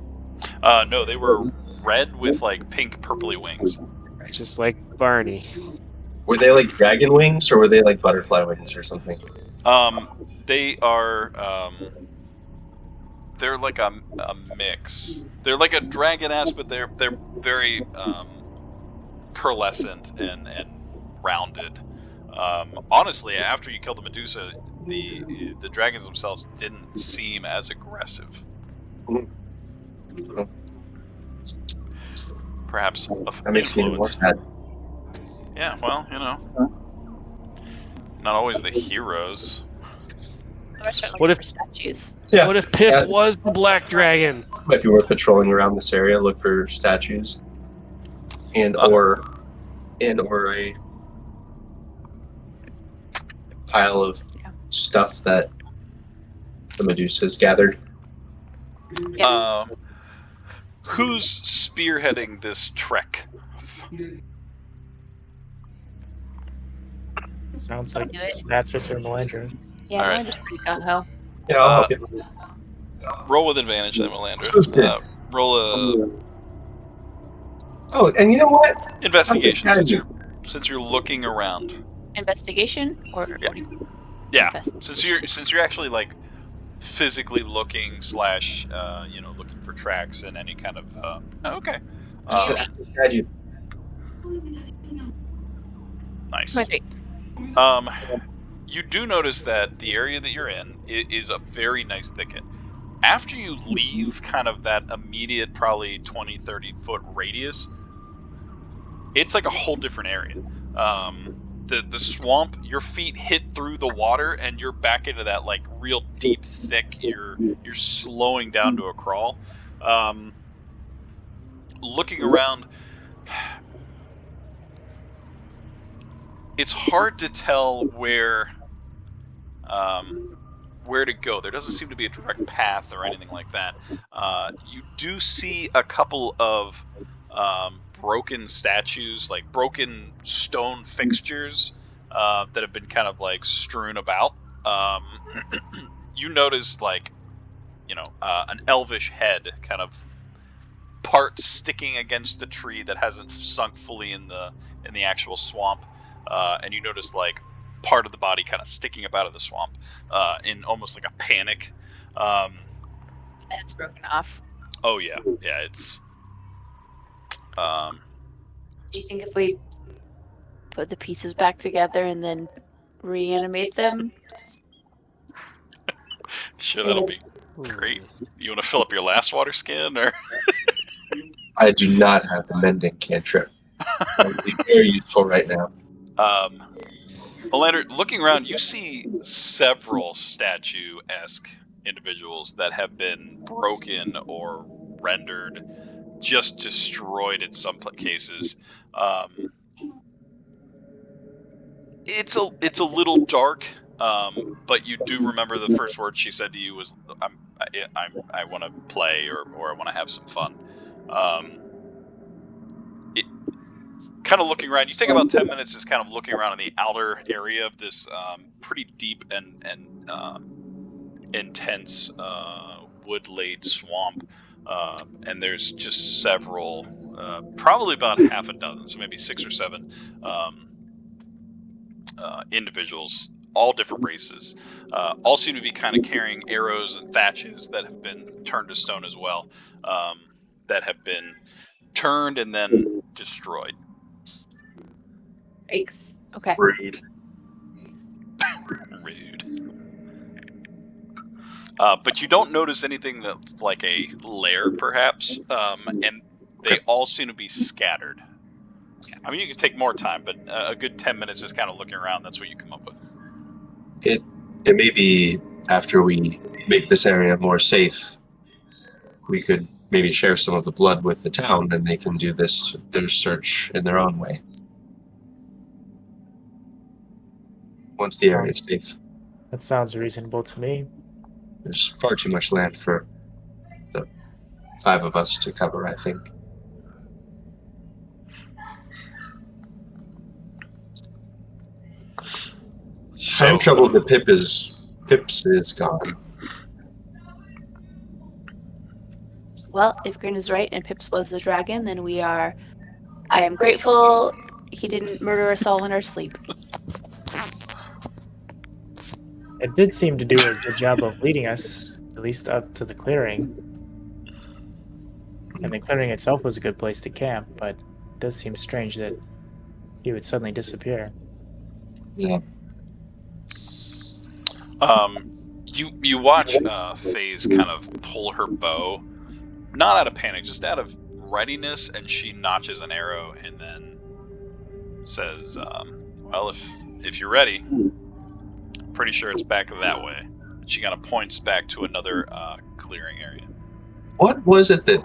A: No, they were red with like pink purpley wings.
F: Just like Barney.
D: Were they like dragon wings, or were they like butterfly wings or something?
A: They are they're like a mix. They're like a dragon-esque, but they're very pearlescent and rounded. Honestly, after you killed the Medusa, the dragons themselves didn't seem as aggressive. Perhaps
D: That makes me more sad.
A: Yeah, well, you know, not always the heroes.
F: What if
C: statues?
D: Yeah.
F: What if Pip was the black dragon?
D: Might be worth patrolling around this area, look for statues, and or a pile of stuff that the Medusa has gathered.
A: Who's spearheading this trek?
E: Sounds like Mathras or Melandra.
C: Yeah,
A: All right.
C: I'm just pretty gung-ho.
D: Yeah, I'll help you.
A: Roll with advantage, then Melandra. Roll a
D: Oh, and you know what?
A: investigation
D: Okay,
A: since you're looking around.
C: Investigation or
A: Yeah.
C: Yeah.
A: Since you're actually like physically looking / looking for tracks and any kind of okay.
D: Just beside you.
A: Nice.
C: Might be.
A: You do notice that the area that you're in is a very nice thicket. After you leave kind of that immediate probably 20-30 foot radius, it's like a whole different area. the swamp, your feet hit through the water, and you're back into that like real deep, thick. You're slowing down to a crawl. Looking around, it's hard to tell where to go. There doesn't seem to be a direct path or anything like that. You do see a couple of broken statues, like broken stone fixtures that have been kind of like strewn about. You notice like, an elvish head kind of part sticking against the tree that hasn't sunk fully in the actual swamp, and you notice like part of the body kind of sticking up out of the swamp in almost like a panic.
C: And it's broken off.
A: Oh yeah, it's.
C: Do you think if we put the pieces back together and then reanimate them?
A: Sure, that'll be great. You want to fill up your last water skin, or?
D: I do not have the mending cantrip. That would be very useful right now.
A: Melander, looking around, you see several statue-esque individuals that have been broken or rendered, just destroyed in some cases. It's a little dark, but you do remember the first word she said to you was, "I want to play or I want to have some fun." Kind of looking around, you take about 10 minutes just kind of looking around in the outer area of this pretty deep and intense wood-laid swamp, and there's just several, probably about half a dozen, so maybe 6 or 7 individuals, all different races, all seem to be kind of carrying arrows and thatches that have been turned to stone as well, that have been turned and then destroyed.
C: Yikes. Okay.
D: Rude.
A: But you don't notice anything that's like a lair, perhaps, and they all seem to be scattered. I mean, you can take more time, but a good 10 minutes just kind of looking around, that's what you come up with.
D: It may be after we make this area more safe, we could maybe share some of the blood with the town, and they can do their search in their own way. Once the area is safe.
E: That sounds reasonable to me.
D: There's far too much land for the 5 of us to cover, I think.
A: So,
D: I'm troubled that Pips is gone.
C: Well, if Grin is right and Pips was the dragon, then I am grateful he didn't murder us all in our sleep.
E: It did seem to do a good job of leading us, at least up to the clearing. And the clearing itself was a good place to camp, but it does seem strange that he would suddenly disappear.
D: Yeah.
A: You watch FaZe kind of pull her bow, not out of panic, just out of readiness, and she notches an arrow and then says, well, if you're ready, pretty sure it's back that way. And she kind of points back to another clearing area.
D: What was it that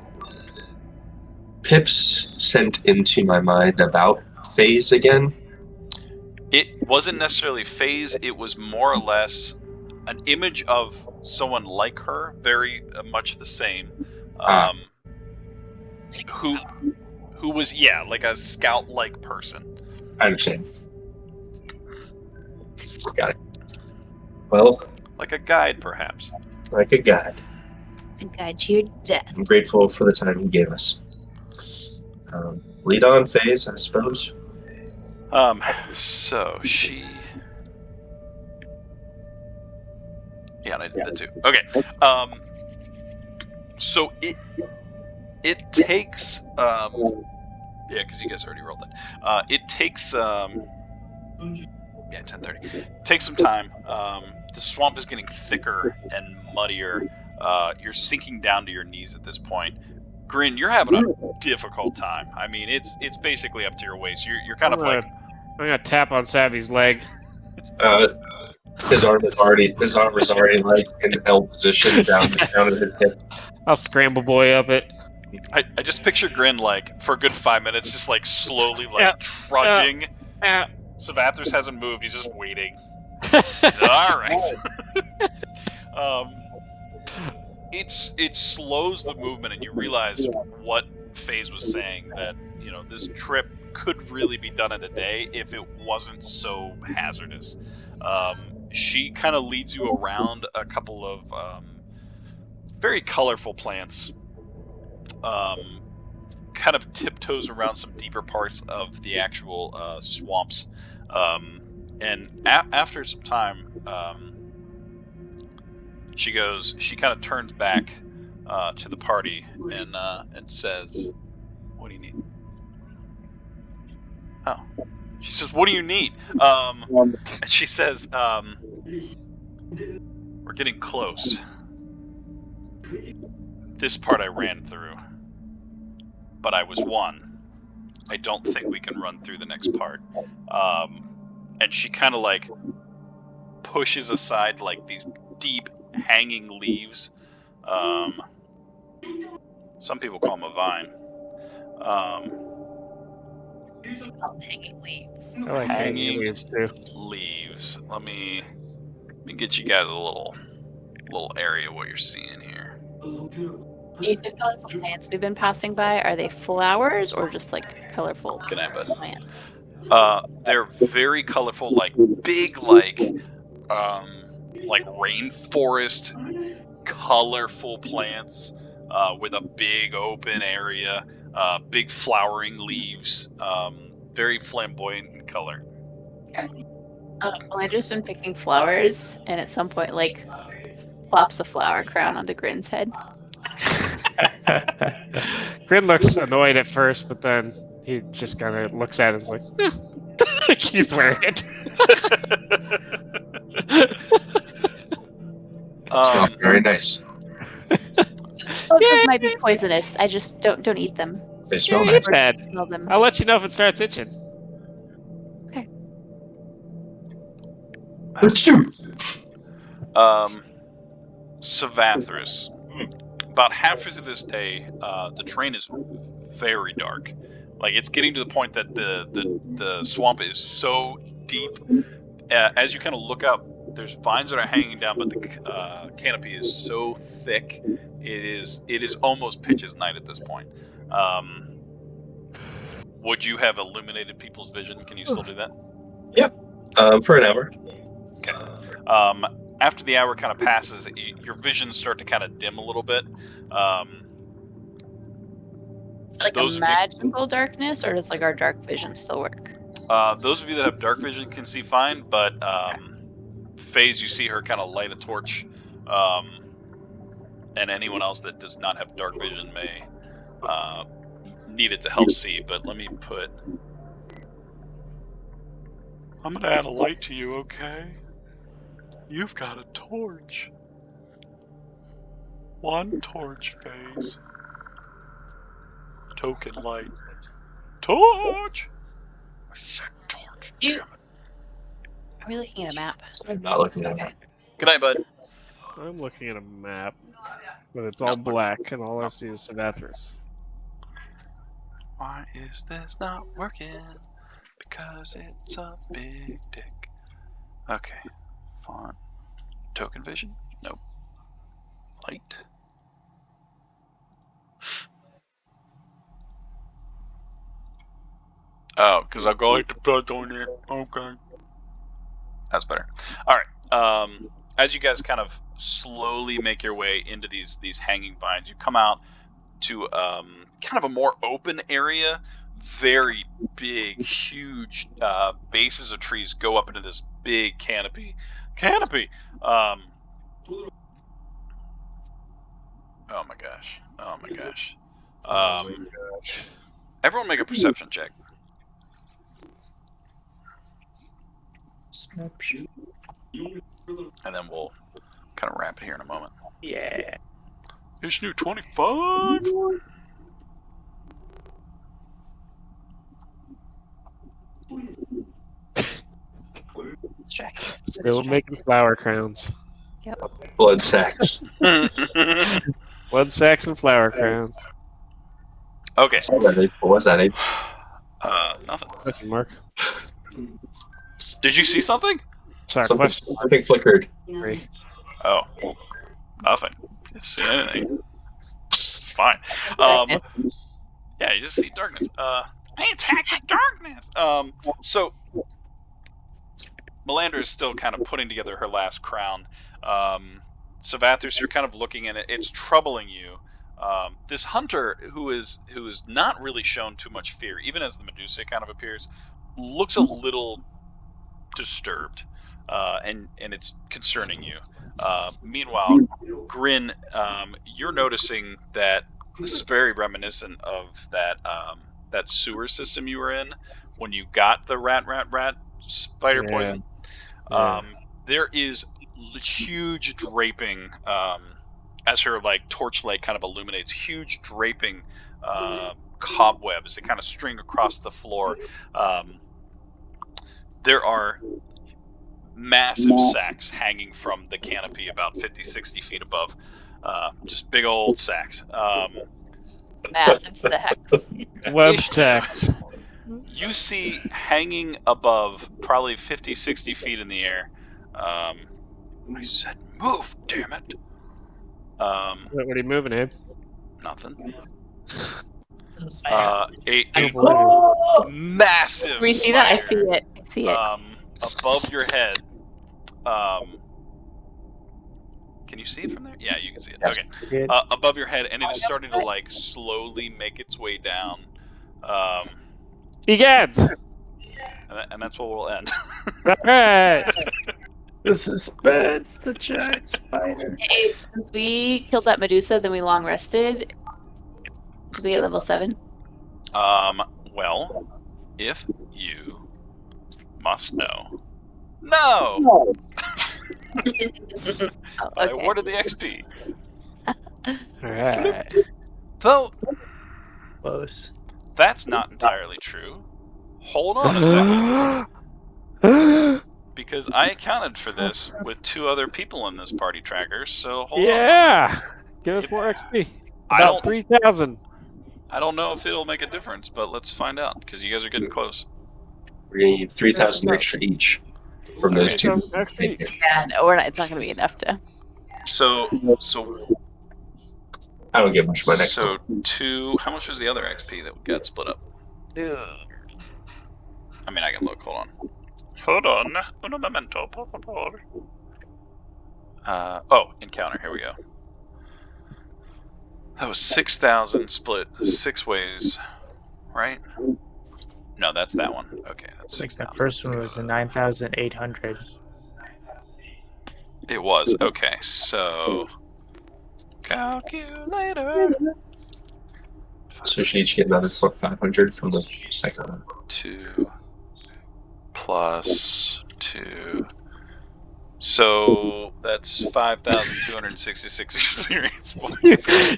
D: Pips sent into my mind about FaZe again?
A: It wasn't necessarily FaZe, it was more or less an image of someone like her, very much the same, who was, like a scout-like person.
D: I understand. Got it. Well,
A: like a guide, perhaps.
D: Like a guide.
C: A guide to your death.
D: I'm grateful for the time he gave us. Lead on, FaZe, I suppose.
A: So she... Yeah, and I did that too. Okay. So it takes... yeah, because you guys already rolled that. It takes... yeah, 10:30. Takes some time. The swamp is getting thicker and muddier. You're sinking down to your knees at this point. Grin, you're having a difficult time. I mean, it's basically up to your waist. You're kind of like
F: I'm gonna tap on Savvy's leg.
D: His arm is already like in L position down at his hip.
F: I'll scramble boy up it.
A: I just picture Grin like for a good 5 minutes, just like slowly like
F: Yeah.
A: trudging.
F: Yeah.
A: Savathris hasn't moved; he's just waiting. All right. It slows the movement, and you realize what FaZe was saying, that this trip could really be done in a day if it wasn't so hazardous. She kind of leads you around a couple of very colorful plants. Kind of tiptoes around some deeper parts of the actual swamps, and after some time, she kind of turns back to the party and says, "What do you need?" Oh, she says, "What do you need?" And she says, "We're getting close. This part I ran through, but I was one. I don't think we can run through the next part." And she kind of like pushes aside like these deep hanging leaves. Some people call them a vine.
C: Hanging leaves.
F: I like hanging leaves too.
A: Leaves. Let me get you guys a little area of what you're seeing here.
C: The colorful plants we've been passing by, are they flowers or just like colorful
A: Good night, bud.
C: plants?
A: They're very colorful, like big, like rainforest, colorful plants with a big open area, big flowering leaves, very flamboyant in color.
C: Well, I've just been picking flowers, and at some point, like, plops a flower crown onto Grin's head.
F: Grin looks annoyed at first, but then he just kind of looks at it and is like, keep wearing it.
D: Smells very nice.
C: Those might be poisonous. I just don't eat them.
D: They smell
F: Yeah,
D: nice.
F: bad.
C: Smell them.
F: I'll let you know if it starts itching.
A: Savathris. About halfway through this day, the terrain is very dark. Like, it's getting to the point that the swamp is so deep. As you kind of look up, there's vines that are hanging down, but the canopy is so thick, it is almost pitch as night at this point. Would you have illuminated people's vision? Can you still do that?
D: Yep. For an hour.
A: Okay. After the hour kind of passes, your visions start to kind of dim a little bit.
C: It's like a magical darkness, or does like our dark vision still work?
A: Those of you that have dark vision can see fine, but FaZe, you see her kind of light a torch, and anyone else that does not have dark vision may need it to help see. But let me put... I'm going to add a light to you, okay? You've got a torch. One torch, FaZe. Token light. Torch! I said torch, damn it.
C: Are we looking at a map?
D: I'm not looking at it.
A: Good night, bud.
F: I'm looking at a map, but it's all black, and all I see is Savathris.
A: Why is this not working? Because it's a big dick. Okay. Font. Token vision? Nope. Light. Oh, because I'll go like the blood on it. Okay. That's better. Alright. As you guys kind of slowly make your way into these hanging vines, you come out to kind of a more open area. Very big, huge bases of trees go up into this big canopy. Oh my gosh. Oh my gosh. Everyone make a perception check. And then we'll kind of wrap it here in a moment.
E: Yeah.
A: Issue 25.
F: Still making flower crowns.
D: Blood sacks.
F: Blood sacks and flower crowns.
A: Okay.
D: What was that, Abe?
A: Nothing.
F: Question mark.
A: Did you see something?
F: Sorry,
D: Something,
F: question
D: something flickered.
F: mark.
A: Oh, nothing. Didn't see anything. It's fine.
C: Darkness.
A: Yeah, you just see darkness. I attack the darkness. So Melandra is still kind of putting together her last crown. So Vathus, you're kind of looking at it. It's troubling you. This hunter, who is not really shown too much fear, even as the Medusa kind of appears, looks a little disturbed, and it's concerning you. Meanwhile, Grin, you're noticing that this is very reminiscent of that sewer system you were in when you got the rat spider poison.
F: Yeah.
A: There is huge draping, as her torchlight kind of illuminates, huge draping cobwebs that kind of string across the floor. There are massive sacks hanging from the canopy about 50-60 feet above. Just big old sacks.
C: Massive sacks.
F: Web stacks.
A: You see hanging above, probably 50-60 feet in the air. I said move, damn it.
F: What are you moving, Abe?
A: Nothing.
C: I
A: A massive
C: we see that? I
A: spider,
C: see it. I see it.
A: above your head. Can you see it from there? Yeah, you can see it.
D: Yes.
A: Okay. Above your head, and it is starting to slowly make its way down.
F: Egads!
A: And that's where we'll end.
F: Alright!
E: The suspense, the giant spider.
C: Hey, since we killed that Medusa, then we long rested. Did we get level 7?
A: Well, if you must know. No! I awarded the XP.
F: Alright.
A: Though,
E: Close.
A: that's not entirely true. Hold on a second. Because I accounted for this with 2 other people in this party tracker, so hold on.
F: Yeah! Give us more XP. About 3,000.
A: I don't know if it'll make a difference, but let's find out, because you guys are getting close.
D: We're gonna need 3,000 extra each from those 2.
F: XP.
C: Yeah, no, it's not going to be enough to.
A: So
D: I don't get much of my next one.
A: 2. How much was the other XP that got split up? I mean, I can look. Hold on. Un momento, por favor. Encounter. Here we go. That was 6,000 split 6 ways, right? No, that's that one. Okay, that's 6,000.
E: The first one was 9,800.
A: It was. Okay, so calculator.
D: So she each get another 500 from the second one.
A: 2 plus 2. So that's 5,266 experience points.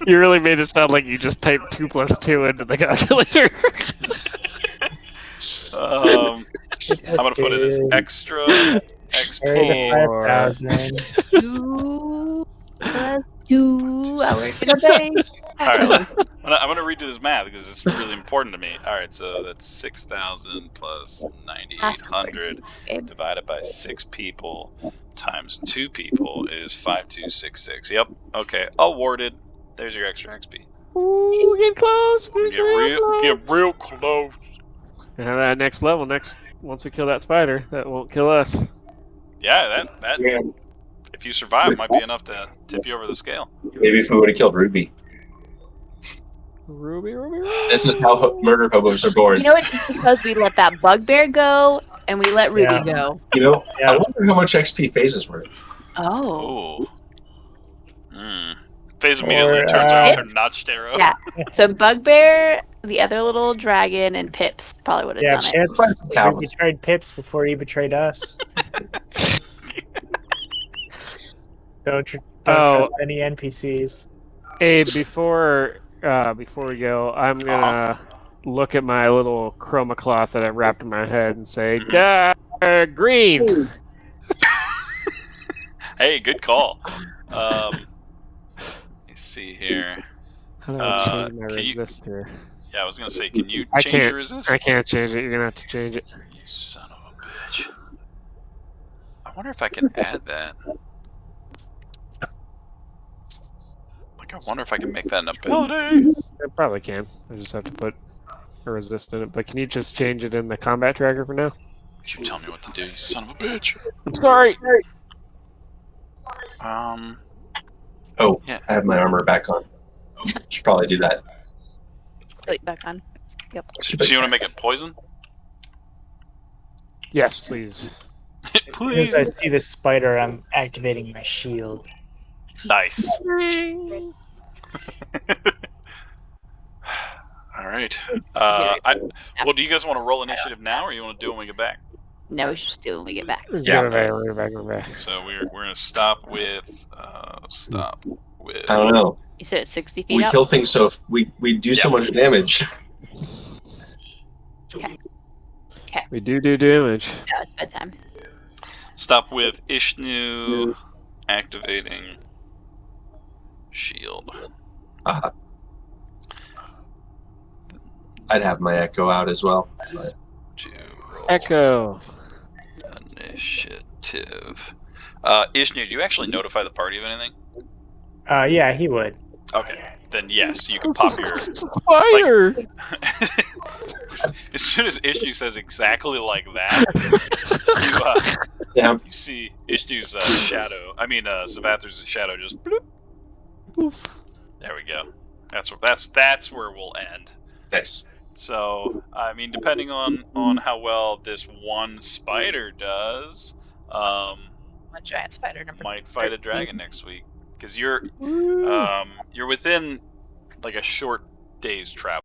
F: You really made it sound like you just typed 2 plus 2 into the calculator.
A: I'm gonna put it as extra XP.
E: 5,000.
C: 2 plus 2 hours to pay.
A: Alright, I'm gonna redo this math because it's really important to me. Alright, so that's 6,000 plus 9,800 divided by 6 people times 2 people is 5,266. Yep, okay, awarded. There's your extra XP.
F: Ooh, get close.
A: Get real close.
F: And that next level, once we kill that spider, that won't kill us.
A: Yeah, that if you survive, might be enough to tip you over the scale.
D: Maybe if we would have killed Ruby.
F: Ruby.
D: This is how murder hobos are born.
C: You know what? It's because we let that bugbear go and we let Ruby go.
D: You know, I wonder how much XP Phase is worth.
C: Oh.
A: Phase immediately turns off her notched arrow.
C: Yeah. So Bugbear, the other little dragon, and Pips probably would have done it.
E: We betrayed Pips before he betrayed us. Don't trust any NPCs.
F: Abe, before we go, I'm gonna look at my little chroma cloth that I wrapped in my head and say, green!
A: Hey, good call. Let me see here.
F: How do I change my
A: can you?
F: resistor?
A: Yeah, I was gonna say, can you
F: I
A: change your
F: can't.
A: resist?
F: I can't change it. You're gonna have to change it.
A: You son of a bitch. I wonder if I can add that. Like, I wonder if I can make that an ability.
F: I probably can. I just have to put a resist in it. But can you just change it in the combat tracker for now?
A: You tell me what to do, you son of a bitch.
F: I'm sorry.
D: Oh,
A: Yeah.
D: I have my armor back on. Should probably do that.
C: Wait, back on. Yep.
A: So you want to make it poison?
F: Yes, please.
E: As soon as I see this spider, I'm activating my shield.
A: Nice. All right. Well, do you guys want to roll initiative now, or you want to do it when we get back?
C: No, we should just do it when we get back.
D: Yeah.
F: We're back.
A: So we're gonna stop with
D: I don't know.
C: You said it's 60 feet
D: We
C: up?
D: kill things, so if we do so much damage.
C: Okay.
F: We do damage.
C: Now it's bedtime.
A: Stop with Ishnu activating shield.
D: I'd have my echo out as well. But...
A: To roll
F: Echo.
A: initiative. Ishnu, do you actually notify the party of anything?
E: Yeah, he would.
A: Okay, then yes, you can pop your
F: spider.
A: As soon as Ishnu says exactly like that, you see Ishnu's shadow. I mean, Savathar's shadow just. Bloop.
F: Poof.
A: There we go. That's where we'll end.
D: Nice.
A: So, I mean, depending on how well this one spider does,
C: One giant spider number.
A: might fight a dragon next week, because you're within like a short day's travel.